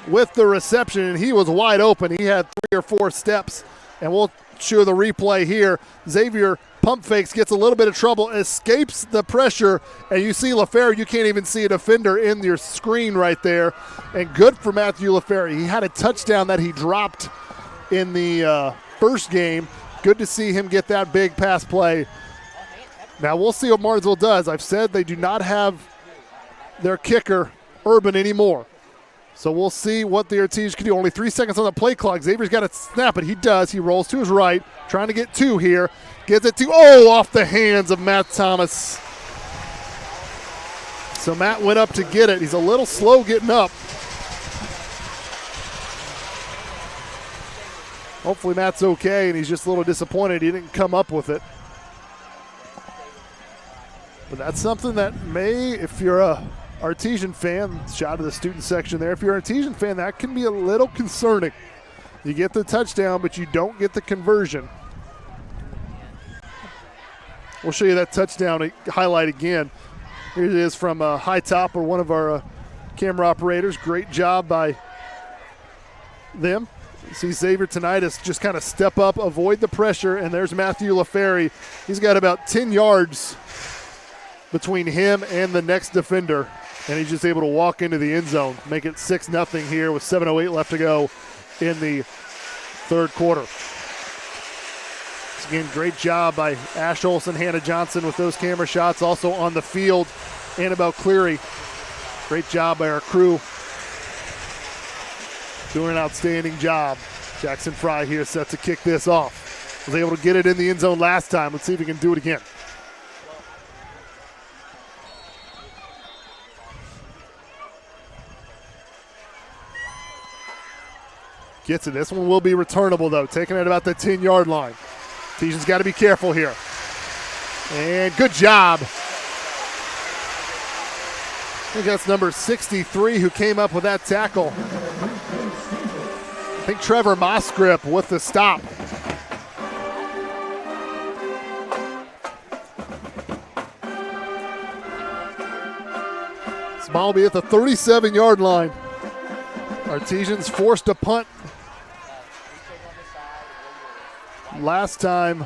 with the reception, and he was wide open. He had 3 or 4 steps, and we'll show the replay here. Xavier pump fakes, gets a little bit of trouble, escapes the pressure, and you see LaFerry. You can't even see a defender in your screen right there. And good for Matthew LaFerry. He had a touchdown that he dropped in the first game. Good to see him get that big pass play. Now we'll see what Martinsville does. I've said they do not have their kicker, Urban, anymore. So we'll see what the Artesians can do. Only 3 seconds on the play clock. Xavier's got to snap it. He does. He rolls to his right, trying to get 2 here. Gets it to, off the hands of Matt Thomas. So Matt went up to get it. He's a little slow getting up. Hopefully Matt's okay, and he's just a little disappointed he didn't come up with it. But that's something that may, if you're a Artesian fan, shot to the student section there. If you're an Artesian fan, that can be a little concerning. You get the touchdown, but you don't get the conversion. We'll show you that touchdown highlight again. Here it is from High Top, or one of our camera operators. Great job by them. You see Xavier Tonitis just kind of step up, avoid the pressure, and there's Matthew LaFerry. He's got about 10 yards between him and the next defender, and he's just able to walk into the end zone, make it 6-0 here with 7:08 left to go in the third quarter. Again, great job by Ash Olson, Hannah Johnson with those camera shots. Also on the field, Annabelle Cleary. Great job by our crew. Doing an outstanding job. Jackson Fry here set to kick this off. Was able to get it in the end zone last time. Let's see if he can do it again. Gets it. This one will be returnable, though. Taking it about the 10-yard line. Artesian's got to be careful here. And good job. I think that's number 63 who came up with that tackle. I think Trevor Mosgrip with the stop. This ball will be at the 37-yard line. Artesians forced a punt. last time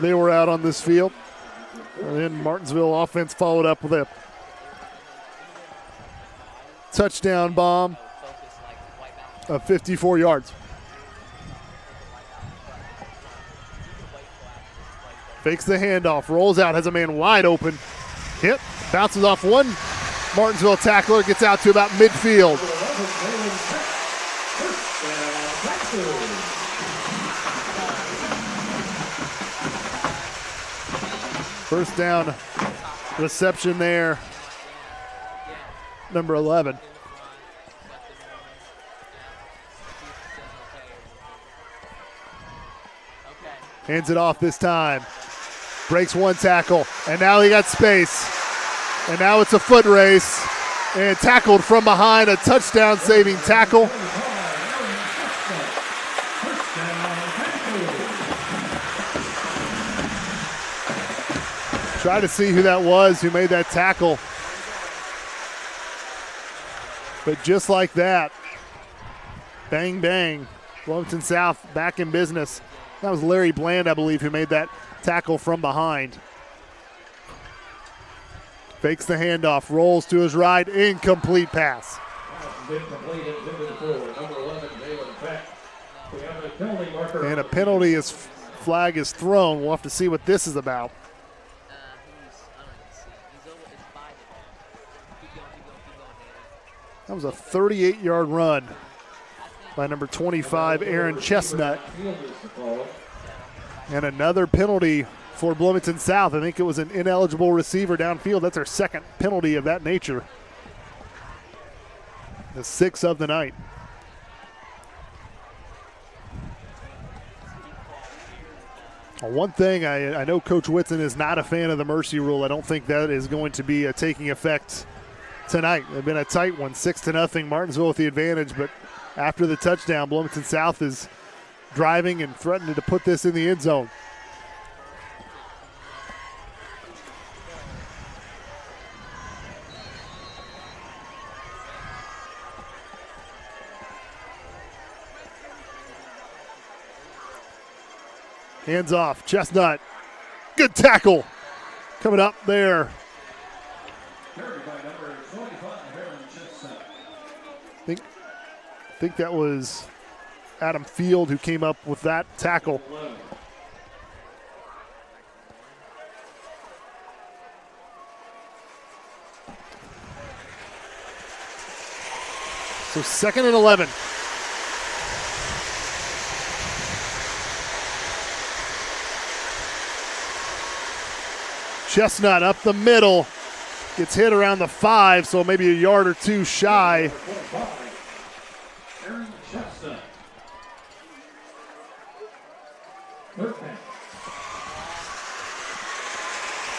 they were out on this field. And then Martinsville offense followed up with a touchdown bomb of 54 yards. Fakes the handoff, rolls out, has a man wide open. Hit, bounces off one Martinsville tackler, gets out to about midfield. First down reception there, number 11. Hands it off this time. Breaks one tackle, and now he got space. And now it's a foot race. And tackled from behind, a touchdown-saving tackle. Try to see who that was who made that tackle. But just like that, bang, bang, Bloomington South back in business. That was Larry Bland, I believe, who made that tackle from behind. Fakes the handoff, rolls to his right, incomplete pass. And a penalty flag is thrown. We'll have to see what this is about. That was a 38-yard run by number 25, Aaron Chestnut. And another penalty for Bloomington South. I think it was an ineligible receiver downfield. That's our second penalty of that nature. The 6th of the night. One thing, I know Coach Whitson is not a fan of the mercy rule. I don't think that is going to be taking effect tonight. It's been a tight one, 6-0. Martinsville with the advantage, but after the touchdown, Bloomington South is driving and threatening to put this in the end zone. Hands off, Chestnut. Good tackle coming up there. I think that was Adam Field who came up with that tackle. So 2nd and 11. Chestnut up the middle. Gets hit around the 5, so maybe a yard or two shy.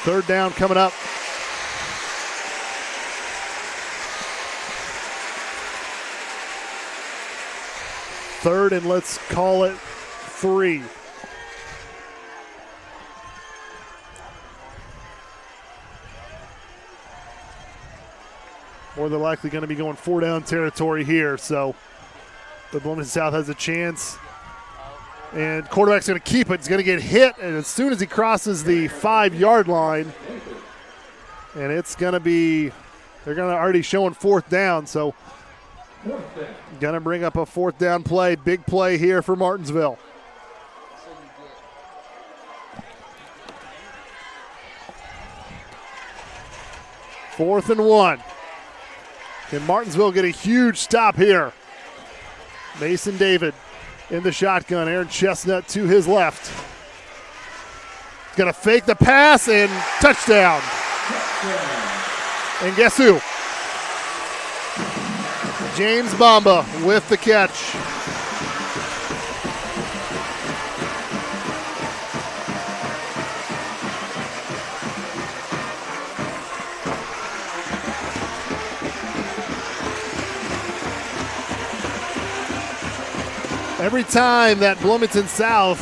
Third down coming up. Third and let's call it 3. Or they're likely going to be going 4-down territory here. So the Bloomington South has a chance. And quarterback's going to keep it. He's going to get hit. And as soon as he crosses the 5-yard line, and it's going to be, they're going to already showing 4th down. So going to bring up a 4th down play. Big play here for Martinsville. Fourth and 1. Can Martinsville get a huge stop here? Mason David in the shotgun. Aaron Chestnut to his left. Going to fake the pass and touchdown. And guess who? James Bamba with the catch. Every time that Bloomington South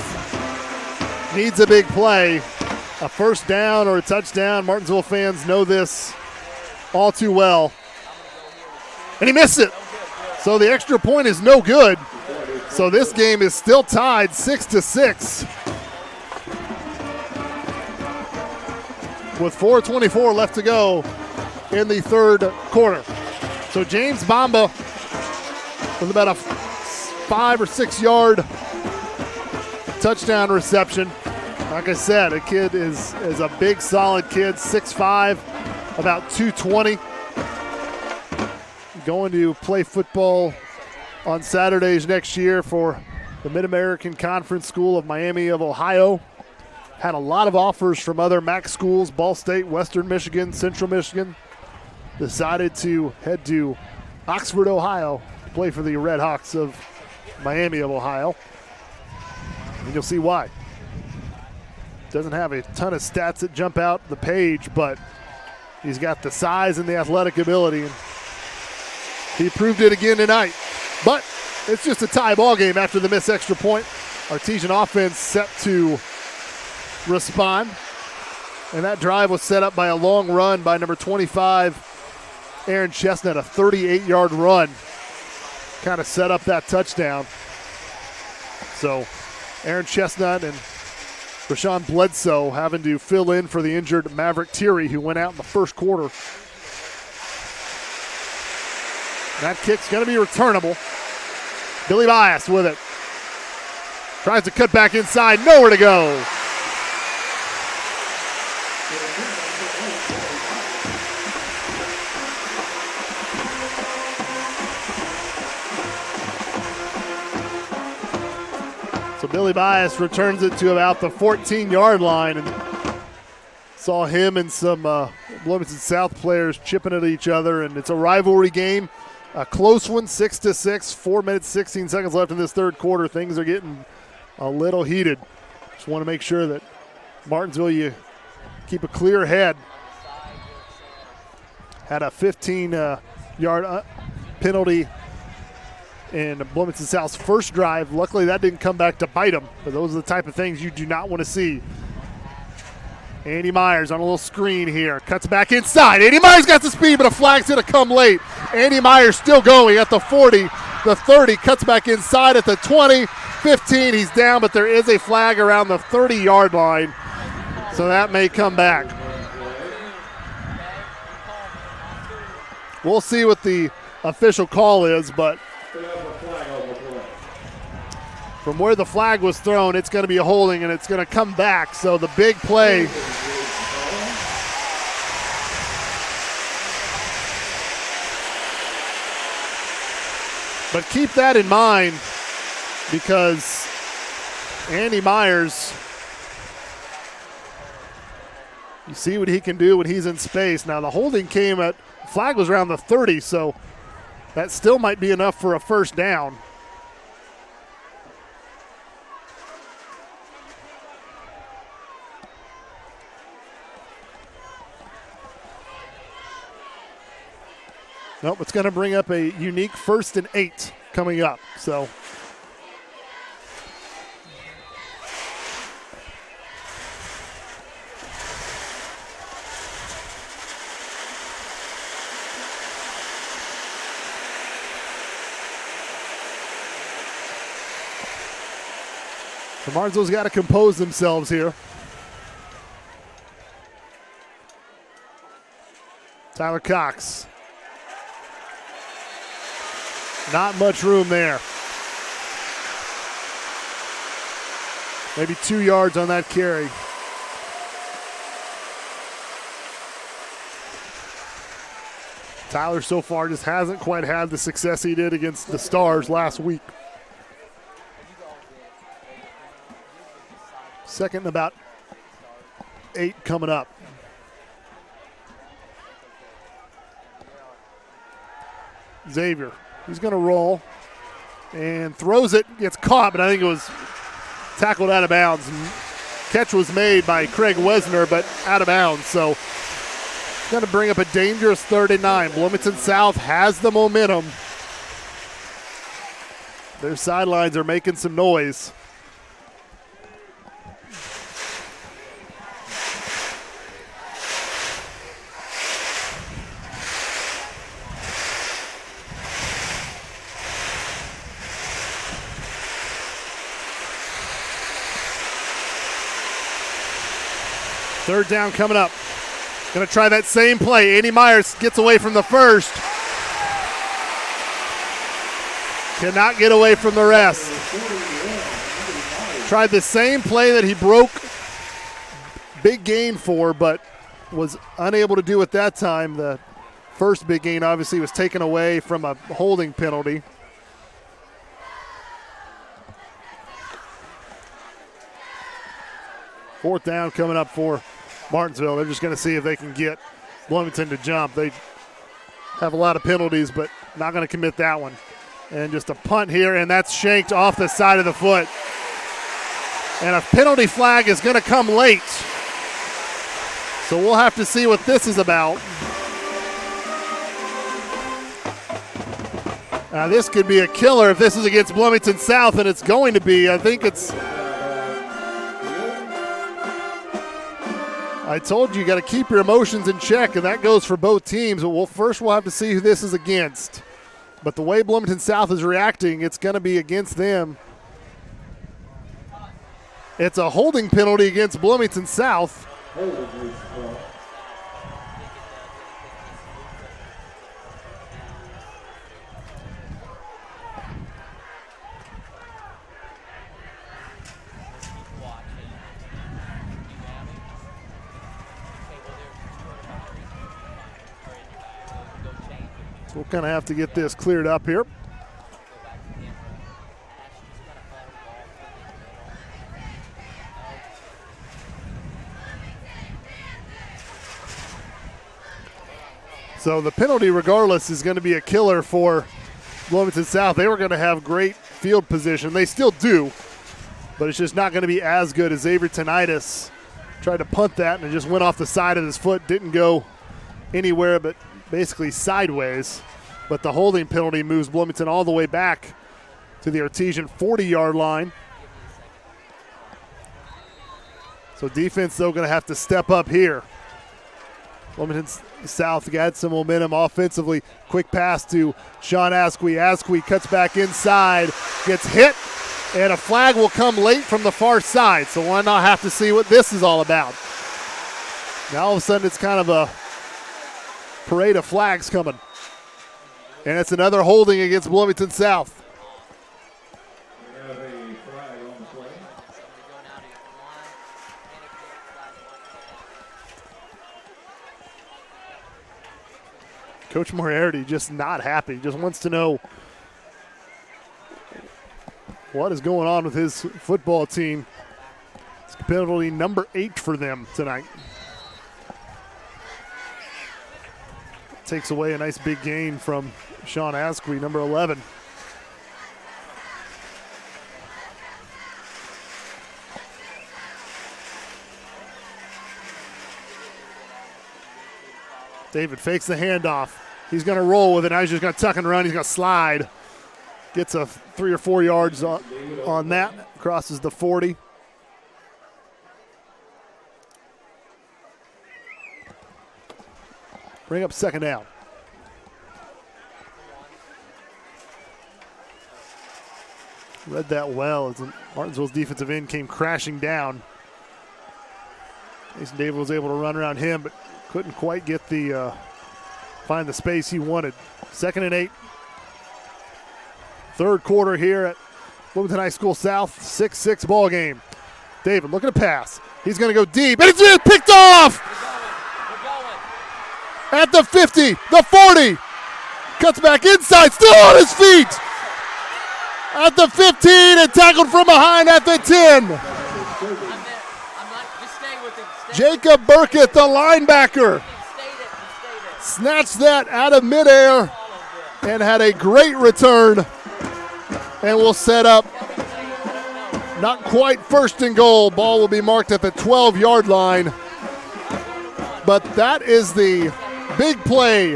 needs a big play, a first down or a touchdown, Martinsville fans know this all too well. And he missed it. So the extra point is no good. So this game is still tied 6-6. With 4:24 left to go in the third quarter. So James Bamba with about a 5 or 6 yard touchdown reception. Like I said, a kid is a big, solid kid, 6'5", about 220. Going to play football on Saturdays next year for the Mid-American Conference School of Miami of Ohio. Had a lot of offers from other MAC schools, Ball State, Western Michigan, Central Michigan. Decided to head to Oxford, Ohio to play for the Red Hawks of Miami of Ohio. And you'll see why. Doesn't have a ton of stats that jump out the page, but he's got the size and the athletic ability. And he proved it again tonight. But it's just a tie ball game after the missed extra point. Artesian offense set to respond. And that drive was set up by a long run by number 25, Aaron Chestnut, a 38-yard run. Kind of set up that touchdown. So Aaron Chestnut and Rashawn Bledsoe having to fill in for the injured Maverick Thierry, who went out in the first quarter. That kick's going to be returnable. Billy Bias with it. Tries to cut back inside, nowhere to go. So Billy Bias returns it to about the 14-yard line, and saw him and some Bloomington South players chipping at each other, and it's a rivalry game. A close one, 6-6, 4 minutes, 16 seconds left in this third quarter. Things are getting a little heated. Just want to make sure that Martinsville, you keep a clear head. Had a 15-yard penalty in Bloomington South's first drive. Luckily, that didn't come back to bite them, but those are the type of things you do not want to see. Andy Myers on a little screen here. Cuts back inside. Andy Myers got the speed, but a flag's going to come late. Andy Myers still going at the 40, the 30. Cuts back inside at the 20, 15. He's down, but there is a flag around the 30-yard line. So that may come back. We'll see what the official call is, but from where the flag was thrown, it's going to be a holding, and it's going to come back. So the big play. But keep that in mind, because Andy Myers, you see what he can do when he's in space. Now the holding came at, flag was around the 30, so that still might be enough for a first down. Nope, it's going to bring up a unique 1st and 8 coming up. So Martinsville's got to compose themselves here. Tyler Cox. Not much room there. Maybe 2 yards on that carry. Tyler so far just hasn't quite had the success he did against the Stars last week. 2nd and about 8 coming up. Xavier. He's going to roll and throws it, gets caught, but I think it was tackled out of bounds. Catch was made by Craig Wesner, but out of bounds. So going to bring up a dangerous 3rd and 9. Bloomington South has the momentum. Their sidelines are making some noise. Third down coming up. Going to try that same play. Andy Myers gets away from the first. Cannot get away from the rest. Tried the same play that he broke big gain for, but was unable to do it that time. The first big gain obviously was taken away from a holding penalty. Fourth down coming up for Martinsville. They're just going to see if they can get Bloomington to jump. They have a lot of penalties, but not going to commit that one. And just a punt here, and that's shanked off the side of the foot. And a penalty flag is going to come late. So we'll have to see what this is about. This could be a killer if this is against Bloomington South, and it's going to be. I think it's... I told you got to keep your emotions in check, and that goes for both teams. But we'll have to see who this is against. But the way Bloomington South is reacting, it's going to be against them. It's a holding penalty against Bloomington South. So we'll kind of have to get this cleared up here. So the penalty, regardless, is going to be a killer for Bloomington South. They were going to have great field position. They still do, but it's just not going to be as good as Avery Tinnitus tried to punt that, and it just went off the side of his foot, didn't go anywhere but basically sideways. But the holding penalty moves Bloomington all the way back to the Artesian 40-yard line. So defense, though, going to have to step up here. Bloomington South got some momentum offensively. Quick pass to Sean Asquith. Asquith cuts back inside, gets hit, and a flag will come late from the far side. So why not have to see what this is all about? Now all of a sudden it's kind of a parade of flags coming. And it's another holding against Bloomington South. Coach Moriarty just not happy, just wants to know what is going on with his football team. It's penalty number 8 for them tonight. Takes away a nice big gain from Sean Asquith, number 11. David fakes the handoff. He's going to roll with it. Now he's just going to tuck and run. He's going to slide. Gets a 3 or 4 yards on that. Crosses the 40. Bring up second down. Read that well as Martinsville's defensive end came crashing down. Mason David was able to run around him, but couldn't quite get the find the space he wanted. 2nd and 8. Third quarter here at Bloomington High School South. 6-6 ball game. David looking to pass. He's going to go deep, and it's picked off! At the 50, the 40. Cuts back inside, still on his feet! At the 15 and tackled from behind at the 10. Jacob Burkett, the linebacker, snatched that out of midair and had a great return, and will set up not quite 1st and goal. Ball will be marked at the 12-yard line. But that is the big play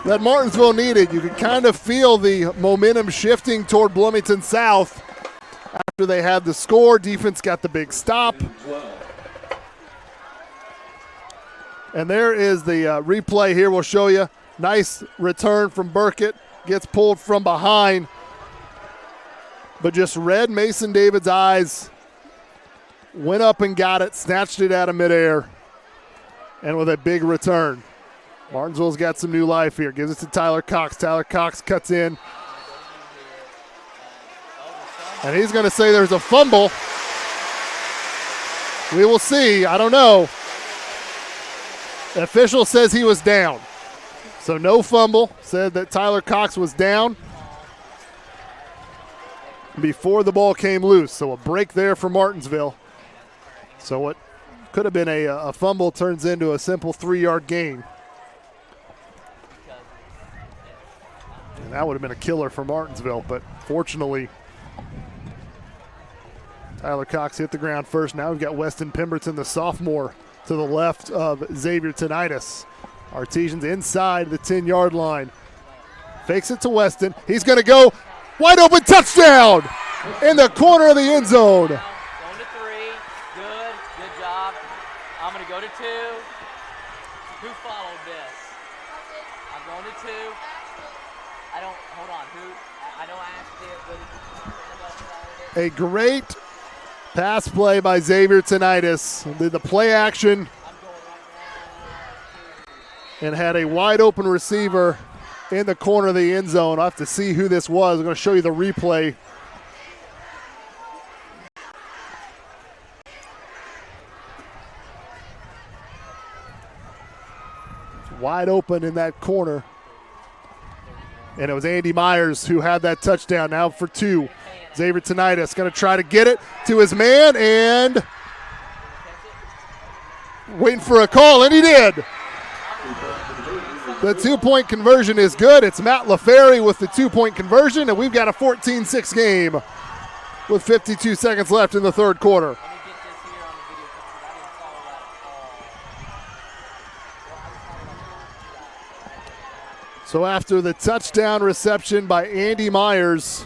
that Martinsville needed. You could kind of feel the momentum shifting toward Bloomington South after they had the score. Defense got the big stop. And there is the replay here. We'll show you. Nice return from Burkett. Gets pulled from behind. But just read Mason David's eyes went up and got it, snatched it out of midair, and with a big return. Martinsville's got some new life here. Gives it to Tyler Cox. Tyler Cox cuts in. And he's going to say there's a fumble. We will see. I don't know. The official says he was down. So no fumble. Said that Tyler Cox was down before the ball came loose. So a break there for Martinsville. So what could have been a fumble turns into a simple 3-yard gain. And that would have been a killer for Martinsville, but fortunately, Tyler Cox hit the ground first. Now we've got Weston Pemberton, the sophomore, to the left of Xavier Tinnitus. Artesians inside the 10-yard line. Fakes it to Weston. He's going to go wide open, touchdown in the corner of the end zone. Going to 3. Good job. I'm going to go to 2. Who followed this? I'm going to 2. A great pass play by Xavier Tinnitus. Did the play action and had a wide open receiver in the corner of the end zone. I'll have to see who this was. I'm going to show you the replay. Wide open in that corner. And it was Andy Myers who had that touchdown. Now for 2. Xavier Tinnitus going to try to get it to his man and waiting for a call, and he did. The 2-point conversion is good. It's Matt LaFerry with the 2-point conversion, and we've got a 14-6 game with 52 seconds left in the third quarter. So after the touchdown reception by Andy Myers,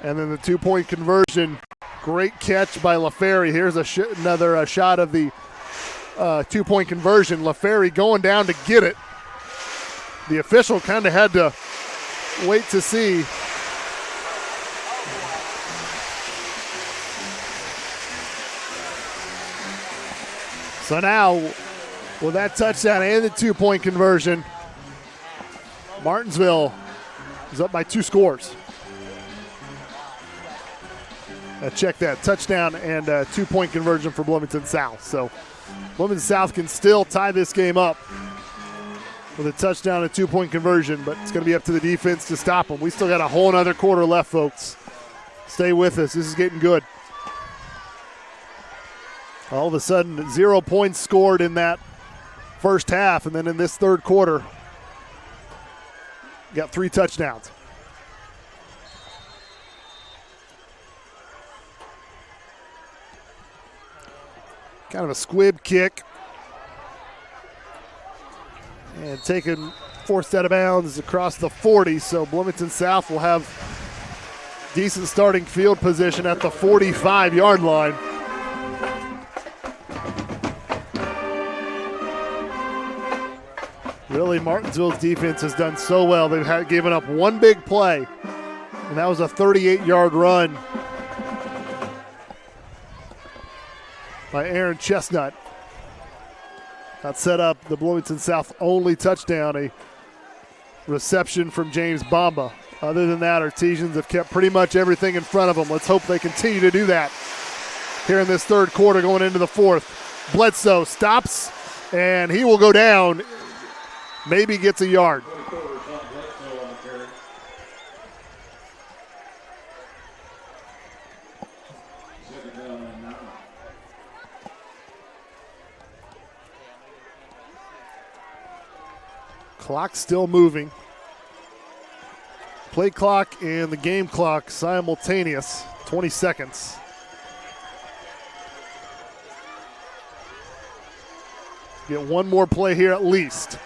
and then the 2-point conversion, great catch by LaFerry. Here's another shot of the 2-point conversion. LaFerry going down to get it. The official kind of had to wait to see. So now, with that touchdown and the 2-point conversion, Martinsville is up by 2 scores. Check that, touchdown and 2-point conversion for Bloomington South. So Bloomington South can still tie this game up with a touchdown and 2-point conversion, but it's going to be up to the defense to stop them. We still got a whole other quarter left, folks. Stay with us. This is getting good. All of a sudden, 0 points scored in that first half, and then in this third quarter, got 3 touchdowns. Kind of a squib kick. And taken, forced out of bounds across the 40. So Bloomington South will have decent starting field position at the 45-yard line. Really, Martinsville's defense has done so well. They've given up one big play, and that was a 38-yard run by Aaron Chestnut. That set up the Bloomington South only touchdown, a reception from James Bamba. Other than that, Artesians have kept pretty much everything in front of them. Let's hope they continue to do that here in this third quarter going into the fourth. Bledsoe stops, and he will go down. Maybe gets a yard. Clock still moving. Play clock and the game clock simultaneous. 20 seconds. Get one more play here at least.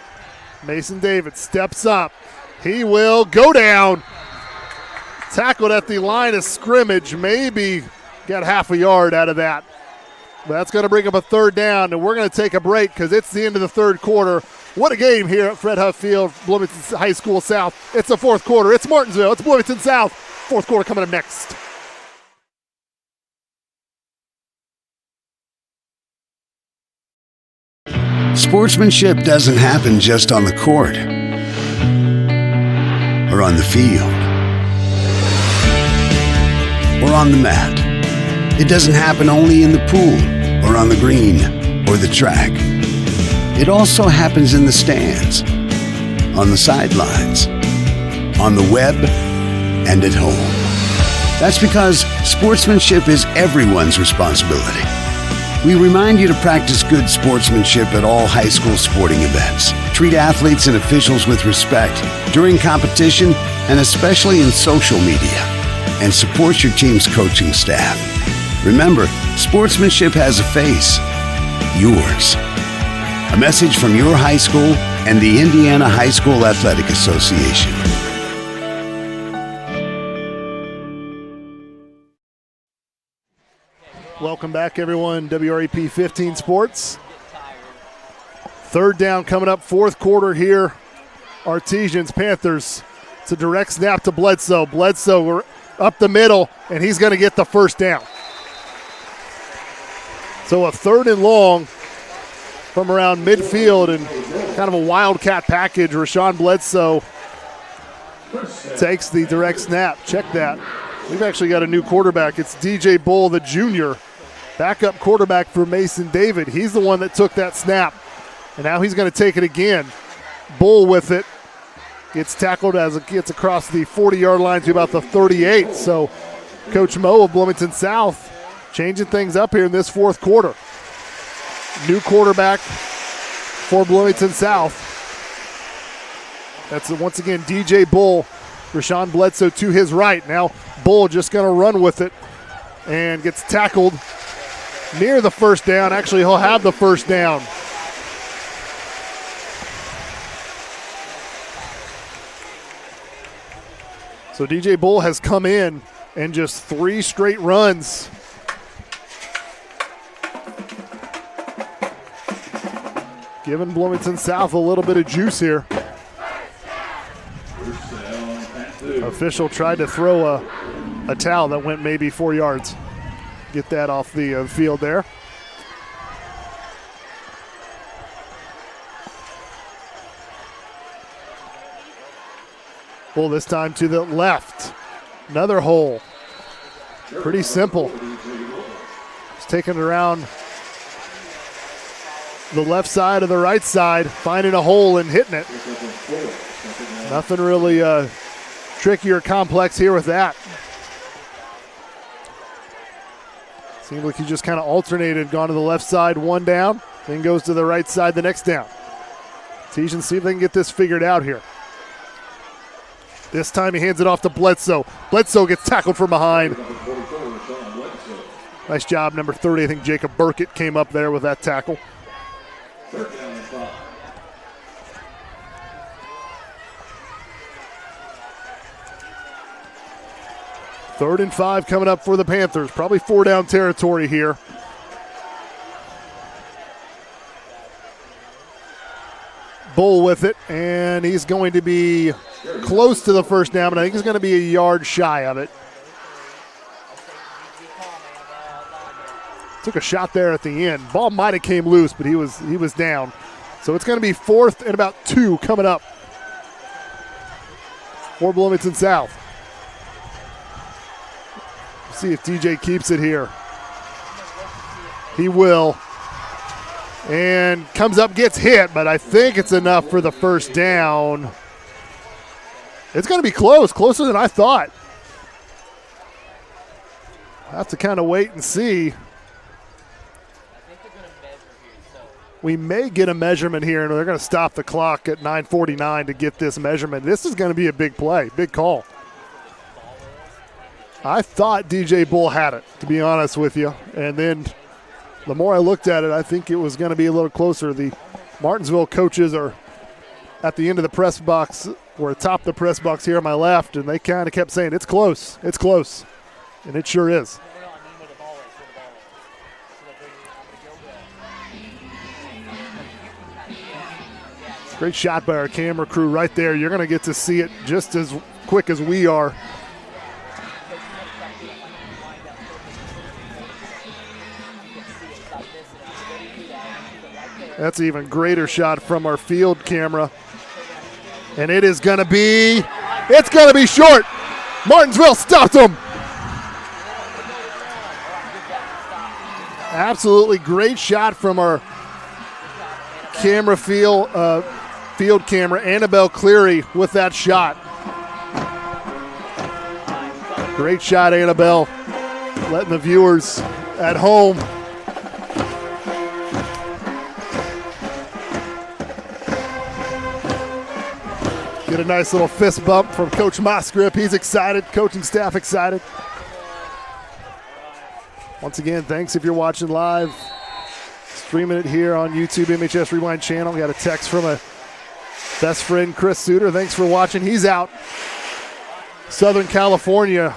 Mason David steps up. He will go down. Tackled at the line of scrimmage. Maybe got half a yard out of that. But that's going to bring up a third down, and we're going to take a break because it's the end of the third quarter. What a game here at Fred Huff Field, Bloomington High School South. It's the fourth quarter. It's Martinsville. It's Bloomington South. Fourth quarter coming up next. Sportsmanship doesn't happen just on the court or on the field or on the mat. It doesn't happen only in the pool or on the green or the track. It also happens in the stands, on the sidelines, on the web, and at home. That's because sportsmanship is everyone's responsibility. We remind you to practice good sportsmanship at all high school sporting events. Treat athletes and officials with respect during competition and especially in social media. And support your team's coaching staff. Remember, sportsmanship has a face. Yours. A message from your high school and the Indiana High School Athletic Association. Welcome back, everyone. WREP 15 Sports. Third down coming up, fourth quarter here. Artesians, Panthers. It's a direct snap to Bledsoe. Bledsoe, we're up the middle, and he's going to get the first down. So a third and long from around midfield, and kind of a wildcat package. Rashawn Bledsoe takes the direct snap. Check that. We've actually got a new quarterback. It's DJ Bull, the junior, backup quarterback for Mason David. He's the one that took that snap, and now he's going to take it again. Bull with it. Gets tackled as it gets across the 40-yard line to about the 38. So Coach Mo of Bloomington South changing things up here in this fourth quarter. New quarterback for Bloomington South. That's once again DJ Bull. Rashawn Bledsoe to his right. Now Bull just going to run with it and gets tackled near the first down. Actually, he'll have the first down. So DJ Bull has come in and just 3 straight runs. Giving Bloomington South a little bit of juice here. Official tried to throw a towel that went maybe 4 yards. Get that off the field there. Bull this time to the left. Another hole. Pretty simple. Just taking it around the left side or the right side, finding a hole and hitting it. Nothing really tricky or complex here with that. Seems like he just kind of alternated, gone to the left side, one down, then goes to the right side the next down. Tejan, see if they can get this figured out here. This time he hands it off to Bledsoe. Bledsoe gets tackled from behind. Nice job, number 30. I think Jacob Burkett came up there with that tackle. Third and 5 coming up for the Panthers. Probably 4 down territory here. Bull with it, and he's going to be close to the first down, but I think he's going to be a yard shy of it. Took a shot there at the end. Ball might have came loose, but he was down. So it's going to be 4th and about 2 coming up for Bloomington South. See if DJ keeps it here. He will. And comes up, gets hit, but I think it's enough for the first down. It's going to be close, closer than I thought. I'll have to kind of wait and see. We may get a measurement here, and they're going to stop the clock at 9:49 to get this measurement. This is going to be a big play, big call. I thought DJ Bull had it, to be honest with you. And then the more I looked at it, I think it was going to be a little closer. The Martinsville coaches are at the end of the press box, or atop the press box here on my left, and they kind of kept saying, it's close, it's close. And it sure is. Great shot by our camera crew right there. You're going to get to see it just as quick as we are. That's an even greater shot from our field camera. And it is going to be, it's going to be short. Martinsville stopped him. Absolutely great shot from our field camera, Annabelle Cleary with that shot. Great shot, Annabelle, letting the viewers at home get a nice little fist bump from Coach Mosgrip. He's excited, coaching staff excited. Once again, thanks if you're watching live. Streaming it here on YouTube, MHS Rewind channel. We got a text from a best friend, Chris Suter. Thanks for watching. He's out Southern California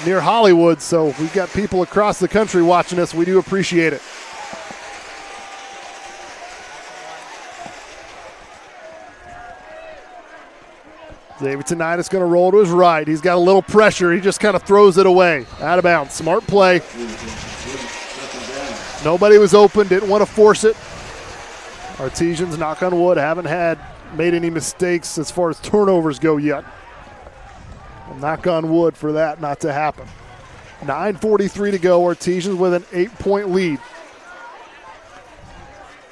near Hollywood, so we've got people across the country watching us. We do appreciate it. Davidson is going to roll to his right. He's got a little pressure. He just kind of throws it away. Out of bounds. Smart play. Nobody was open. Didn't want to force it. Artesians, knock on wood, haven't made any mistakes as far as turnovers go yet. Well, knock on wood for that not to happen. 9:43 to go. Artesians with an 8-point lead.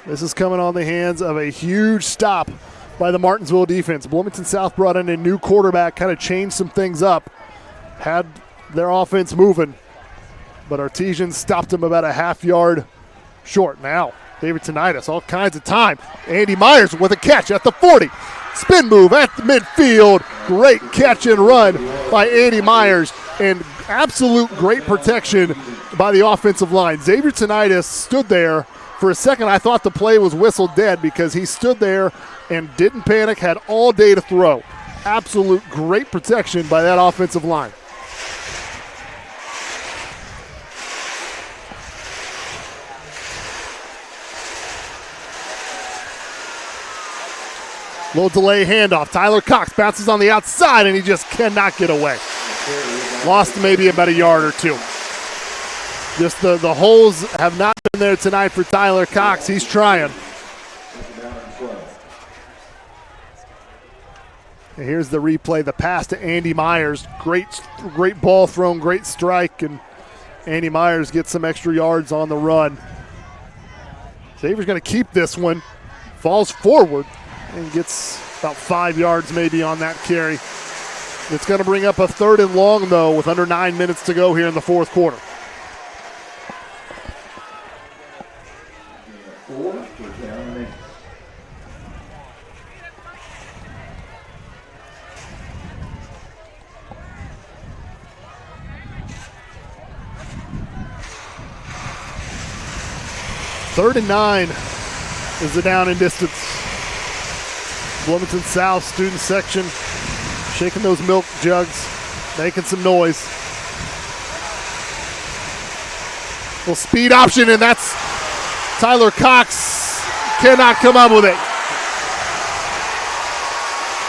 This is coming on the hands of a huge stop by the Martinsville defense. Bloomington South brought in a new quarterback, kind of changed some things up, had their offense moving, but Artesians stopped them about a half-yard short. Now, Davidson, all kinds of time. Andy Myers with a catch at the 40. Spin move at the midfield. Great catch and run by Andy Myers, and absolute great protection by the offensive line. Xavier Tonitis stood there. For a second, I thought the play was whistled dead because he stood there and didn't panic, had all day to throw. Absolute great protection by that offensive line. Little delay handoff. Tyler Cox bounces on the outside, and he just cannot get away. Lost maybe about a yard or two. Just the holes have not been there tonight for Tyler Cox. He's trying. And here's the replay, the pass to Andy Myers. Great ball thrown, great strike, and Andy Myers gets some extra yards on the run. Xavier's going to keep this one. Falls forward and gets about 5 yards maybe on that carry. It's going to bring up a 3rd and long, though, with under 9 minutes to go here in the fourth quarter. Third and 9 is the down and distance. Bloomington South student section shaking those milk jugs, making some noise. Little speed option, and that's Tyler Cox. Cannot come up with it.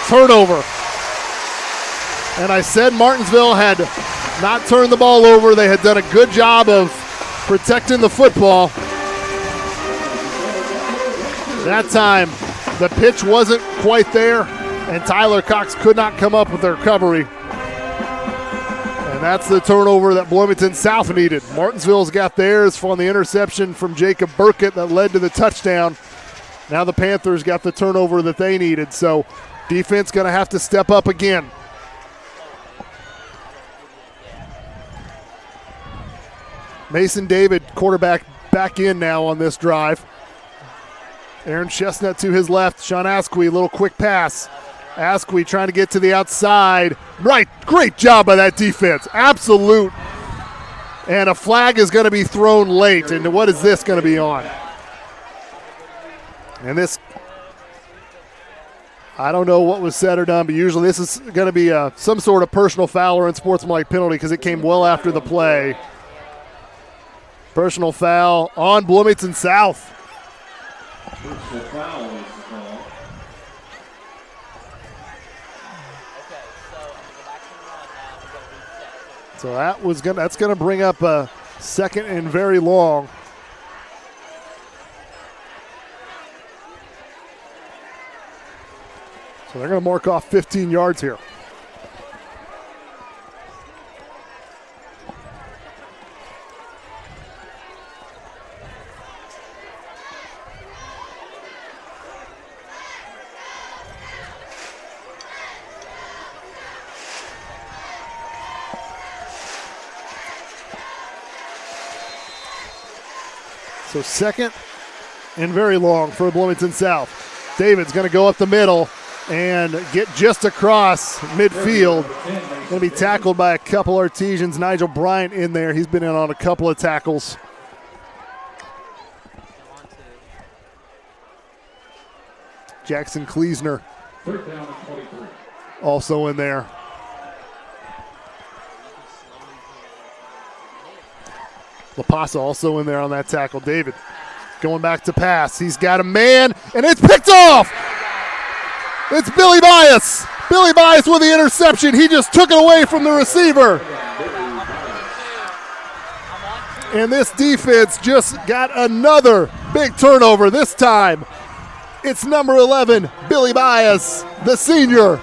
Turnover. And I said Martinsville had not turned the ball over. They had done a good job of protecting the football. That time, the pitch wasn't quite there, and Tyler Cox could not come up with the recovery. And that's the turnover that Bloomington South needed. Martinsville's got theirs on the interception from Jacob Burkett that led to the touchdown. Now the Panthers got the turnover that they needed, so defense going to have to step up again. Mason David, quarterback, back in now on this drive. Aaron Chestnut to his left. Sean Asqui, a little quick pass. Asqui trying to get to the outside. Right, great job by that defense. Absolute. And a flag is going to be thrown late. And what is this going to be on? And this, I don't know what was said or done, but usually this is going to be some sort of personal foul or unsportsmanlike penalty because it came well after the play. Personal foul on Bloomington South. Personal foul is called. So that's gonna bring up a 2nd and very long. So they're going to mark off 15 yards here. So second and very long for Bloomington South. David's going to go up the middle and get just across midfield. Going to be tackled by a couple Artesians. Nigel Bryant in there. He's been in on a couple of tackles. Jackson Kleesner also in there. LaPasa also in there on that tackle. David going back to pass. He's got a man, and it's picked off. It's Billy Bias. Billy Bias with the interception. He just took it away from the receiver. And this defense just got another big turnover. This time, it's number 11, Billy Bias, the senior.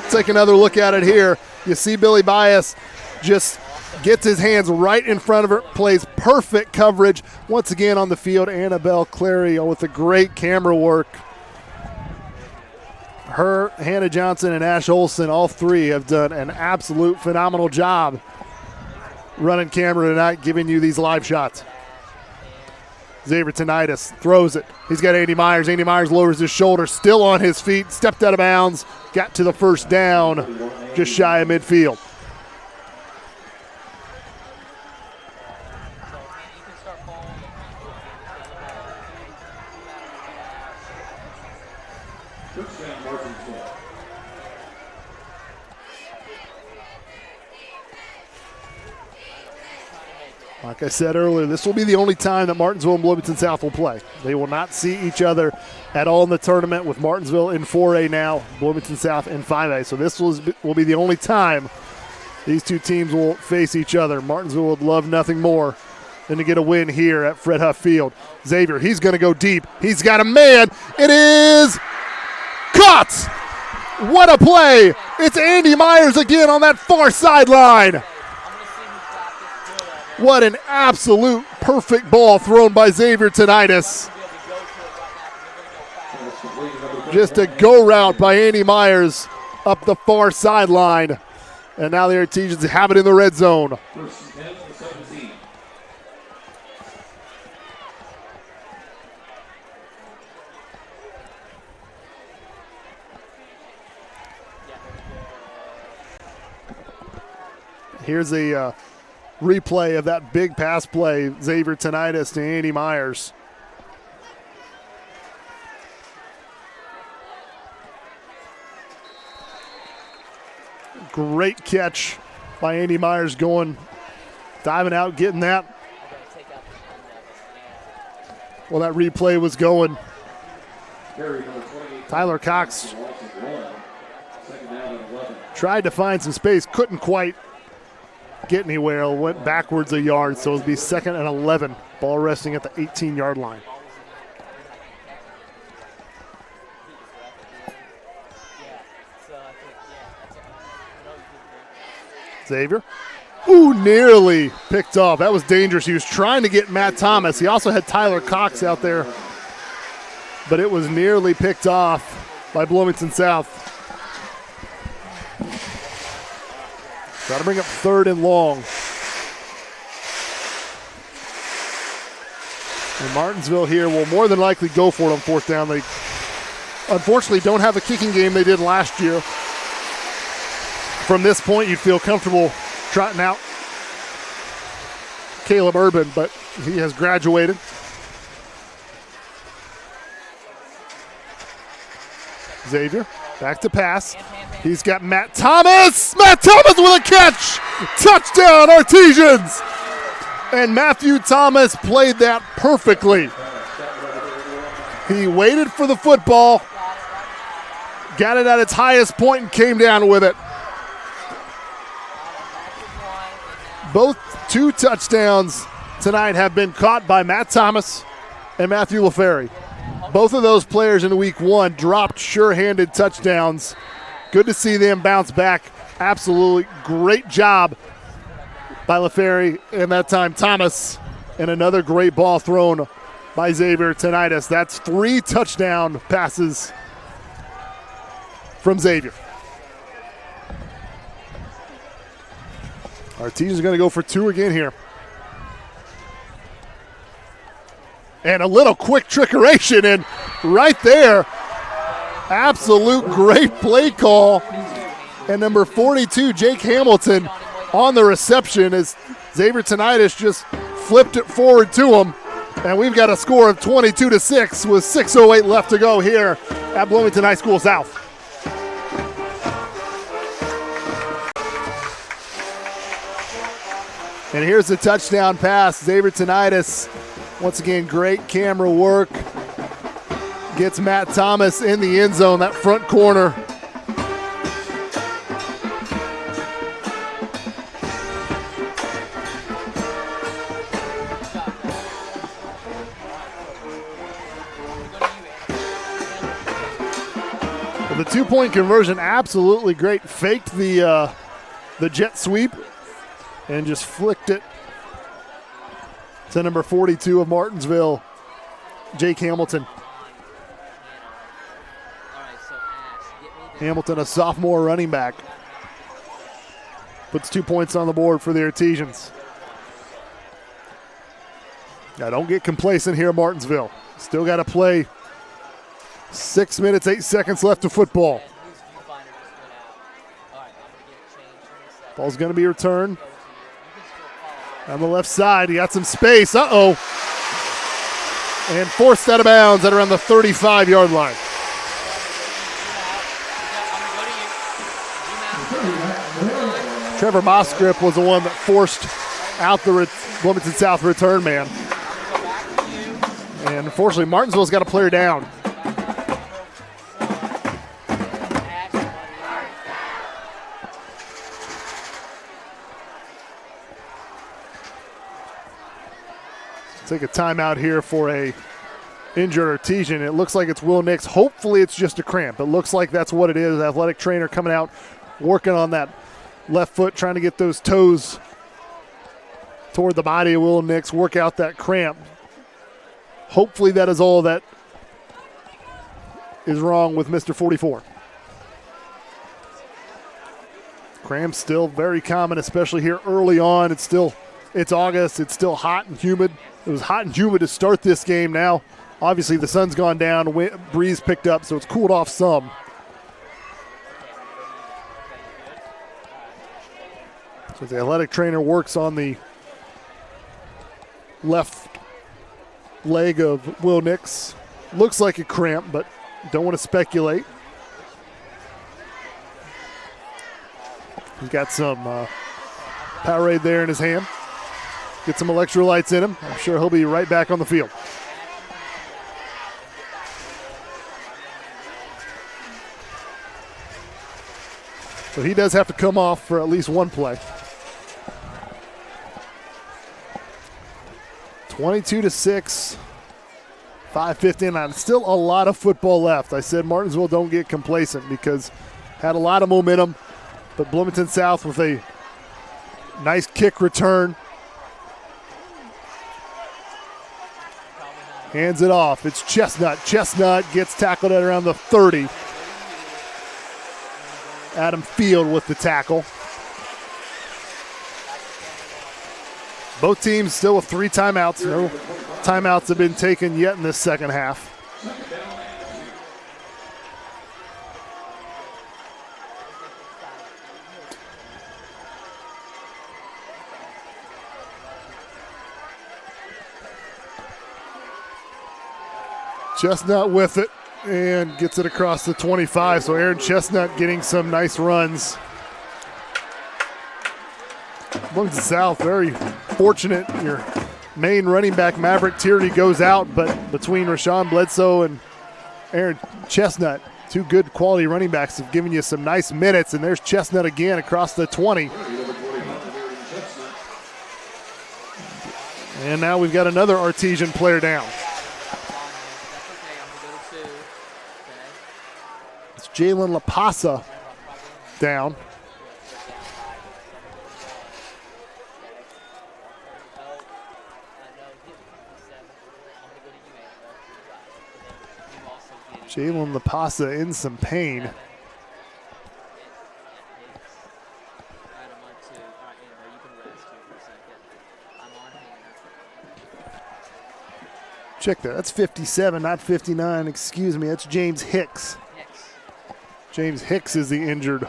Take another look at it here. You see Billy Bias just gets his hands right in front of her, plays perfect coverage. Once again on the field, Annabelle Clary with the great camera work. Her, Hannah Johnson, and Ash Olson, all three have done an absolute phenomenal job running camera tonight, giving you these live shots. Xavier Tinnitus throws it. He's got Andy Myers. Andy Myers lowers his shoulder, still on his feet, stepped out of bounds, got to the first down, just shy of midfield. Like I said earlier, this will be the only time that Martinsville and Bloomington South will play. They will not see each other at all in the tournament, with Martinsville in 4A now, Bloomington South in 5A. So this will be the only time these two teams will face each other. Martinsville would love nothing more than to get a win here at Fred Huff Field. Xavier, he's going to go deep. He's got a man. It is caught. What a play. It's Andy Myers again on that far sideline. What an absolute perfect ball thrown by Xavier Tinnitus. Just a go route by Andy Myers up the far sideline. And now the Artesians have it in the red zone. Here's a replay of that big pass play, Xavier Tinnitus to Andy Myers. Great catch by Andy Myers, diving out, getting that. Well, that replay was going. Tyler Cox tried to find some space, couldn't quite get anywhere, went backwards a yard, so it'll be 2nd and 11. Ball resting at the 18-yard line. Xavier. Ooh, nearly picked off. That was dangerous. He was trying to get Matt Thomas. He also had Tyler Cox out there, but it was nearly picked off by Bloomington South. Got to bring up 3rd and long. And Martinsville here will more than likely go for it on 4th down. They unfortunately don't have a kicking game they did last year. From this point, you'd feel comfortable trotting out Caleb Urban, but he has graduated. Xavier, back to pass. He's got Matt Thomas. Matt Thomas with a catch. Touchdown, Artesians. And Matthew Thomas played that perfectly. He waited for the football, got it at its highest point, and came down with it. Both 2 touchdowns tonight have been caught by Matt Thomas and Matthew LaFerry. Both of those players in week 1 dropped sure-handed touchdowns. Good to see them bounce back. Absolutely great job by LaFerry, and that time Thomas, and another great ball thrown by Xavier Tinnitus. That's 3 touchdown passes from Xavier. Our teams are going to go for 2 again here. And a little quick trickeration, and right there, absolute great play call. And number 42, Jake Hamilton, on the reception as Xavier Tinnitus just flipped it forward to him. And we've got a score of 22-6 with 6:08 left to go here at Bloomington High School South. And here's the touchdown pass. Xavier Tinnitus, once again, great camera work. Gets Matt Thomas in the end zone, that front corner. The 2-point conversion, absolutely great. Faked the jet sweep and just flicked it to number 42 of Martinsville, Jake Hamilton. Hamilton, a sophomore running back, puts 2 points on the board for the Artesians. Now, don't get complacent here, Martinsville. Still got to play. 6 minutes, 8 seconds left of football. Ball's going to be returned. On the left side, he got some space. Uh-oh. And forced out of bounds at around the 35-yard line. Trevor Mosgrip was the one that forced out the Bloomington South return man. And unfortunately, Martinsville's got a player down. Take a timeout here for a injured Artesian. It looks like it's Will Nix. Hopefully it's just a cramp. It looks like that's what it is. Athletic trainer coming out, working on that left foot, trying to get those toes toward the body of Will Nix, work out that cramp. Hopefully that is all that is wrong with Mr. 44. Cramps still very common, especially here early on. It's August. It's still hot and humid. It was hot and humid to start this game. Now, obviously, the sun's gone down, breeze picked up, so it's cooled off some. So the athletic trainer works on the left leg of Will Nix. Looks like a cramp, but don't want to speculate. He's got some Powerade there in his hand. Get some electrolytes in him. I'm sure he'll be right back on the field. So he does have to come off for at least one play. 22-6, 5:50, and still a lot of football left. I said Martinsville don't get complacent because had a lot of momentum, but Bloomington South with a nice kick return. Hands it off. It's Chestnut. Chestnut gets tackled at around the 30. Adam Field with the tackle. Both teams still with 3 timeouts. No timeouts have been taken yet in this second half. Chestnut with it and gets it across the 25. So Aaron Chestnut getting some nice runs. Bloomington South very fortunate. Your main running back, Maverick Tierney, goes out, but between Rashawn Bledsoe and Aaron Chestnut, 2 good quality running backs have given you some nice minutes. And there's Chestnut again across the 20. And now we've got another Artesian player down. It's Jalen LaPasa down. Jalen LaPasa in some pain. Check that. That's 57, not 59. Excuse me. That's James Hicks. James Hicks is the injured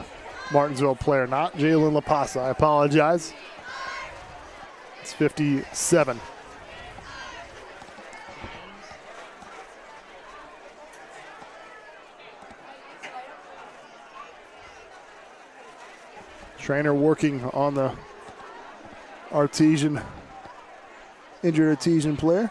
Martinsville player, not Jalen LaPasa. I apologize. It's 57. Trainer working on the injured Artesian player.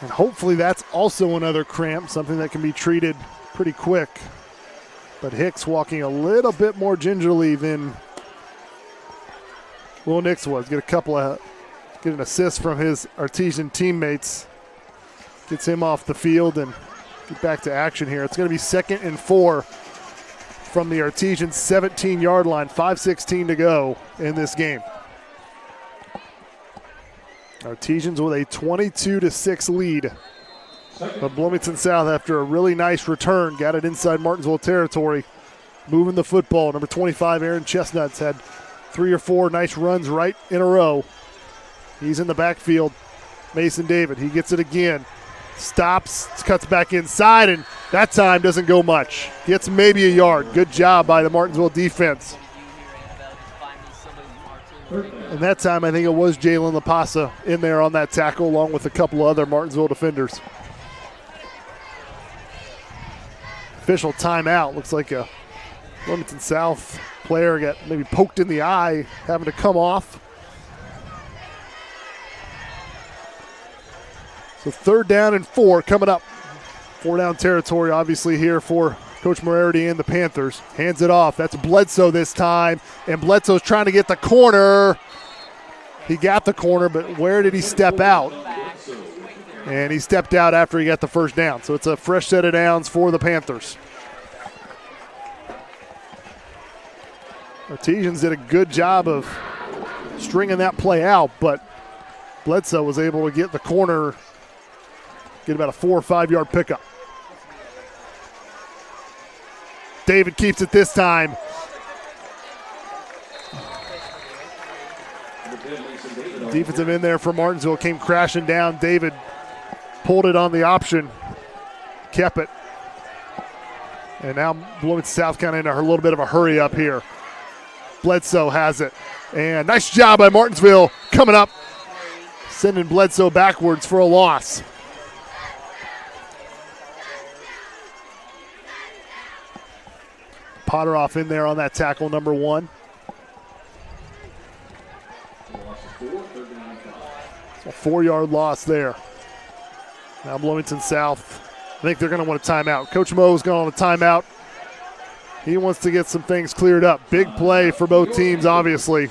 And hopefully that's also another cramp, something that can be treated pretty quick. But Hicks walking a little bit more gingerly than Will Nix was. Get an assist from his Artesian teammates. Gets him off the field and get back to action here. It's going to be 2nd and 4 from the Artesian 17-yard line. 5:16 to go in this game. Artesians with a 22-6 lead. But Bloomington South, after a really nice return, got it inside Martinsville territory, moving the football. Number 25, Aaron Chestnut's had 3 or 4 nice runs right in a row. He's in the backfield. Mason David, he gets it again. Stops, cuts back inside, and that time doesn't go much. Gets maybe a yard. Good job by the Martinsville defense. And that time, I think it was Jalen LaPasa in there on that tackle, along with a couple of other Martinsville defenders. Official timeout. Looks like a Bloomington South player got maybe poked in the eye, having to come off. So 3rd down and 4 coming up. 4-down territory, obviously, here for Coach Morarity and the Panthers. Hands it off. That's Bledsoe this time. And Bledsoe's trying to get the corner. He got the corner, but where did he step out? And he stepped out after he got the first down. So it's a fresh set of downs for the Panthers. Artesians did a good job of stringing that play out, but Bledsoe was able to get the corner, get about a 4 or 5 yard pickup. David keeps it this time. Defensive in there for Martinsville came crashing down. David pulled it on the option, kept it. And now Bloomington South kind of in a little bit of a hurry up here. Bledsoe has it. And nice job by Martinsville coming up, sending Bledsoe backwards for a loss. Potter off in there on that tackle, number 1. It's a 4-yard loss there. Now Bloomington South, I think they're going to want a timeout. Coach Moe's going on a timeout. He wants to get some things cleared up. Big play for both teams, obviously.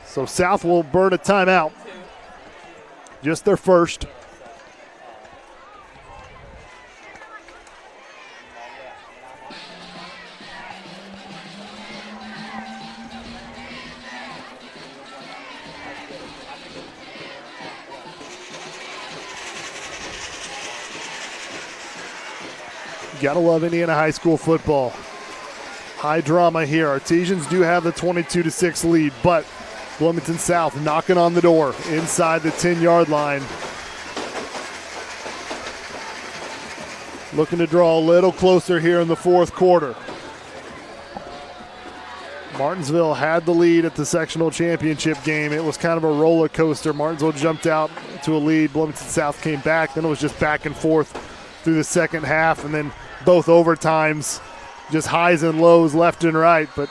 So South will burn a timeout. Just their first. Gotta love Indiana high school football. High drama here. Artesians do have the 22-6 lead, but Bloomington South knocking on the door inside the 10-yard line. Looking to draw a little closer here in the 4th quarter. Martinsville had the lead at the sectional championship game. It was kind of a roller coaster. Martinsville jumped out to a lead. Bloomington South came back. Then it was just back and forth through the second half, and then both overtimes, just highs and lows left and right. But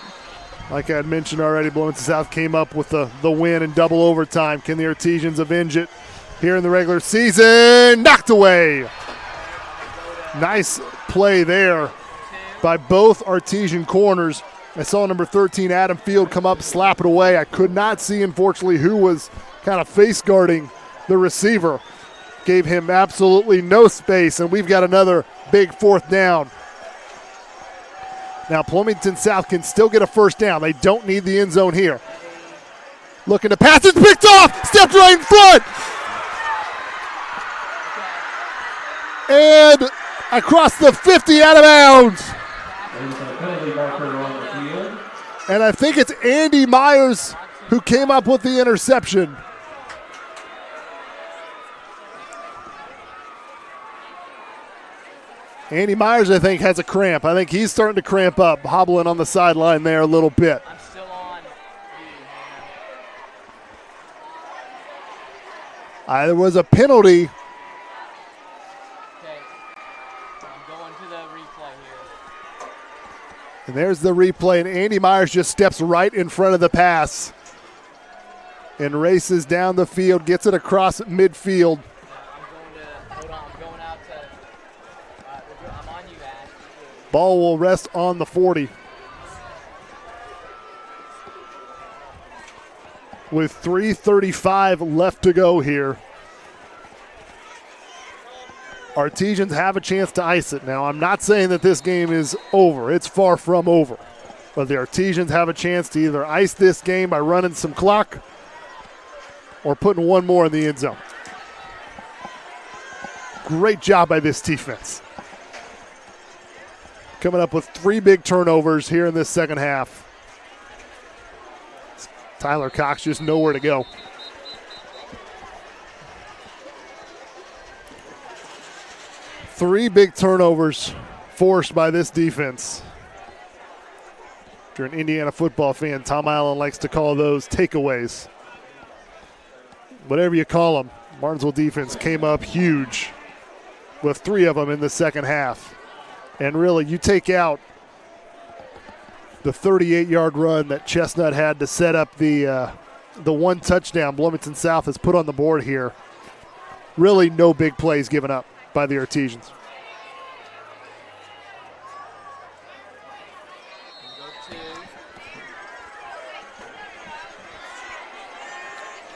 like I had mentioned already, Bloomington South came up with the win in double overtime. Can the Artesians avenge it here in the regular season? Knocked away. Nice play there by both Artesian corners. I saw number 13, Adam Field, come up, slap it away. I could not see, unfortunately, who was kind of face guarding the receiver. Gave him absolutely no space, and we've got another big fourth down. Now Bloomington South can still get a first down. They don't need the end zone here. Looking to pass, it's picked off, stepped right in front. And across the 50 out of bounds. There's a penalty marker on the field. And I think it's Andy Myers who came up with the interception. Andy Myers, I think, has a cramp. I think he's starting to cramp up, hobbling on the sideline there a little bit. I'm still on. There was a penalty. Okay. I'm going to the replay here. And there's the replay, and Andy Myers just steps right in front of the pass and races down the field, gets it across midfield. I'm going out to, I'm on you, Ash. Ball will rest on the 40. With 3:35 left to go here, Artesians have a chance to ice it. Now, I'm not saying that this game is over. It's far from over. But the Artesians have a chance to either ice this game by running some clock or putting one more in the end zone. Great job by this defense. Coming up with 3 big turnovers here in this second half. Tyler Cox just nowhere to go. Three big turnovers forced by this defense. If you're an Indiana football fan, Tom Allen likes to call those takeaways. Whatever you call them, Martinsville defense came up huge with 3 of them in the second half. And really, you take out the 38-yard run that Chestnut had to set up the one touchdown Bloomington South has put on the board here. Really no big plays given up by the Artesians.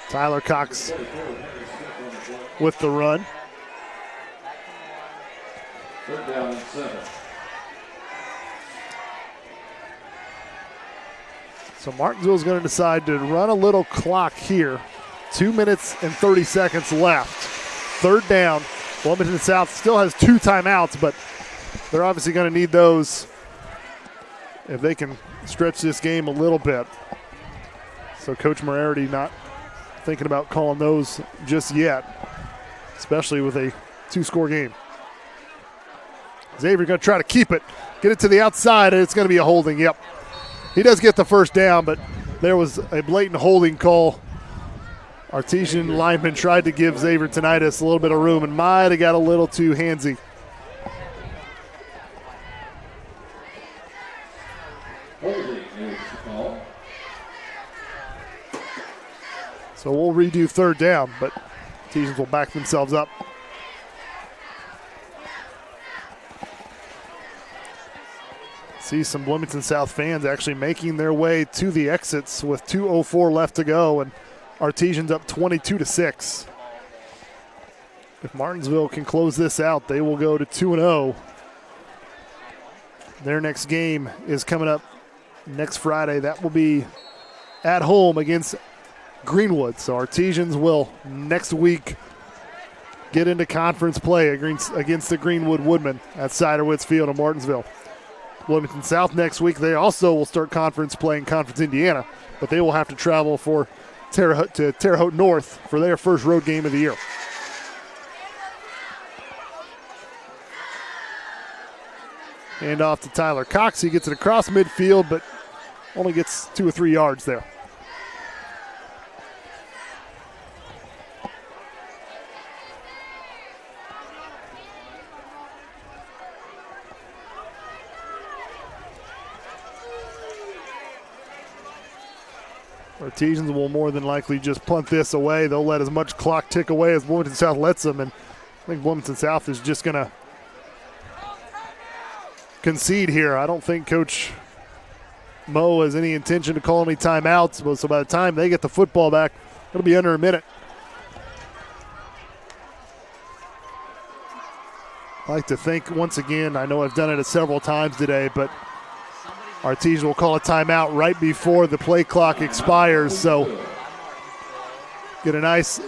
Tyler Cox with the run. Third down and 7. So Martinsville is going to decide to run a little clock here. 2 minutes and 30 seconds left. Third down. Bloomington South still has 2 timeouts, but they're obviously going to need those if they can stretch this game a little bit. So Coach Moriarty not thinking about calling those just yet, especially with a 2-score game. Xavier going to try to keep it, get it to the outside, and it's going to be a holding. Yep. He does get the first down, but there was a blatant holding call. Artesian lineman tried to give Xavier Tinnitus a little bit of room and might have got a little too handsy. Holding is the call. So we'll redo third down, but Artesians will back themselves up. See some Bloomington South fans actually making their way to the exits with 2:04 left to go, and Artesians up 22-6. If Martinsville can close this out, they will go to 2-0. Their next game is coming up next Friday. That will be at home against Greenwood. So Artesians will next week get into conference play against the Greenwood Woodmen at Siderwitz Field in Martinsville. Bloomington South next week, they also will start conference play in Conference Indiana, but they will have to travel to Terre Haute North for their first road game of the year. Hand off to Tyler Cox. He gets it across midfield, but only gets 2 or 3 yards there. Artesians will more than likely just punt this away. They'll let as much clock tick away as Bloomington South lets them, and I think Bloomington South is just going to concede here. I don't think Coach Mo has any intention to call any timeouts, so by the time they get the football back, it'll be under a minute. I like to think, once again, I know I've done it several times today, but Artesian will call a timeout right before the play clock expires, so get a nice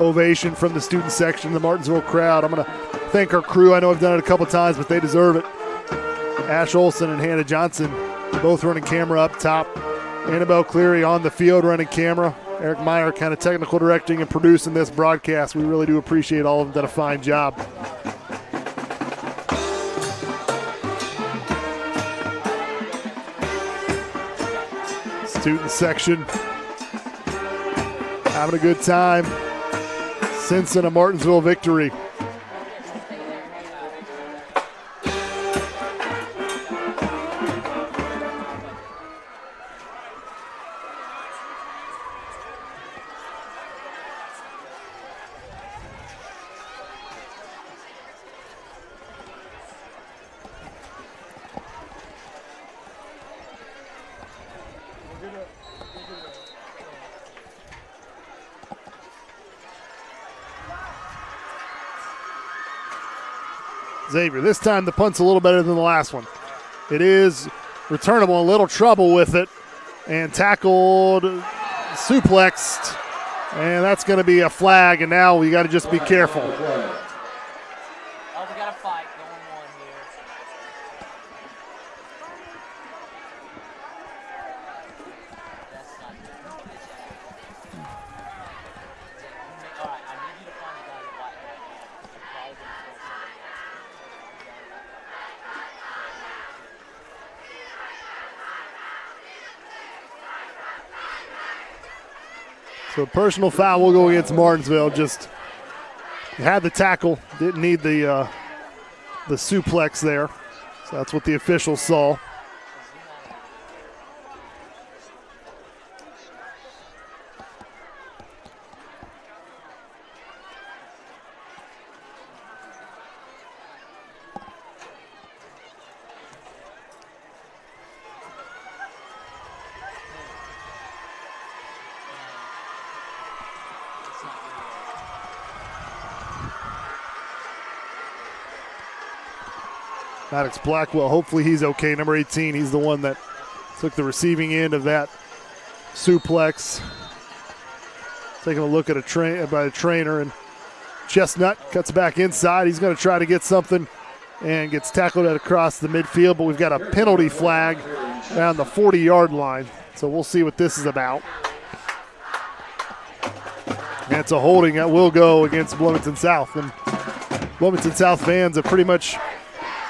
ovation from the student section, the Martinsville crowd. I'm going to thank our crew. I know I've done it a couple times, but they deserve it. Ash Olson and Hannah Johnson both running camera up top. Annabelle Cleary on the field running camera. Eric Meyer kind of technical directing and producing this broadcast. We really do appreciate all of them. Done a fine job. Student section having a good time. Sensing a Martinsville victory. Xavier, this time the punt's a little better than the last one. It is returnable, a little trouble with it, and tackled, suplexed, and that's going to be a flag, and now we got to just be careful. Oh, we got a fight going on here. That's not good. All right, I need you to find the guy that white hat. So personal foul will go against Martinsville. Just had the tackle, didn't need the suplex there. So that's what the officials saw. Maddox Blackwell, hopefully he's okay. Number 18, he's the one that took the receiving end of that suplex. Taking a look at by the trainer, and Chestnut cuts back inside. He's going to try to get something and gets tackled across the midfield, but we've got a penalty flag around the 40-yard line. So we'll see what this is about. And it's a holding that will go against Bloomington South. And Bloomington South fans have pretty much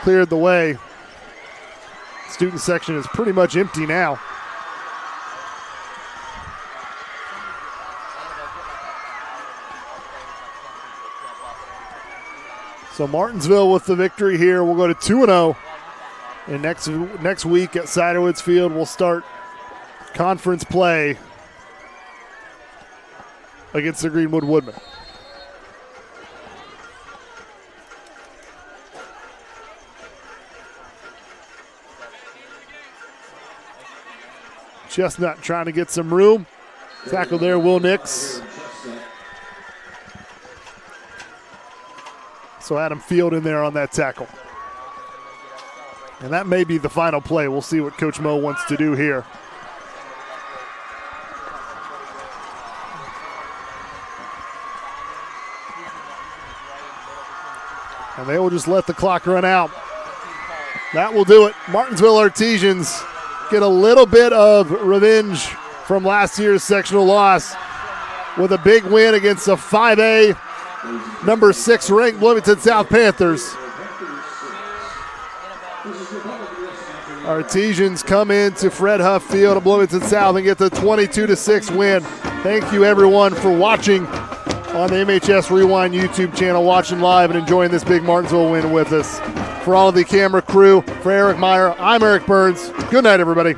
cleared the way. Student section is pretty much empty now. So Martinsville with the victory here. We'll go to 2-0. And next week at Ciderwoods Field, we'll start conference play against the Greenwood Woodmen. Chestnut trying to get some room. Tackle there, Will Nix. So Adam Field in there on that tackle. And that may be the final play. We'll see what Coach Mo wants to do here. And they will just let the clock run out. That will do it. Martinsville Artesians get a little bit of revenge from last year's sectional loss with a big win against a 5A number 6 ranked Bloomington South Panthers. Artesians come into Fred Huff Field of Bloomington South and get the 22-6 win. Thank you everyone for watching on the MHS Rewind YouTube channel, watching live and enjoying this big Martinsville win with us. For all of the camera crew, for Eric Meyer, I'm Eric Burns. Good night, everybody.